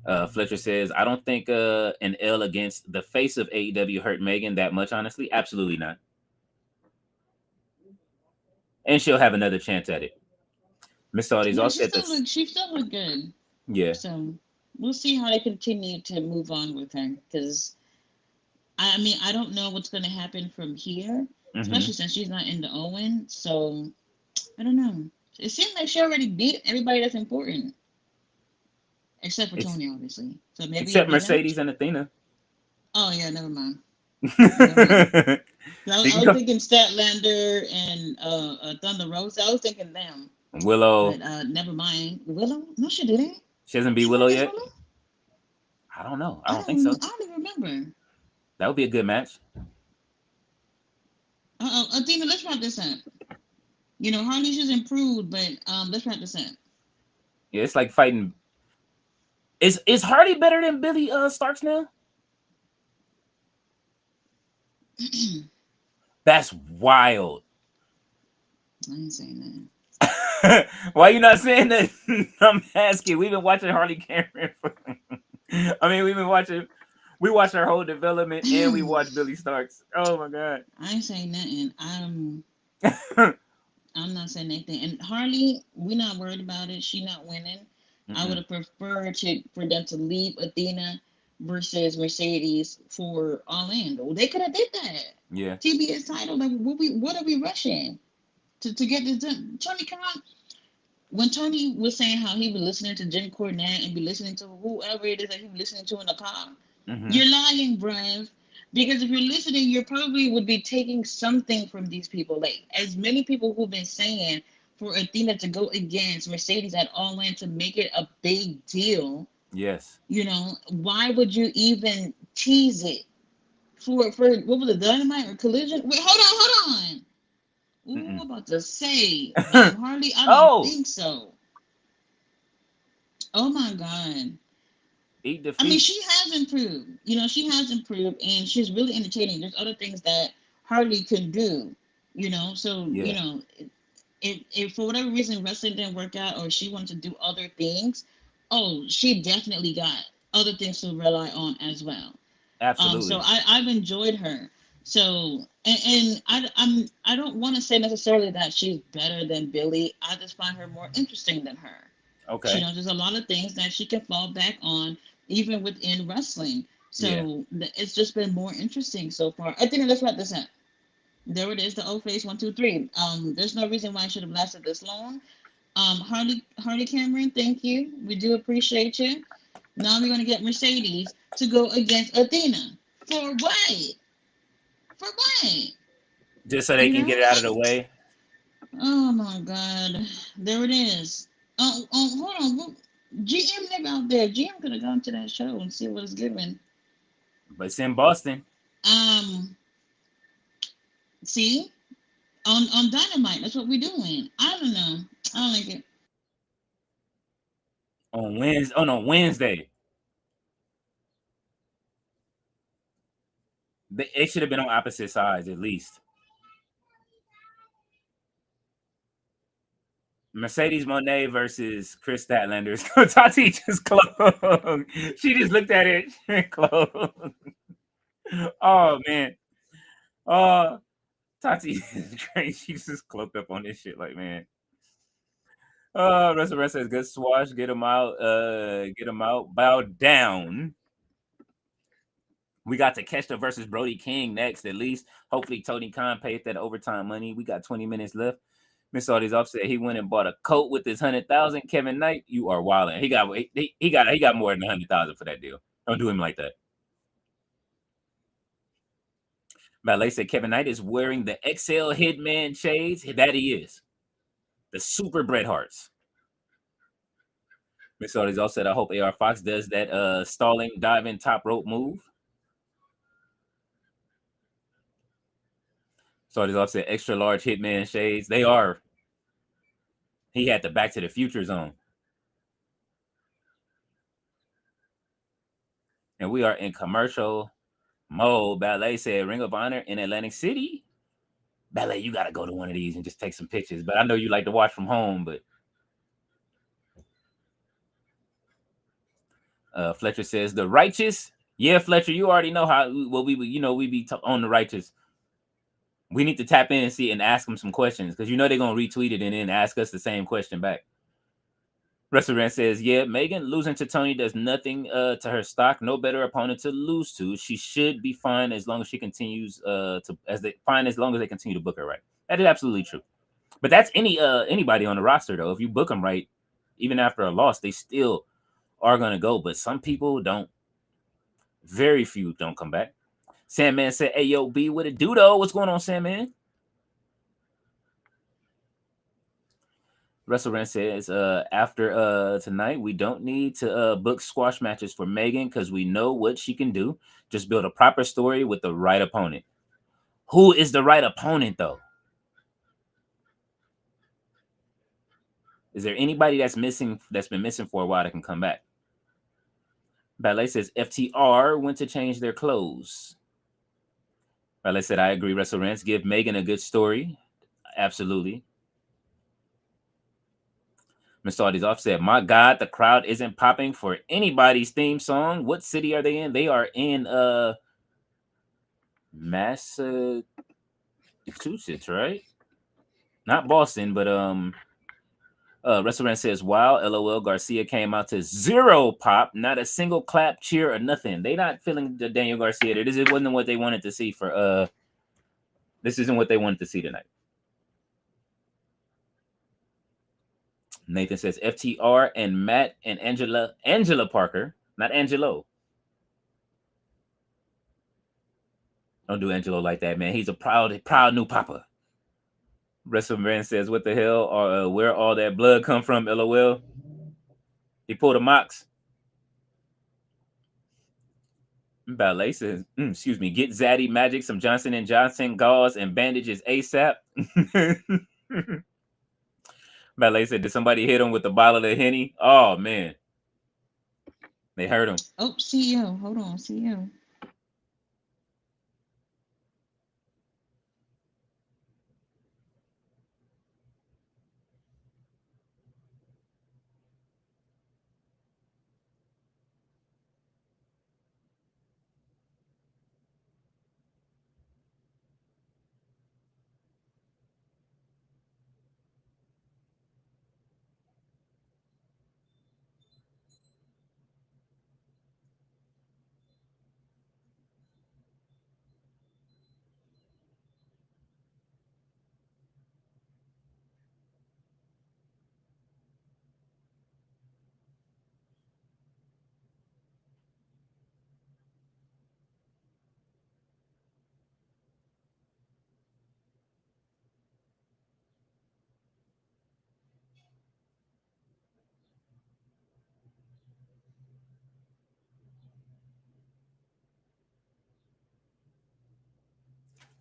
Fletcher says, I don't think an L against the face of AEW hurt Megan that much, honestly. Absolutely not. And she'll have another chance at it. Miss Saudi's Yeah, all set this. she still look good. Yeah. So we'll see how they continue to move on with her. Because I mean, I don't know what's going to happen from here, Mm-hmm. especially since she's not in the Owen. So I don't know. It seems like she already beat everybody that's important, except for Ex- Tony, obviously. So maybe a except rematch. Mercedes and Athena. Oh yeah, never mind. Never mind. She I can was go. thinking Statlander and Thunder Rosa. I was thinking them, Willow. but never mind. Willow? No, she didn't. She hasn't beat She went Willow against yet. Willow. I don't know. I don't think so. I don't even remember. That would be a good match. Athena, let's wrap this up. You know, Harley just improved, but let's wrap this up. Yeah, it's like fighting. Is Hardy better than Billy Starks now? That's wild. I ain't saying that. Why you not saying that? I'm asking. We've been watching Harley Cameron. I mean, we've been watching. We watched her whole development, and we watched Billy Starks. Oh my god. I ain't saying nothing. I'm not saying anything. And Harley, we're not worried about it. She not winning. I would Mm-mm. have preferred for them to leave Athena versus Mercedes for Orlando. They could have did that. Yeah. TBS title. Like what are we rushing to get this done? Tony Khan, when Tony was saying how he was listening to Jim Cornette and be listening to whoever it is that he was listening to in the car, Mm-hmm. you're lying, bruv. Because if you're listening, you probably would be taking something from these people. Like as many people who've been saying for Athena to go against Mercedes at All In to make it a big deal, Yes. you know, why would you even tease it for what was it, Dynamite or Collision? Wait, hold on. Ooh, Mm-mm. I'm about to say, Harley, I don't Oh, think so. Oh my god. eat I mean, defeat. she has improved. You know, she has improved, and she's really entertaining. There's other things that Harley can do. You know, so you Yeah. know, if for whatever reason wrestling didn't work out, or she wanted to do other things, oh, she definitely got other things to rely on as well. So Absolutely. I've enjoyed her. So I don't want to say necessarily that she's better than Billy. I just find her more interesting than her. You Okay. know, there's a lot of things that she can fall back on, even within wrestling. Yeah. So it's just been more interesting so far. I think let's wrap this up. There it is, the O face 1, 2, 3. There's no reason why it should have lasted this long. Harley Cameron, thank you. We do appreciate you. Now we're gonna get Mercedes to go against Athena. For what? For what? Just so they You can know? get it out of the way. Oh my God. There it is. Hold on. GM nigga out there. GM could have gone to that show and see what it's giving. But it's in Boston Um, see? On Dynamite. That's what we're doing. I don't know. I don't like it. on Wednesday. Oh no, Wednesday. It should have been on opposite sides at least. Mercedes Monet versus Chris Statlander. Tati just closed. She just looked at it and closed. Oh man. Uh Tati is great. She just cloaked up on this shit. Like, man. Rest says good swash. Get him out. Get him out. Bow down. We got Takeshita versus Brody King next, at least. Hopefully, Tony Khan paid that overtime money. We got 20 minutes left. Miss Saudi's upset. He went and bought a coat with his 100,000. Kevin Knight, you are wilding. He got more than 100,000 for that deal. Don't do him like that. Ballet said Kevin Knight is wearing the XL Hitman shades. That he is. The Super Bret Harts. Miss Saudi's also said, I hope AR Fox does that stalling diving top rope move. Saudi's also said extra large Hitman shades. They are. He had the Back to the Future zone. And we are in commercial mode. Ballet said Ring of Honor in Atlantic City. Ballet, you got to go to one of these and just take some pictures. But I know you like to watch from home. But Fletcher says the righteous. Yeah, Fletcher, you already know how. Well, we be on the righteous. We need to tap in and see and ask them some questions because they're gonna retweet it and then ask us the same question back. Restaurant says, yeah, Megan losing to Tony does nothing to her stock. No better opponent to lose to. She should be fine as long as she continues as long as they continue to book her right. That is absolutely true. But that's anybody on the roster though. If you book them right, even after a loss, they still are gonna go. But some people don't. Very few don't come back. Sandman said, "Hey yo, B, what it do though? What's going on, Sandman?" Russell says, after tonight, we don't need to book squash matches for Megan because we know what she can do. Just build a proper story with the right opponent. Who is the right opponent, though? Is there anybody that's been missing for a while that can come back? Ballet says, FTR went to change their clothes. Ballet said, I agree, Russell Rance. Give Megan a good story. Absolutely. Mr. Audie's off said, my God, the crowd isn't popping for anybody's theme song. What city are they in? They are in Massachusetts, right? Not Boston, but Restaurant says, wow, LOL, Garcia came out to zero pop, not a single clap, cheer, or nothing. They not feeling the Daniel Garcia. This wasn't what they wanted to see for this isn't what they wanted to see tonight. Nathan says FTR and Matt and Angela Parker, not Angelo. Don't do Angelo like that, man. He's a proud new papa. Wrestleman says, what the hell? Or where all that blood come from? LOL. He pulled a Mox. Ballet says, excuse me, get Zaddy Magic, some Johnson & Johnson gauze and bandages ASAP. Ballet said, did somebody hit him with the bottle of Henny? Oh, man. They hurt him. Oh, CEO. Hold on, CEO.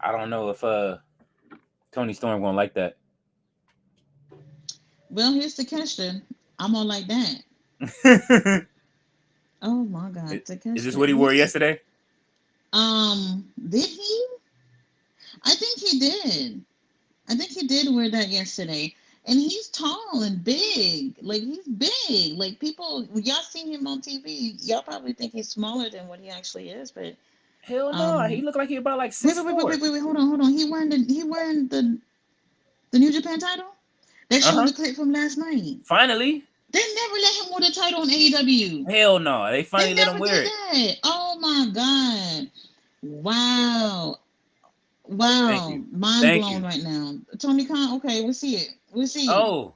I don't know if Tony Storm gonna like that. Well, here's the question. I'm all like that. Oh my God, Is this Takeshita. what he wore yesterday? Did he? I think he did. I think he did wear that yesterday. And he's tall and big. Like he's big. Like people, y'all seen him on TV. Y'all probably think he's smaller than what he actually is. But Hell no. He um, looked like he about like wait, 6'4". Hold on, hold on. He wearing the New Japan title. They showed Uh-huh. the clip from last night. Finally. They never let him wear the title on AEW. Hell no. They They finally let him never wear did it. that. Oh my God. Wow. Thank Wow. you. Mind Thank blown you. right now. Tony Khan, okay, we'll see it. We'll see it. Oh.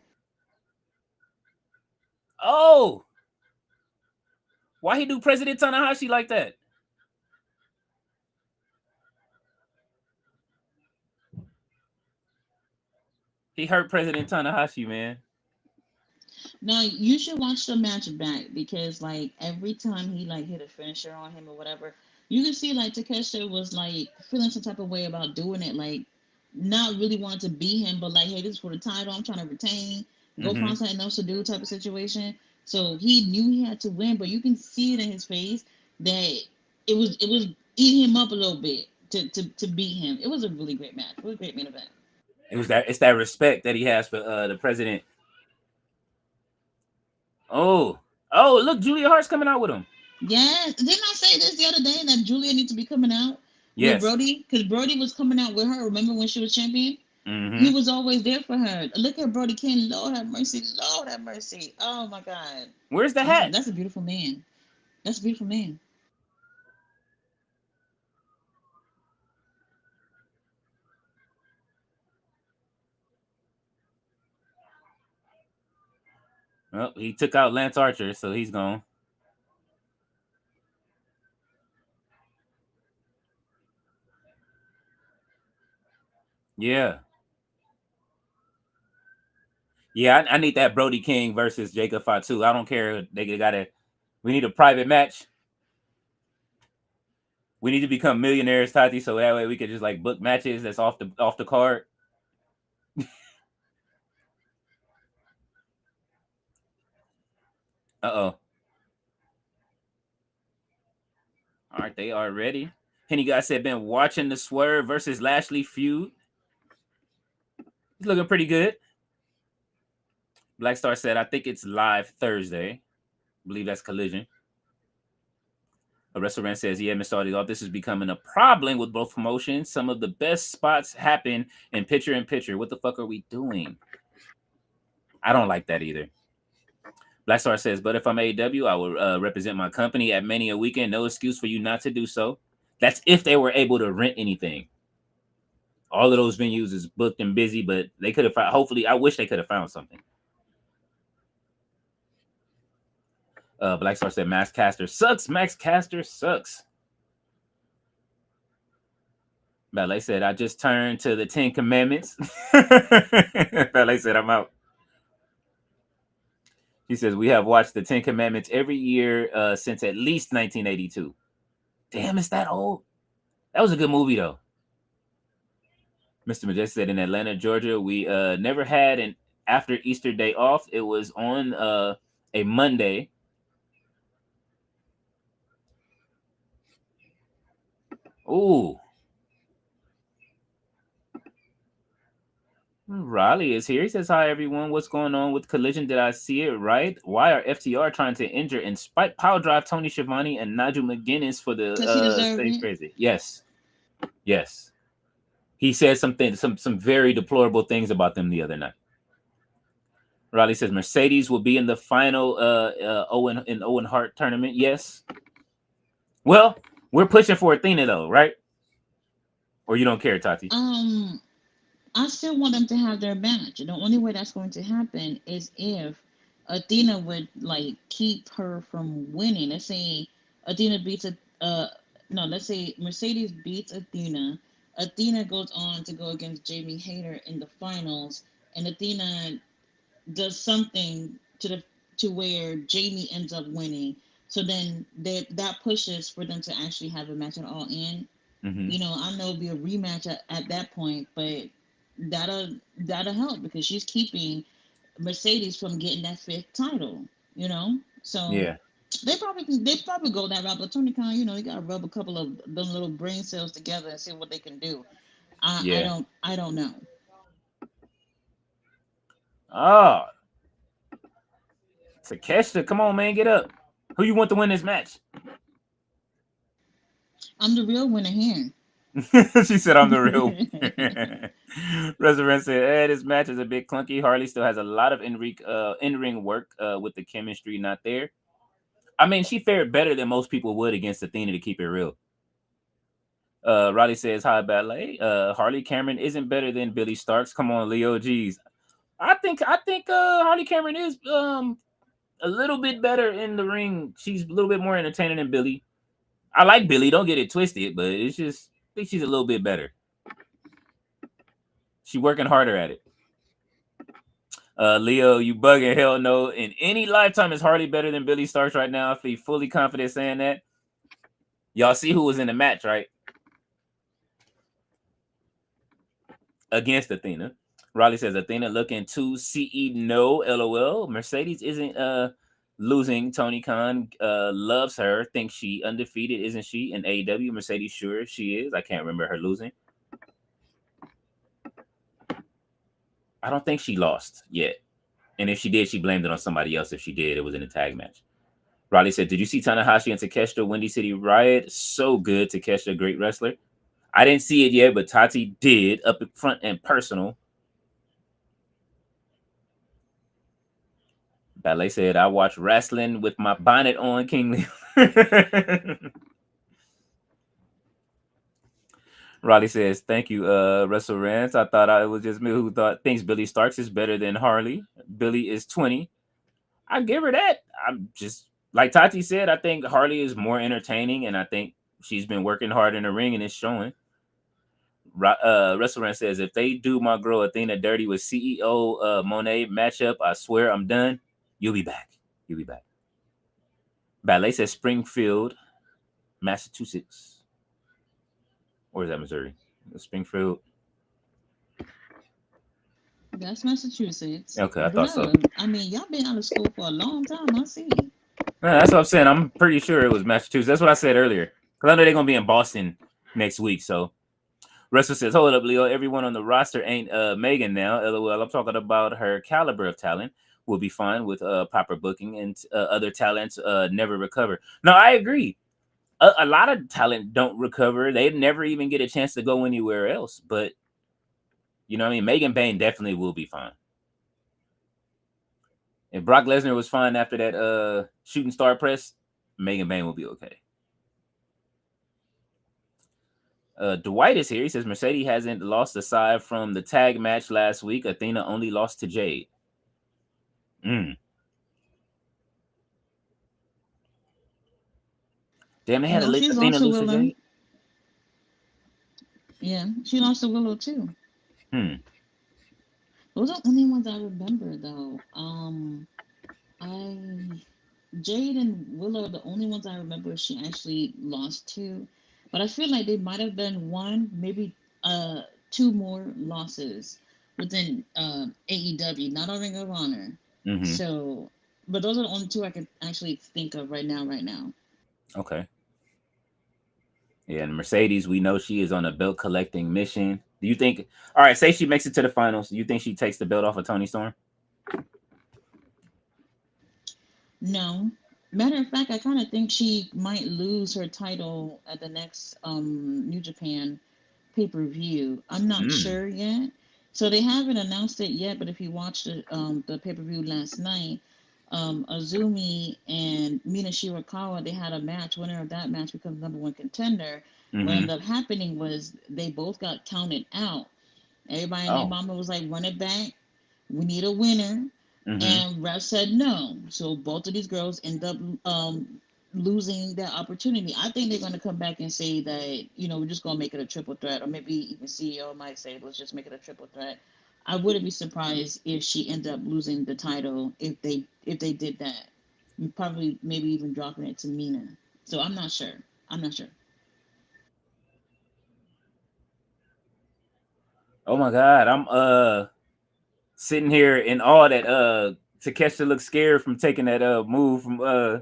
Oh. Why he do President Tanahashi like that? He hurt President Tanahashi, man. Now you should watch the match back because like every time he like hit a finisher on him or whatever, you can see like Takeshita was like feeling some type of way about doing it, like not really wanting to beat him, but like, hey, this is for the title. I'm trying to retain. Go Mm-hmm. find something else to do, type of situation. So he knew he had to win, but you can see it in his face that it was eating him up a little bit to beat him. It was a really great match. It was a great main event. It's that respect that he has for the president. Oh. Oh, look, Julia Hart's coming out with him. Yes. Didn't I say this the other day that Julia needs to be coming out with Yes. Brody? Because Brody was coming out with her. Remember when she was champion? He Mm-hmm. was always there for her. Look at Brody King. Lord have mercy. Lord have mercy. Oh my God. Where's the That's a, hat? that's a beautiful man. That's a beautiful man. Well, he took out Lance Archer, so he's gone. Yeah. Yeah, I need that Brody King versus Jacob Fatu. I don't care. They gotta. We need a private match. We need to become millionaires, Tati, so that way we could just like book matches that's off the card. Uh-oh. Aren't they already? Henny guy said been watching the Swerve versus Lashley feud. He's looking pretty good. Black Star said, I think it's live Thursday. I believe that's Collision. A restaurant says, yeah, Mr. Audie, this is becoming a problem with both promotions. Some of the best spots happen in picture. What the fuck are we doing? I don't like that either. Black Star says, but if I'm AEW, I will represent my company at Mania weekend. No excuse for you not to do so. That's if they were able to rent anything. All of those venues is booked and busy, but they could have. Hopefully, I wish they could have found something. Black Star said, Max Caster sucks. Max Caster sucks. Ballet said, I just turned to the 10 Commandments. Ballet said, I'm out. He says, we have watched the 10 Commandments every year since at least 1982. Damn, it's that old. That was a good movie, though. Mr. Majestic said, in Atlanta, Georgia, we never had an after Easter day off. It was on a Monday. Ooh. Riley is here. He says, hi, everyone. What's going on with Collision? Did I see it right? Why are FTR trying to injure and spite power drive Tony Schiavone and Nigel McGuinness for the Because he deserved Stay it. Crazy? Yes. Yes. He said some very deplorable things about them the other night. Riley says Mercedes will be in the final Owen Hart tournament. Yes. Well, we're pushing for Athena though, right? Or you don't care, Tati? Um, I still want them to have their match. The only way that's going to happen is if Athena would like keep her from winning. Let's say Athena beats a no, let's say Mercedes beats Athena. Athena goes on to go against Jamie Hayter in the finals, and Athena does something to where Jamie ends up winning. So then that pushes for them to actually have a match at All In. Mm-hmm. I know it'll be a rematch at that point, but that'll help because she's keeping Mercedes from getting that fifth title. You know, so Yeah. they probably go that route. But Tony Khan, they got to rub a couple of them little brain cells together and see what they can do. I Yeah. don't know. Oh, Takeshita, come on, man, get up. Who you want to win this match? I'm the real winner here. She said, I'm the real. Resurrect said, this match is a bit clunky. Harley still has a lot of in-ring work with the chemistry not there. I mean, she fared better than most people would against Athena, to keep it real. Riley says, hi, Ballet. Harley Cameron isn't better than Billy Starks. Come on, Leo. Geez. I think Harley Cameron is a little bit better in the ring. She's a little bit more entertaining than Billy. I like Billy, don't get it twisted, but it's just I think she's a little bit better. She's working harder at it. Leo, you bugging? Hell no. In any lifetime is Harley better than Billy Starks right now. I feel fully confident saying that. Y'all see who was in the match, right? Against Athena. Riley says Athena looking to CE no, LOL. Mercedes isn't losing. Tony Khan loves her, thinks she undefeated, isn't she? In AEW, Mercedes sure she is. I can't remember her losing. I don't think she lost yet. And if she did, she blamed it on somebody else. If she did, it was in a tag match. Riley said, "Did you see Tanahashi and Takeshita Windy City Riot? So good. Takeshita, a great wrestler. I didn't see it yet, but Tati did up in front and personal." Ballet said, "I watch wrestling with my bonnet on, King Lee." Riley says, "Thank you, Russell Rance. I thought it was just me who thinks Billy Starks is better than Harley. Billy is 20. I give her that. I'm just like Tati said. I think Harley is more entertaining, and I think she's been working hard in the ring, and it's showing." Russell Rance says, "If they do my girl Athena dirty with CEO Monet matchup, I swear I'm done. You'll be back. You'll be back." Ballet says Springfield, Massachusetts, or is that Missouri? Springfield. That's Massachusetts. Okay, I thought so. Blah. I mean, y'all been out of school for a long time. I see. That's what I'm saying. I'm pretty sure it was Massachusetts. That's what I said earlier. Because I know they're gonna be in Boston next week. So Russell says, "Hold up, Leo. Everyone on the roster ain't Megan now. LOL. I'm talking about her caliber of talent. Will be fine with proper booking, and other talents never recover." No, I agree. A lot of talent don't recover. They never even get a chance to go anywhere else. But you know what I mean? Megan Bain definitely will be fine. If Brock Lesnar was fine after that shooting star press, Megan Bain will be okay. Dwight is here. He says Mercedes hasn't lost aside from the tag match last week. Athena only lost to Jade. Mm. Damn, they had to No, let she's Athena lost to lose to Willow. Jade. Yeah, she lost to Willow too. Hmm. Those are the only ones I remember though. I Jade and Willow are the only ones I remember she actually lost to. But I feel like they might have been one, maybe two more losses within AEW, not on Ring of Honor. Mm-hmm. So, but those are the only two I can actually think of right now. Right now, Okay. Yeah, and Mercedes, we know she is on a belt collecting mission. Do you think? All right, say she makes it to the finals. Do you think she takes the belt off of Tony Storm? no. Matter of fact, I kind of think she might lose her title at the next New Japan pay-per-view. I'm not Mm. sure yet. So they haven't announced it yet, but if you watched the pay-per-view last night, Azumi and Mina Shirakawa, they had a match. Winner of that match becomes number one contender. What Mm-hmm. ended up happening was they both got counted out. Everybody and their Oh. mama was like, run it back. We need a winner. Mm-hmm. And ref said no. So both of these girls end up losing that opportunity. I think they're going to come back and say that, we're just going to make it a triple threat. Or maybe even CEO might say, let's just make it a triple threat. I wouldn't be surprised if she ended up losing the title if they did that. Probably maybe even dropping it to Mina. So I'm not sure. I'm not sure. Oh my God, I'm sitting here in awe that Takeshita looks scared from taking that move from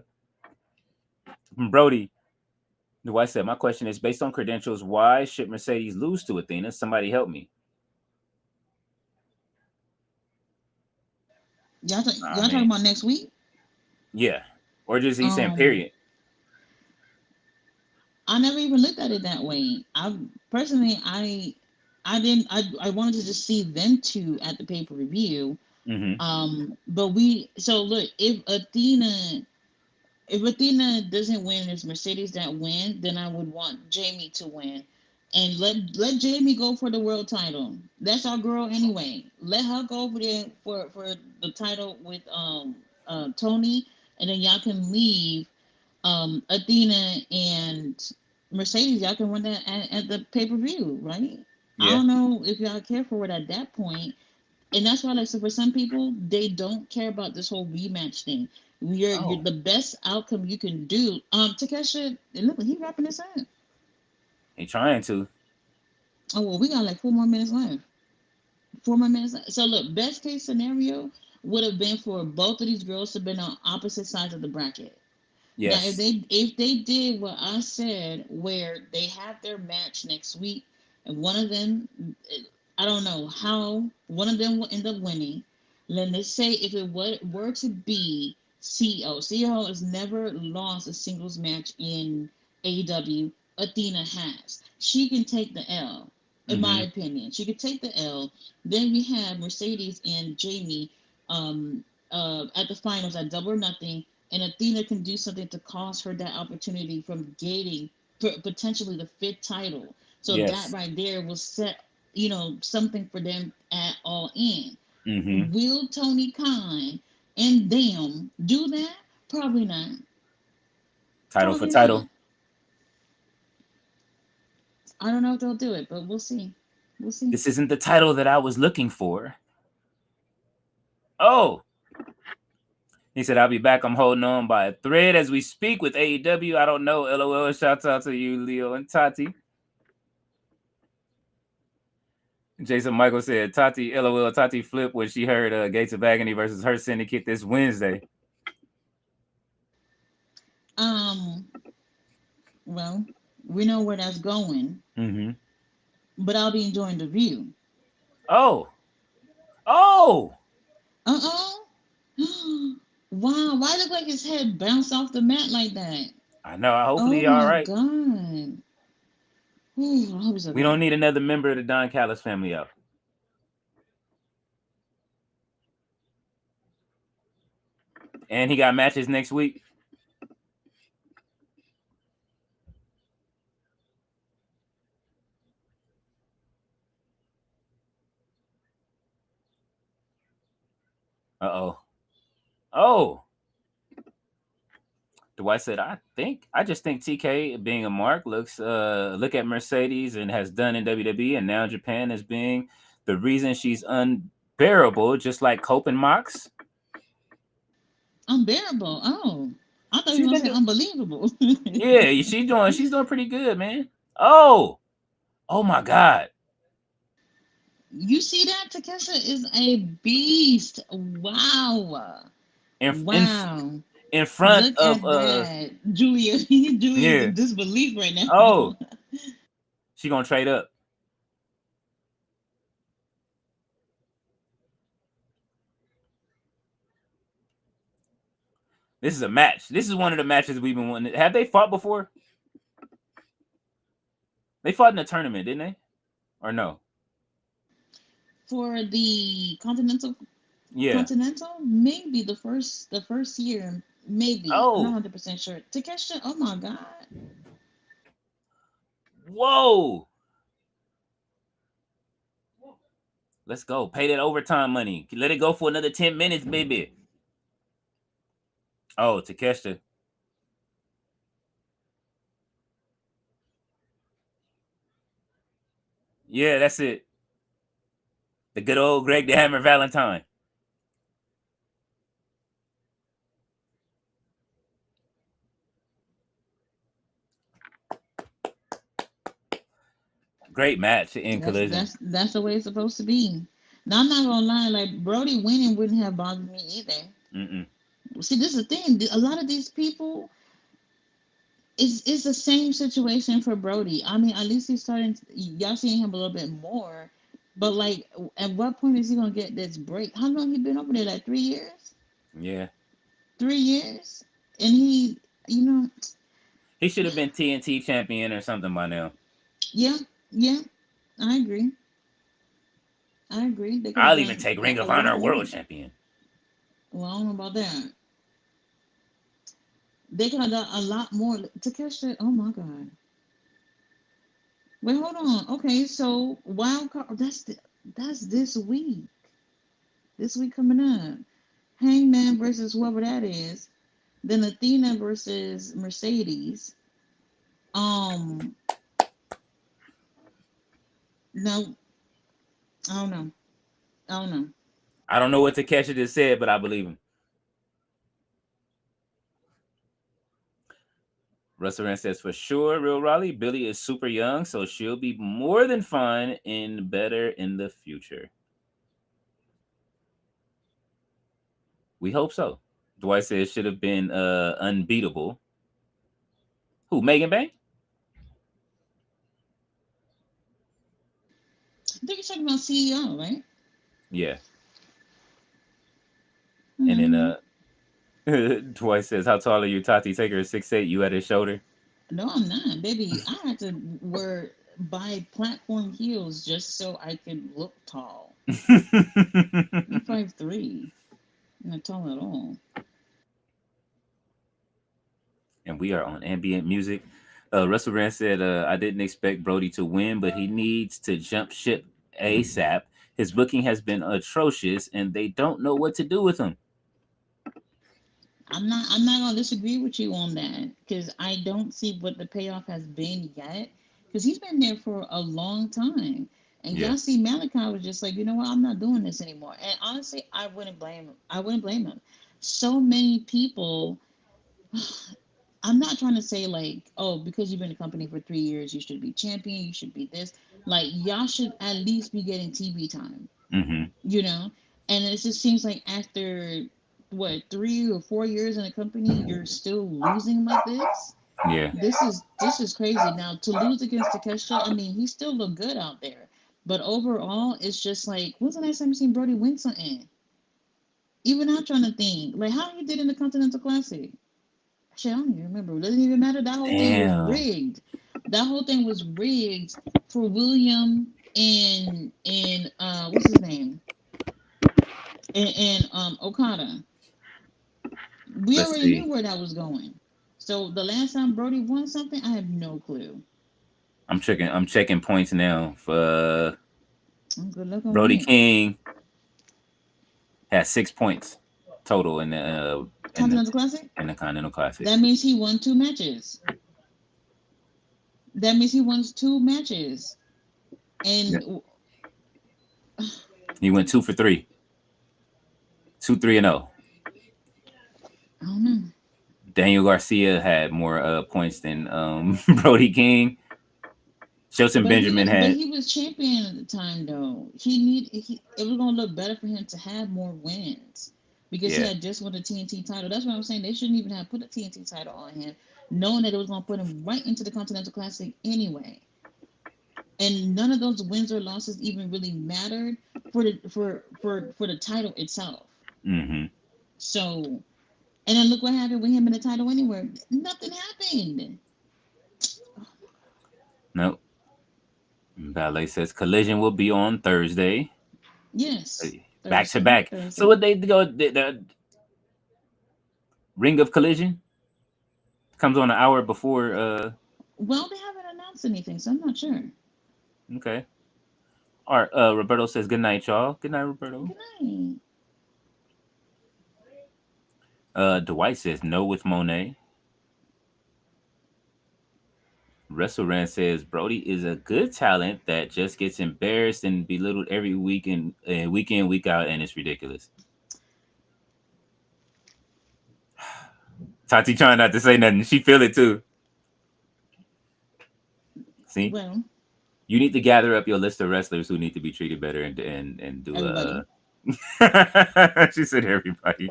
Brody. The wife said, "My question is based on credentials. Why should Mercedes lose to Athena? Somebody help me." Y'all I talking mean, about next week? yeah, or just he's saying Um, period. I never even looked at it that way. I didn't. I wanted to just see them two at the pay per review. Mm-hmm. But so look, if Athena doesn't win, it's Mercedes that win, then I would want Jamie to win, and let Jamie go for the world title. That's our girl anyway. Let her go over there for the title with Tony, and then y'all can leave Athena and Mercedes. Y'all can run that at the pay per view, right? I Yeah. don't know if y'all care for it at that point, and that's why, like, so for some people, they don't care about this whole rematch thing. You're Oh, the best outcome you can do. Takesha, look, he wrapping this up. he trying to. Oh well, we got like 4 more minutes left. 4 more minutes left. So look, best case scenario would have been for both of these girls to have been on opposite sides of the bracket. Now, if Yes. they did what I said, where they have their match next week, and one of them, I don't know how one of them will end up winning. Let's say if it were to be CEO. CEO has never lost a singles match in AEW. Athena has. She can take the L, in my Mm-hmm. opinion. She could take the L. Then we have Mercedes and Jamie um, at the finals at Double or Nothing, and Athena can do something to cost her that opportunity from gaining potentially the fifth title. So that Yes. right there will set, something for them at all in. Mm-hmm. Will Tony Khan and them do that? Probably not. Title for Probably not. title. I don't know if they'll do it, but we'll see. We'll see. This isn't the title that I was looking for. Oh, he said, I'll be back. I'm holding on by a thread as we speak with AEW. I don't know. LOL. Shouts out to you, Leo and Tati. Jason Michael said, Tati, LOL. Tati flipped when she heard Gates of Agony versus her syndicate this Wednesday. Um, well, we know where that's going, Mm-hmm. but I'll be enjoying the view. Oh. Oh. Uh-oh. Wow, why look like his head bounced off the mat like that? I know. Hopefully, Oh all my right. god. Ooh, I hope it's We don't okay. need another member of the Don Callis family out. And he got matches next week. Uh-oh. Oh. Dwight said, I just think TK being a mark look at Mercedes and has done in WWE and now Japan as being the reason she's unbearable, just like Cope and Mox. Unbearable. Oh. I thought you She's were been gonna say doing unbelievable. yeah, she's doing pretty good, man. Oh my God. You see that? Takesha is a beast. Wow. In in Wow. in front Look of at that. Julia. Julia's yeah. in disbelief right Oh, now. she gonna trade up. This is a match. This is one of the matches we've been wanting. Have they fought before? They fought in a tournament, didn't they? Or no? For the Yeah. Continental, maybe the first year, maybe. I'm not Oh, 100% sure. Takesha, oh my god. whoa. Let's go. Pay that overtime money. Let it go for another 10 minutes, baby. Oh, Takeshita. Yeah, that's it. The good old Greg the Hammer Valentine. Great match in That's Collision. that's that's the way it's supposed to be. Now I'm not gonna lie, like Brody winning wouldn't have bothered me either. Mm-mm. See, this is the thing. A lot of these people, it's the same situation for Brody. I mean, at least he's starting. Y'all seeing him a little bit more, but like, at what point is he gonna get this break? How long he been over there? Like 3 years? Yeah. 3 years? And he. He should have been TNT champion or something by now. Yeah, yeah, I agree. I agree. They could have I'll even done take Ring a of lot Honor more. world champion. Well, I don't know about that. They could have done a lot more to catch that. Oh my god. Wait, hold on. Okay, so wild card. That's this week. This week coming up. Hangman versus whoever that is. Then Athena versus Mercedes. Um, no, I don't know. I don't know. I don't know what Takeshita just said, but I believe him. Russell Rand says, for sure, Real Raleigh, Billy is super young, so she'll be more than fine and better in the future. We hope so. Dwight says should have been unbeatable. Who, Megan Bank? I think you're talking about CEO, right? Yeah. And then Mm-hmm. Dwight says, "How tall are you, Tati? Taker is 6'8". You at his shoulder." No, I'm not, baby. I had to wear buy platform heels just so I could look tall. I'm 5'3", not tall at all. And we are on ambient music. Russell Brand said, "I didn't expect Brody to win, but he needs to jump ship ASAP. His booking has been atrocious, and they don't know what to do with him." I'm not gonna disagree with you on that because I don't see what the payoff has been yet. Because he's been there for a long time, and Yeah. y'all see Malachi was just like, you know what, I'm not doing this anymore. And honestly, I wouldn't blame him. I wouldn't blame him. So many people. I'm not trying to say like, oh, because you've been in the company for 3 years, you should be champion. You should be this. Like y'all should at least be getting TV time, Mm-hmm. you know. And it just seems like after what 3 or 4 years in a company, you're still losing like this. Yeah. This is crazy. Now to lose against Takeshita, I mean, he still looked good out there, but overall, it's just like, when's the last time you seen Brody win something? Even I'm trying to think, like how he did in the Continental Classic. Shit, I don't even remember. It doesn't even matter. That whole thing was Damn. rigged. That whole thing was rigged for William and what's his name and Okada. We Let's already knew see. where that was going. So the last time Brody won something, I have no clue. I'm checking points now. For Good luck on Brody that. King has 6 points total in the Continental Classic. in the Continental Classic. That means he won 2 matches. That means he won 2 matches. Yeah. And He went 2 for 3, 2-3-0. I don't know. Daniel Garcia had more points than Brody King. Shelton Benjamin But had, he was champion at the time though. It was gonna look better for him to have more wins because he yeah. had just won the TNT title. That's what I'm saying. They shouldn't even have put a TNT title on him, knowing that it was gonna put him right into the Continental Classic anyway. And none of those wins or losses even really mattered for the title itself. Mm-hmm. So and then look what happened with him in the title anywhere. Nothing happened. Nope. Ballet says Collision will be on Thursday. Yes. Back to Thursday. back. So Thursday. what they go the Ring of Collision comes on an hour before Well, they haven't announced anything, so I'm not sure. okay. All right, Roberto says good night, y'all. Good night, Roberto. Good night. Dwight says no with Monet. Wrestleran says Brody is a good talent that just gets embarrassed and belittled every week and week in, week out, and it's ridiculous. Tati trying not to say nothing. She feel it too. See, Well, you need to gather up your list of wrestlers who need to be treated better and do everybody, she said everybody.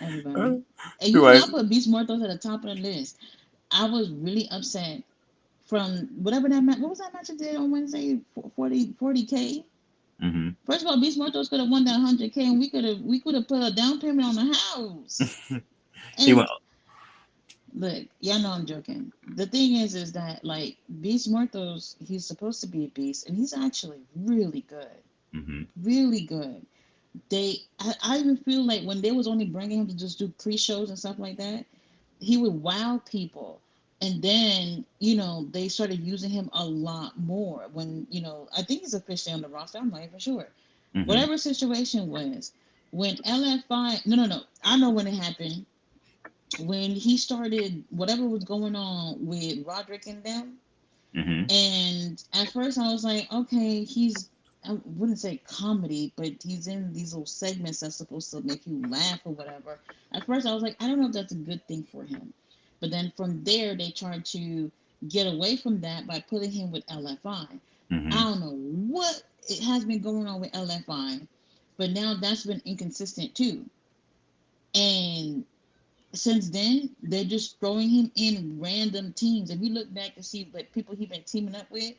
everybody. And you know, Dwight. I put Beast Mortos at the top of the list. I was really upset from whatever that match. What was that match I did on Wednesday? 40K. Mm-hmm. First of all, Beast Mortos could have won that 100K, and we could have put a down payment on the house. He went. And look, y'all know I'm joking. The thing is that like Beast Mortos, he's supposed to be a beast, and he's actually really good, Mm-hmm. really good. I even feel like when they was only bringing him to just do pre-shows and stuff like that, he would wow people. And then, they started using him a lot more when, I think he's officially on the roster. I'm not even sure. Mm-hmm. Whatever situation was, when LFI, no, I know when it happened. When he started, whatever was going on with Roderick and them, Mm-hmm. and at first I was like, okay, I wouldn't say comedy, but he's in these little segments that's supposed to make you laugh or whatever. At first I was like, I don't know if that's a good thing for him. But then from there, they tried to get away from that by putting him with LFI. I Mm-hmm. don't know what it has been going on with LFI, but now that's been inconsistent too. And since then, they're just throwing him in random teams. If you look back to see what people he's been teaming up with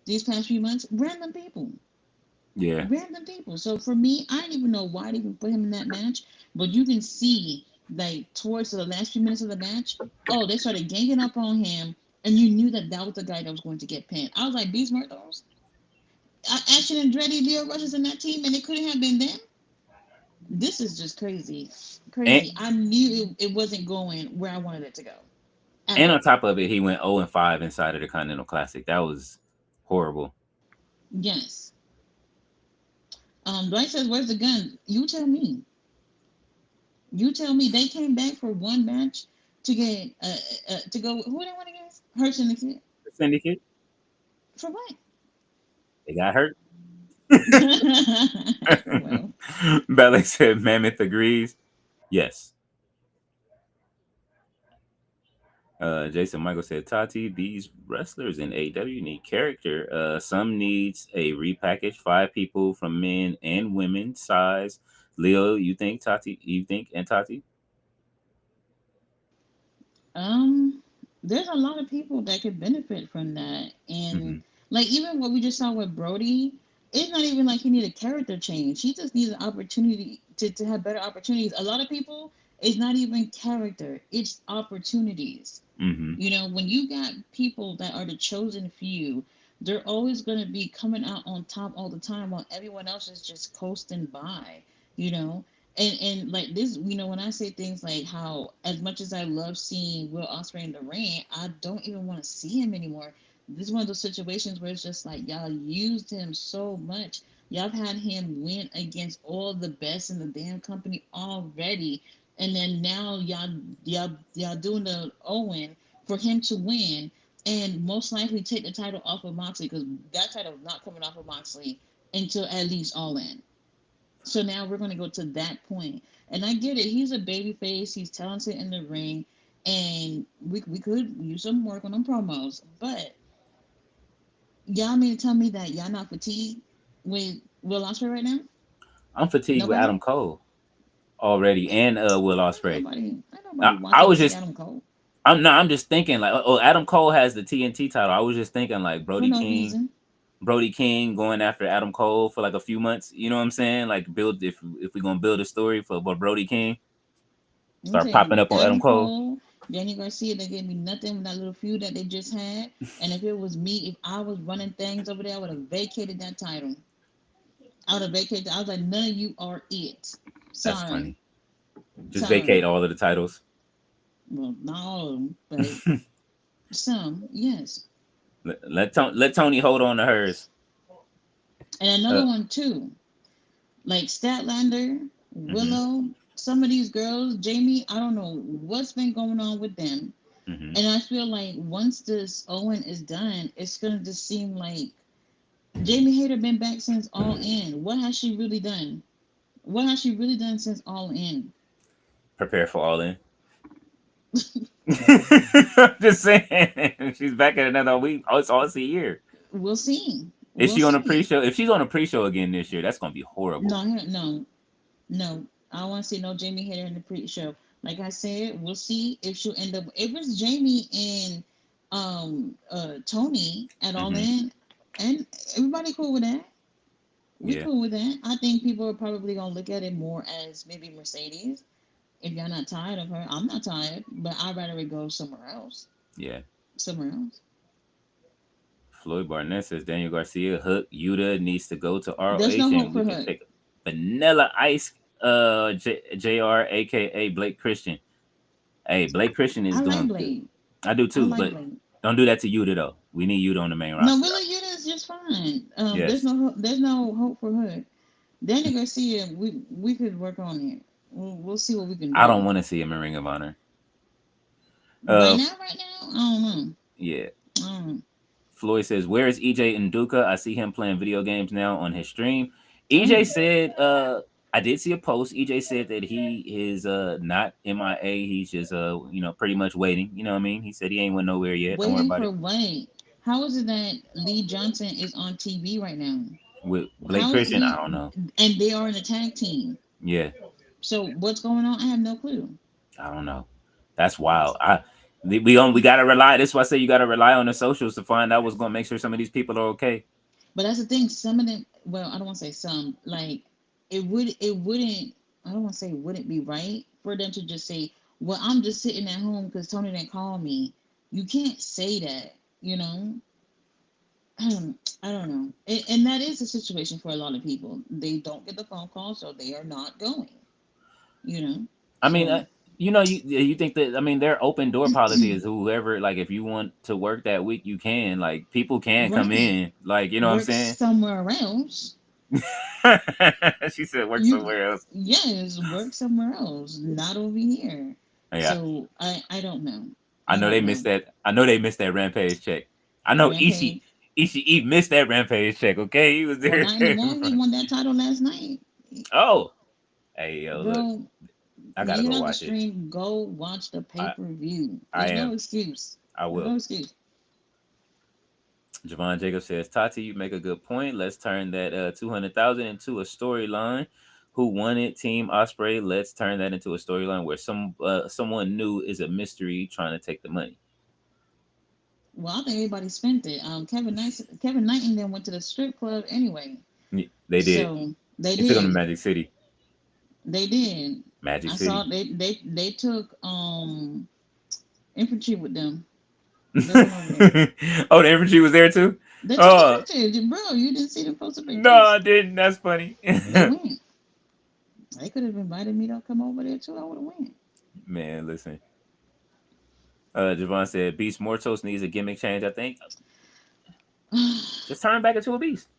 these past few months, random people, Yeah. random people. So for me, I didn't even know why they even put him in that match, but you can see. like towards the last few minutes of the match, oh, they started ganging up on him, and you knew that that was the guy that was going to get pinned. I was like, Beast Murderers, Action Andretti, Leo Rush is in that team, and it couldn't have been them. This is just crazy, And crazy. I knew it wasn't going where I wanted it to go at and on all. top of it, he went 0-5 inside of the Continental Classic. That was horrible. Yes. Dwight says, "Where's the gun?" You tell me. You tell me. They came back for one match to get to go. Who they want against? Hurts and the Kid. The Syndicate, For what? they got hurt. Well, Ballet said Mammoth agrees. Yes. Jason Michael said, Tati, these wrestlers in AEW need character. Some needs a repackaged 5 people from men and women size. Leo, you think Tati? You think and Tati? um, there's a lot of people that could benefit from that, and Mm-hmm. like even what we just saw with Brody, it's not even like he needed character change. He just needs an opportunity to have better opportunities. A lot of people, it's not even character; it's opportunities. Mm-hmm. You know, when you got people that are the chosen few, they're always going to be coming out on top all the time while everyone else is just coasting by, you know? And like this, you know, when I say things like how, as much as I love seeing Will Ospreay in the ring, I don't even want to see him anymore. This is one of those situations where it's just like y'all used him so much. Y'all have had him win against all the best in the damn company already, and then now y'all doing the Owen for him to win and most likely take the title off of Moxley because that title is not coming off of Moxley until at least All In. So now we're going to go to that point. And I get it. He's a baby face. He's talented in the ring. And we could use some work on them promos. But y'all mean to tell me that y'all not fatigued with Will Ospreay right now? I'm fatigued with Nobody? Adam Cole already and Will Ospreay. Ain't I, nobody I watching to was see just Adam Cole I'm just thinking like, oh, Adam Cole has the TNT title. I was just thinking like for no reason. Brody King going after Adam Cole for like a few months. You know what I'm saying? Like build if we're gonna build a story for Brody King, Let me start tell you, popping up on Adam Adam Cole. Cole, Danny Garcia, they gave me nothing with that little feud that they just had. And if it was me, if I was running things over there, I would have vacated that title. I would have vacated. I was like, none of you are it. That's Sorry, funny. Just vacate sorry. all of the titles. Well, not all of them, but some, yes. Let Tony hold on to hers. And Uh, another one too, like Statlander, hmm Willow. Some of these girls, Jamie, I don't know what's been going on with them. hmm And I feel like once this Owen is done, it's gonna just seem like Jamie Hayter been back since All In. What has she really done? What has she really done since All In? Prepare for all in. Just saying, she's back in another week. Oh, it's all a year. We'll see. Is We'll she on a see. pre-show? If she's on a pre-show again this year, that's gonna be horrible. No, no, no. I don't want to see no Jamie Hayter in the pre-show. Like I said, we'll see if she'll end up. If it's Jamie and Tony at All hmm In, and everybody cool with that. We Yeah, cool with that. I think people are probably gonna look at it more as maybe Mercedes. If y'all not tired of her, I'm not tired, but I'd rather it go somewhere else. yeah. Somewhere else. Floyd Barnett says Daniel Garcia, Hook, Yuta needs to go to There's no ROH hope and we for can her. take Vanilla Ice JR aka Blake Christian. Hey, Blake Christian is I like doing good. Blade. I do I too, like but Blade. don't do that to Yuta though. We need Yuta on the main No, roster. Willa Yuta is just fine. Yes. There's no hope for her. Danny Garcia, we could work on it. We'll see what we can I don't do. want to see him in Ring of Honor. Uh Right now, I don't know. yeah. I don't know. Floyd says, "Where is EJ Nduka? I see him playing video games now on his stream." EJ Oh, said, I did see a post. EJ said that he is not MIA. He's just pretty much waiting. You know what I mean? He said he ain't went nowhere yet. Don't worry waiting about for it. what? How is it that Lee Johnson is on TV right now? With Blake How is Christian, I Lee don't know. and they are in a tag team? Yeah, So what's going on? I have no clue. I don't know. That's wild. We gotta rely. That's why I say you gotta rely on the socials to find out what's gonna make sure some of these people are okay. But that's the thing. Some of them. Well, I don't want to say some. Like it would. It wouldn't. I don't want to say would it be right for them to just say, "Well, I'm just sitting at home because Tony didn't call me." You can't say that, you know. I don't know, and that is a situation for a lot of people. They don't get the phone call, so they are not going. You know, I mean, so you think that, I mean, their open door policy is whoever, like, if you want to work that week, you can, like, people can come right, in, like, you know what I'm work saying? somewhere else. She said work You somewhere else. yes, work somewhere else, not over here. Yeah, So I don't know. I I know they don't missed know. that. I know they missed that Rampage check. I know Rampage. Ishii missed that Rampage check. Okay, he was Well, there. not anymore. He won that title last night. Oh, hey, yo, look, Bro, I when gotta you go get out the watch it. stream, go watch the pay I per view. I There's no am. excuse. I There's will. no excuse. Javon Jacob says, Tati, you make a good point. Let's turn that 200,000 into a storyline. Who won it? Team Osprey. Let's turn that into a storyline where someone new is a mystery trying to take the money. Well, I think everybody spent it. Kevin Knight and them went to the strip club anyway. Yeah, they did. So they They took them to did. Magic City. They did. Magic I saw City. they took infantry with them. They went over there. Oh, the infantry was there too. They took Oh infantry, bro. You didn't see them posted no, pictures. I didn't. That's funny. They went. They could have invited me to come over there too. I would have went. Man, listen. Javon said Beast Mortos needs a gimmick change. I think just turn him back into a beast.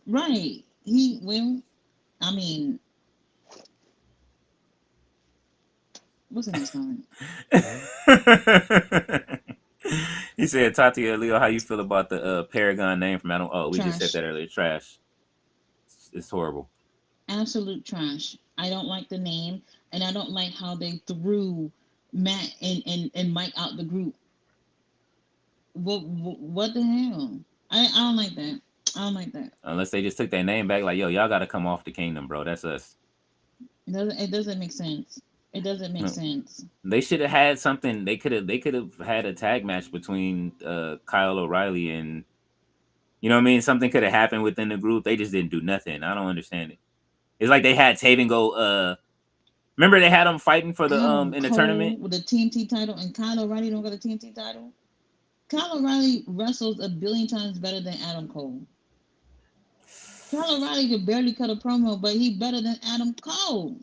Right. He well, I mean, what's in his comment? He said, Tatia Leo, how you feel about the Paragon name from Adam? Oh, we just said Trash. that earlier. Trash. It's horrible. Absolute trash. I don't like the name, and I don't like how they threw Matt and Mike out the group. What the hell? I don't like that. I don't like that. Unless they just took their name back, like, yo, y'all got to come off the kingdom, bro. That's us. It doesn't make sense. It doesn't make No. sense. They should have had something. They could have had a tag match between Kyle O'Reilly and, you know what I mean. Something could have happened within the group. They just didn't do nothing. I don't understand it. It's like they had Taven go. Remember they had them fighting for the Adam in the Cole tournament. with the TNT title and Kyle O'Reilly don't got a TNT title. Kyle O'Reilly wrestles a billion times better than Adam Cole. Kyle O'Reilly could barely cut a promo, but he better than Adam Cole.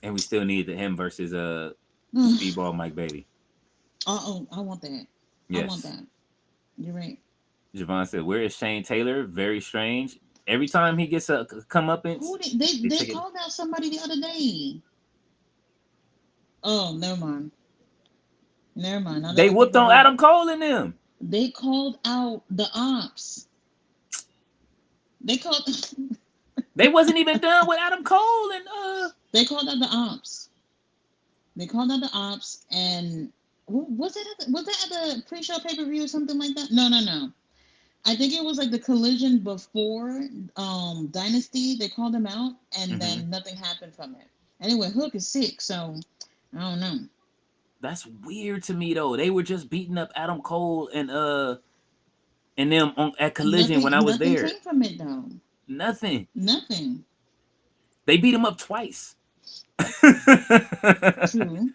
And we still need him versus uh Speedball Mike Bailey. oh, I want that. I want Yes. that. You're right. Javon said, "Where is Shane Taylor? Very strange. Every time he gets a come up, Who did they they they take it. called out somebody the other day? Oh, never mind. Never mind. Now that They I think whooped on about Adam it, Cole and them. they called out the ops. They called They wasn't even done with Adam Cole and they called out the ops. They called out the ops, and was that at the pre-show pay-per-view or something like that? No, no, no. I think it was like the collision before Dynasty. They called him out, and hmm then nothing happened from it. Anyway, Hook is sick, so I don't know. That's weird to me though. They were just beating up Adam Cole and them at Collision when I was Nothing there. came from it though. Nothing. Nothing. They beat him up twice. True.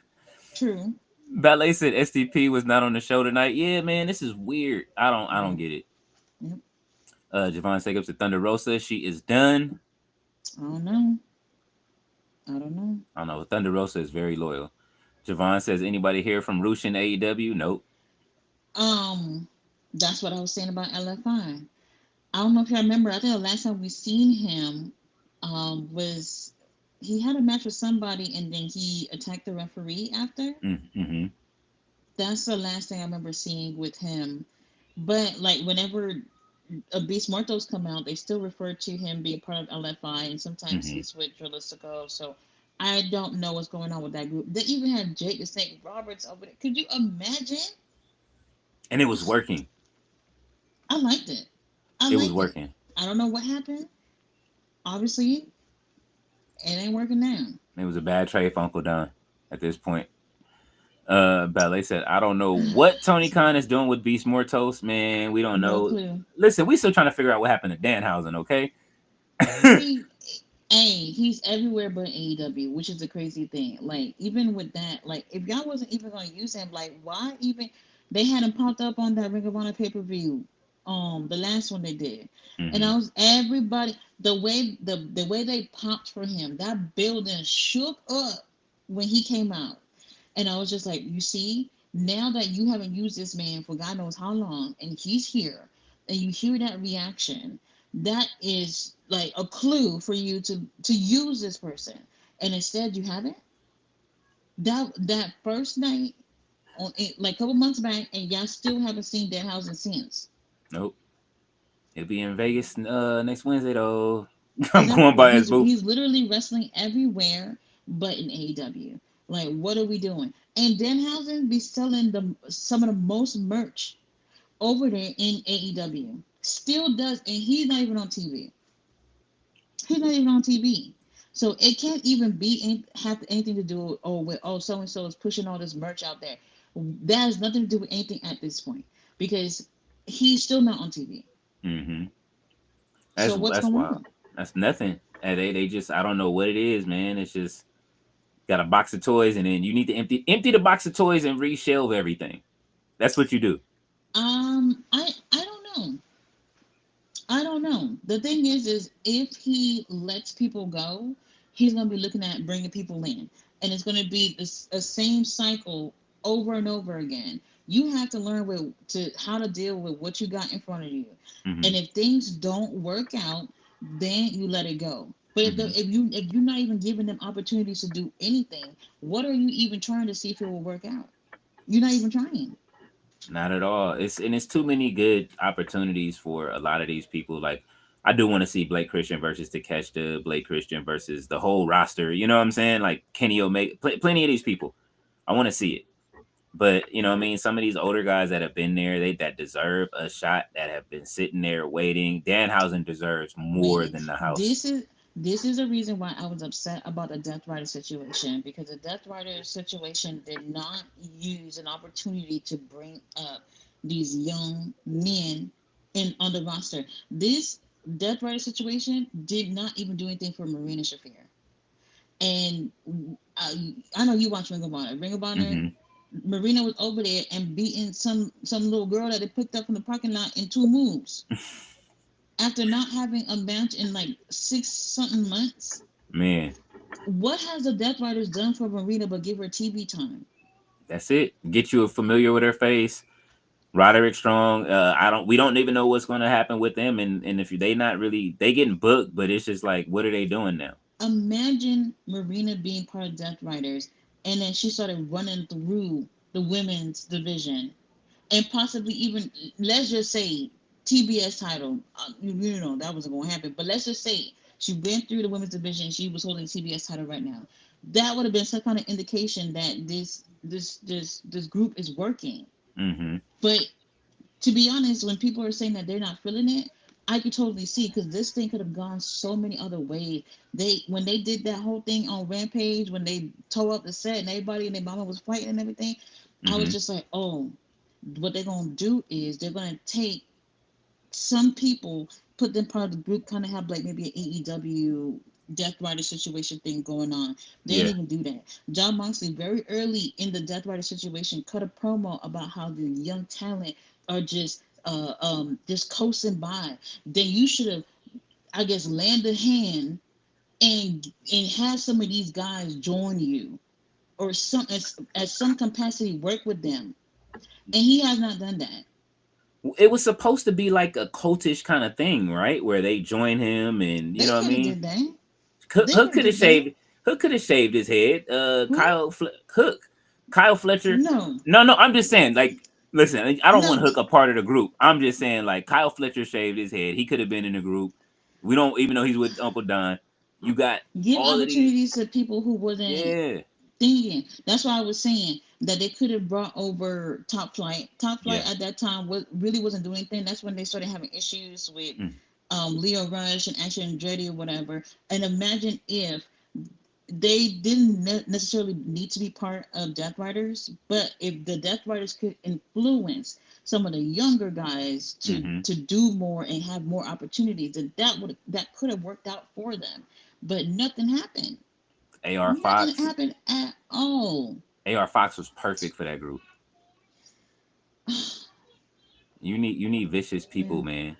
True. Ballet said STP was not on the show tonight. Yeah, man, this is weird. I don't Yep. get it. Yep. Javon Jacobs to Thunder Rosa. She is done. I don't know. I don't know. I don't know. Thunder Rosa is very loyal. Javon says, anybody here from Rushin AEW? Nope. Um, that's what I was saying about LFI. I don't know if you remember. I think the last time we seen him, was he had a match with somebody and then he attacked the referee after. Mm-hmm. That's the last thing I remember seeing with him. But like whenever a Beast Mortos come out, they still refer to him being part of LFI, and sometimes Mm-hmm. he's with Drilistico. So I don't know what's going on with that group. They even had Jake the Snake Roberts over there. Could you imagine? And it was working. I liked it. I It was liked it. working. I don't know what happened. Obviously, it ain't working now. It was a bad trade for Uncle Don at this point. Ballet said, I don't know what Tony Khan is doing with Beast Mortos, man. We don't No know. clue. Listen, we still trying to figure out what happened to Danhausen, okay? See, He's everywhere but AEW, which is a crazy thing. Like, even with that, like, if y'all wasn't even gonna use him, like, why even they had him popped up on that Ring of Honor pay per view, the last one they did, and Mm-hmm. I was everybody the way they popped for him, that building shook up when he came out, and I was just like, you see, now that you haven't used this man for God knows how long, and he's here, and you hear that reaction, that is like a clue for you to use this person. And instead, you haven't. That first night, like a couple months back, and y'all still haven't seen Danhausen since. Nope. He'll be in Vegas next Wednesday though. I'm going Exactly. by his He's booth. he's literally wrestling everywhere but in AEW. Like, what are we doing? And Danhausen be selling some of the most merch over there in AEW. Still does, and he's not even on TV. He's not even on TV. So it can't even be have anything to do with so and so is pushing all this merch out there. That has nothing to do with anything at this point because he's still not on TV. Mm-hmm. So what's That's going wild. on? That's nothing. And they just I don't know what it is, man. It's just got a box of toys, and then you need to empty the box of toys and reshelve everything. That's what you do. I don't know. I don't know. The thing is if he lets people go, he's gonna be looking at bringing people in, and it's gonna be this a same cycle over and over again. You have to learn to how to deal with what you got in front of you, Mm-hmm. and if things don't work out, then you let it go. But Mm-hmm. if you're not even giving them opportunities to do anything, what are you even trying to see if it will work out? You're not even trying. Not at all. It's too many good opportunities for a lot of these people. Like I do want to see Blake Christian versus Takeshita, Blake Christian versus the whole roster. You know what I'm saying? Like Kenny Omega, plenty of these people. I want to see it. But you know what I mean? Some of these older guys that have been there, they that deserve a shot, that have been sitting there waiting. Danhausen deserves more Waiting. than the house. This is a reason why I was upset about the Death Rider situation because the Death Rider situation did not use an opportunity to bring up these young men in on the roster. This Death Rider situation did not even do anything for Marina Shafir. And I know you watch Ring of Honor. Ring of Honor, Mm-hmm. Marina was over there and beating some little girl that they picked up from the parking lot in two moves after not having a match in like six something months. Man, What has the Death Riders done for Marina but give her TV time? that's it. Get you familiar with her face. Roderick Strong. I don't. We don't even know what's going to happen with them, and if they not really, they getting booked, but it's just like, what are they doing now? Imagine Marina being part of Death Riders and then she started running through the women's division and possibly even, let's just say, TBS title. You know that wasn't going to happen, but let's just say she went through the women's division. She was holding the TBS title right now. That would have been some kind of indication that this group is working. Mm-hmm. But to be honest, when people are saying that they're not feeling it, I could totally see because this thing could have gone so many other ways. When they did that whole thing on Rampage, when they tore up the set and everybody and their mama was fighting and everything, I was Mm-hmm. just like, oh, what they're gonna do is they're gonna take some people, put them part of the group, kind of have like maybe an AEW Death Rider situation thing going on. They didn't Yeah. even do that. John Moxley, very early in the Death Rider situation, cut a promo about how the young talent are just coasting by. Then you should have, I guess, lend a hand and have some of these guys join you or some as some capacity work with them. And he has not done that. It was supposed to be like a cultish kind of thing, right? Where they join him, and you They know what I could have mean. did that. They Hook could have could have did that. shaved. Hook could have shaved his head. Who? Hook, Kyle Fletcher. No, No. I'm just saying. Like, listen, I don't want no. Hook a part of the group. I'm just saying, like, Kyle Fletcher shaved his head. He could have been in the group. We don't even know he's with Uncle Don. You got Give all of these. opportunities to people who wasn't Yeah. thinking. That's why I was saying that they could have brought over Top Flight. Top Flight Yeah. at that time really wasn't doing anything. That's when they started having issues with Mm, Leo Rush and Action Andretti or whatever. And imagine if they didn't necessarily need to be part of Death Riders, but if the Death Riders could influence some of the younger guys Mm-hmm. to do more and have more opportunities, that could have worked out for them. But nothing happened. AR Nothing Fox. happened at all. AR Fox was perfect for that group. You need vicious Yeah. people, man.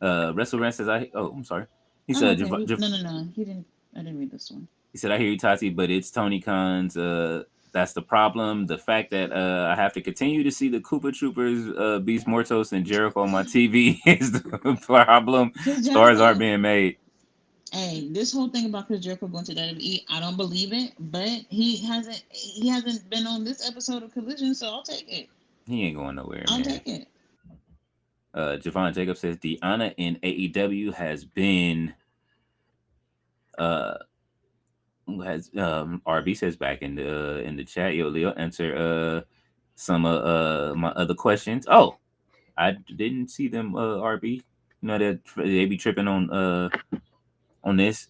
Wrestle Rant says I'm sorry. He Oh, said okay. No. He didn't. I didn't read this one. he said I hear you, Tati, but it's Tony Khan's. That's the problem. The fact that I have to continue to see the Koopa Troopers, Beast Mortos, and Jericho on my TV is the problem. Chris Stars aren't Jericho. being made. Hey, this whole thing about Chris Jericho going to WWE, I don't believe it. But he hasn't been on this episode of Collision, so I'll take it. He ain't going nowhere, I'll man. take it. Javon Jacob says Deanna in AEW has been uh RB says back in the chat. Yo, Leo, answer some of my other questions. Oh, I didn't see them RB. You know that they be tripping on this.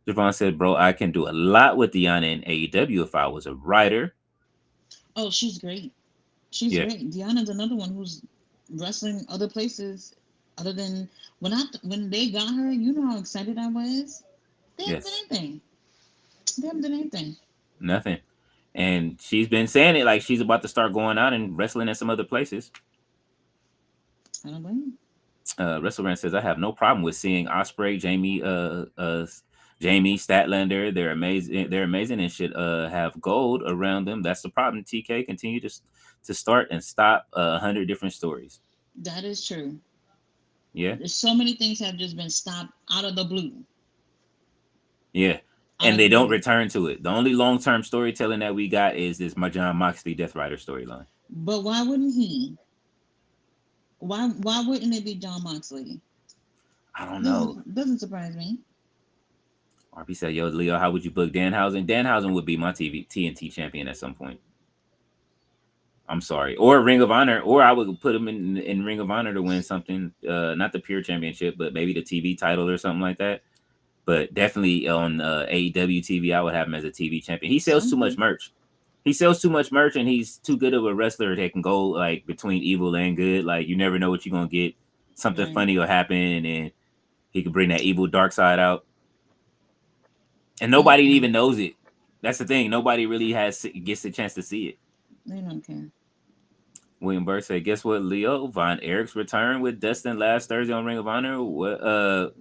Javon said, "Bro, I can do a lot with Deanna in AEW if I was a writer." Oh, she's great. She's Yeah. great. Deanna's another one who's wrestling other places other than when they got her. You know how excited I was. They haven't done Yes. anything. They haven't done anything. Nothing. And she's been saying it like she's about to start going out and wrestling at some other places. I don't blame WrestleRant says I have no problem with seeing Osprey, Jamie Statlander. They're amazing. They're amazing and should have gold around them. That's the problem. TK continue to start and stop 100 different stories. you. That is true. Yeah, There's so many things have just been stopped out of the blue. yeah, Out and of the they don't blue. return to it. The only long term storytelling that we got is this John Moxley Death Rider storyline. But why wouldn't he? Why wouldn't it be John Moxley? I don't know. Doesn't surprise me. RP said, "Yo, Leo, how would you book Danhausen? Danhausen would be my TNT champion at some point. I'm sorry, or Ring of Honor, or I would put him in Ring of Honor to win something, not the pure championship, but maybe the TV title or something like that. But definitely on AEW TV, I would have him as a TV champion. He sells too much Something. merch. He sells too much merch, and he's too good of a wrestler that can go like between evil and good. Like you never know what you're gonna get. Something Right. funny will happen, and he could bring that evil dark side out, and nobody Mm-mm. even knows it. That's the thing. Nobody really gets the chance to see it. They don't care. William Burr said, "Guess what, Leo? Von Erich's return with Dustin last Thursday on Ring of Honor. What?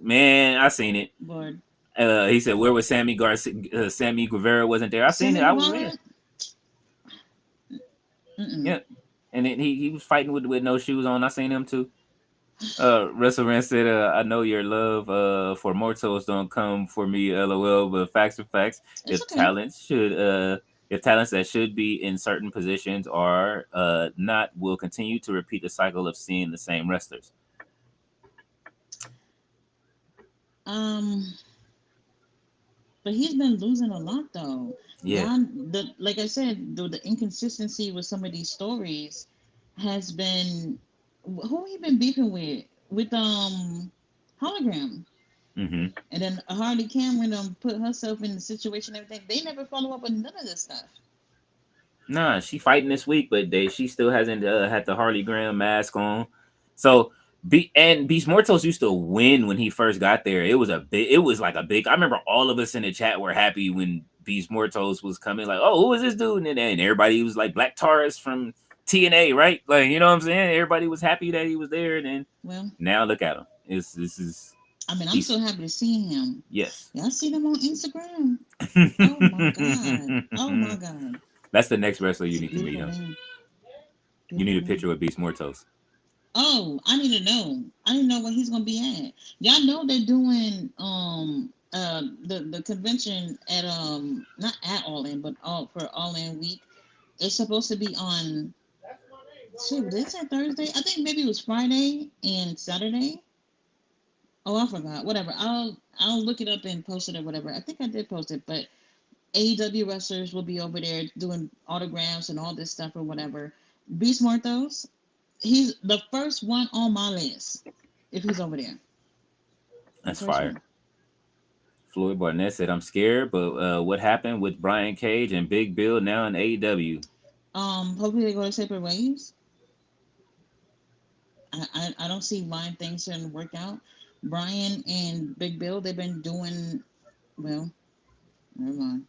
Man, I seen it. Bored. He said, where was Sammy Garcia? Sammy Guevara wasn't there. I seen it. Sammy I was there. Guevara. Mm-mm. Yeah, and then he was fighting with no shoes on. I seen him too. WrestleMan said, I know your love for Mortals don't come for me, LOL, but facts are facts. It's If okay. talents should if talents that should be in certain positions are not, will continue to repeat the cycle of seeing the same wrestlers. Um, but he's been losing a lot though. Yeah. Y'all, like I said, the inconsistency with some of these stories has been who he been beefing with hologram. Mm-hmm. And then Harley Cameron put herself in the situation and everything. They never follow up with none of this stuff. Nah, she fighting this week, but she still hasn't had the Harley Graham mask on. So Beast Mortos used to win when he first got there. It was a big. It was like a big. I remember all of us in the chat were happy when Beast Mortos was coming. Like, oh, who is this dude? And everybody was like Black Taurus from TNA, right? Like, you know what I'm saying? Everybody was happy that he was there. And then Well, now look at him. This is I mean, I'm he's so happy to see him. yes. Y'all see them on Instagram? Oh my god! Oh my god! That's the next wrestler you It's a need to meet beautiful him. man. You need Beautiful a picture man. with Beast Mortos. Oh, I need to know. I didn't know where he's gonna be at. Y'all know they're doing the convention at not at All In, but all for All In week. It's supposed to be on shit, did it say Thursday? I think maybe it was Friday and Saturday. Oh, I forgot. Whatever. I'll look it up and post it or whatever. I think I did post it, but AEW wrestlers will be over there doing autographs and all this stuff or whatever. Beast Morthos, he's the first one on my list if he's over there. The That's first fire. one. Floyd Barnett said, "I'm scared, but what happened with Brian Cage and Big Bill now in AEW?" Hopefully they go to separate ways. I don't see why things shouldn't work out. Brian and Big Bill, they've been doing well. Never mind.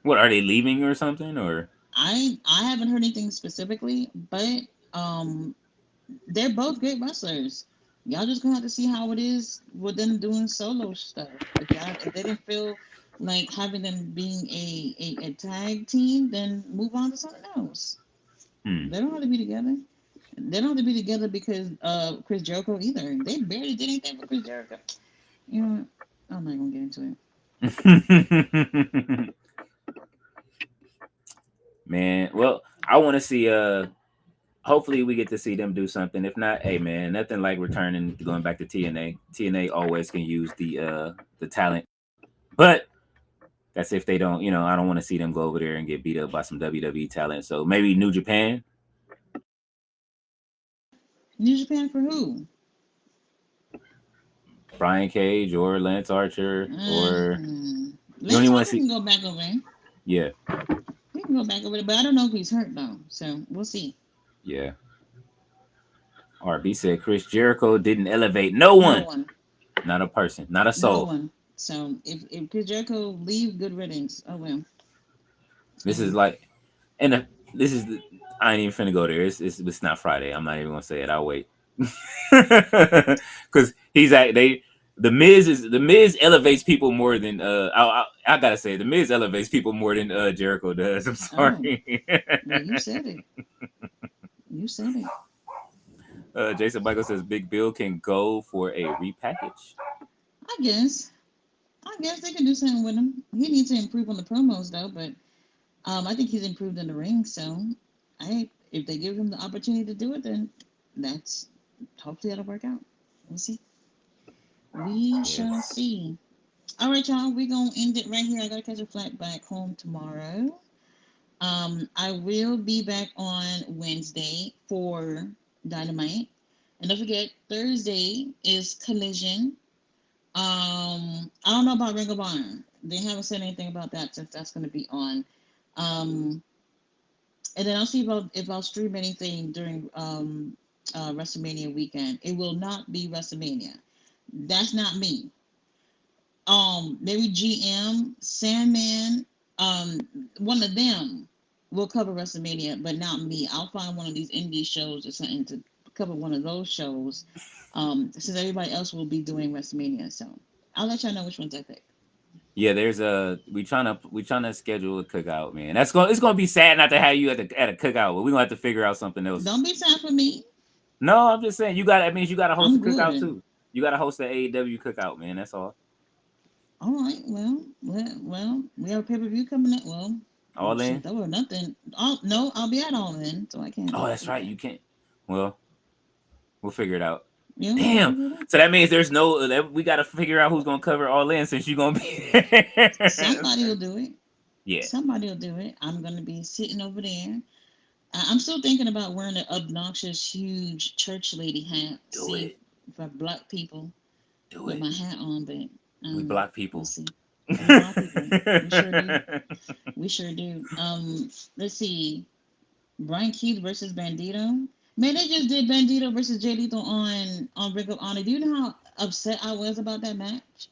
What are they leaving or something? Or I haven't heard anything specifically, but um, they're both great wrestlers. Y'all just gonna have to see how it is with them doing solo stuff. If they didn't feel like having them being a tag team, then move on to something else. hmm. They don't have to be together. They don't have to be together because Chris Jericho either. They barely did anything for Chris Jericho. You know what? I'm not gonna get into it. Man, well, I want to see. Hopefully we get to see them do something. If not, hey man, nothing like returning, going back to TNA. TNA always can use the talent, but that's if they don't. I don't want to see them go over there and get beat up by some WWE talent. So maybe New Japan, New Japan for who? Brian Cage or Lance Archer, or you don't Lance even want to Archer see. can go back over there. Yeah, He can go back over there, but I don't know if he's hurt though. So we'll see. yeah. RB said Chris Jericho didn't elevate no No one, one. not a person, not a No soul. one. So if Chris Jericho leave, good riddance. Oh well. Oh This is well. like, and this is. I ain't even finna go there. It's not Friday. I'm not even gonna say it. I'll wait. Because he's at they. The Miz elevates people more than I gotta say the Miz elevates people more than Jericho does. I'm Oh sorry. well, you said it. You said it. Jason Michael says Big Bill can go for a repackage. I guess. I guess they can do something with him. He needs to improve on the promos though, but I think he's improved in the ring. So I if they give him the opportunity to do it, then that's hopefully that'll work out. We'll see. We shall Yes. see. All right, y'all. We're gonna end it right here. I gotta catch a flight back home tomorrow. I will be back on Wednesday for Dynamite. And don't forget, Thursday is Collision. I don't know about Ring of Honor. They haven't said anything about that since that's going to be on. Um, and then I'll see if I'll stream anything during WrestleMania weekend. It will not be WrestleMania. That's not me. Maybe GM, Sandman, um, one of them will cover WrestleMania, but not me. I'll find one of these indie shows or something to cover one of those shows. Since everybody else will be doing WrestleMania, so I'll let y'all know which ones I pick. Yeah, there's a we trying to schedule a cookout, man. It's gonna be sad not to have you at a cookout, but we're gonna have to figure out something else. Don't be sad for me. No, I'm just saying that means you gotta host a I'm cookout good. too. You gotta host the AEW cookout, man. That's all. All right. Well. We have a pay per view coming up. Well, All shit, in. that was nothing. No, I'll be at all in, so I can't Oh, that's do right. that. You can't. Well, we'll figure it out. Yeah, we'll Damn. figure it out. So that means there's no. We got to figure out who's gonna cover all in since you're gonna be. There. Somebody will do it. Yeah. Somebody will do it. I'm gonna be sitting over there. I'm still thinking about wearing an obnoxious, huge church lady hat. Do See it. if I block people Do with it. my hat on, but We block we'll people. see. We block people. We sure do. We sure do. Let's see. Brian Keith versus Bandito. Man, they just did Bandito versus Jay Lethal on Ring of Honor. Do you know how upset I was about that match?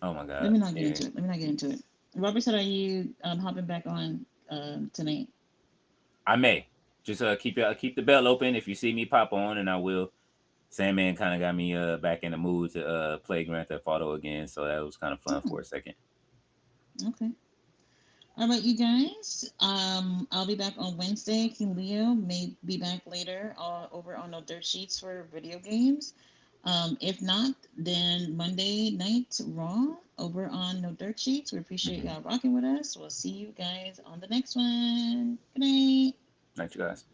Oh my Let god. me not get Yeah. into it. Let me not get into it. Robert said, "Are you hopping back on tonight?" I may just keep the bell open if you see me pop on, and I will. Sandman kind of got me back in the mood to play Grand Theft Auto again, so that was kind of fun Oh, for a second. okay. All right, you guys. I'll be back on Wednesday. King Leo may be back later over on the dirt sheets for video games. If not, then Monday night Raw over on No Dirt Sheets. We appreciate Mm-hmm. y'all rocking with us. We'll see you guys on the next one. Good night. Night, you guys.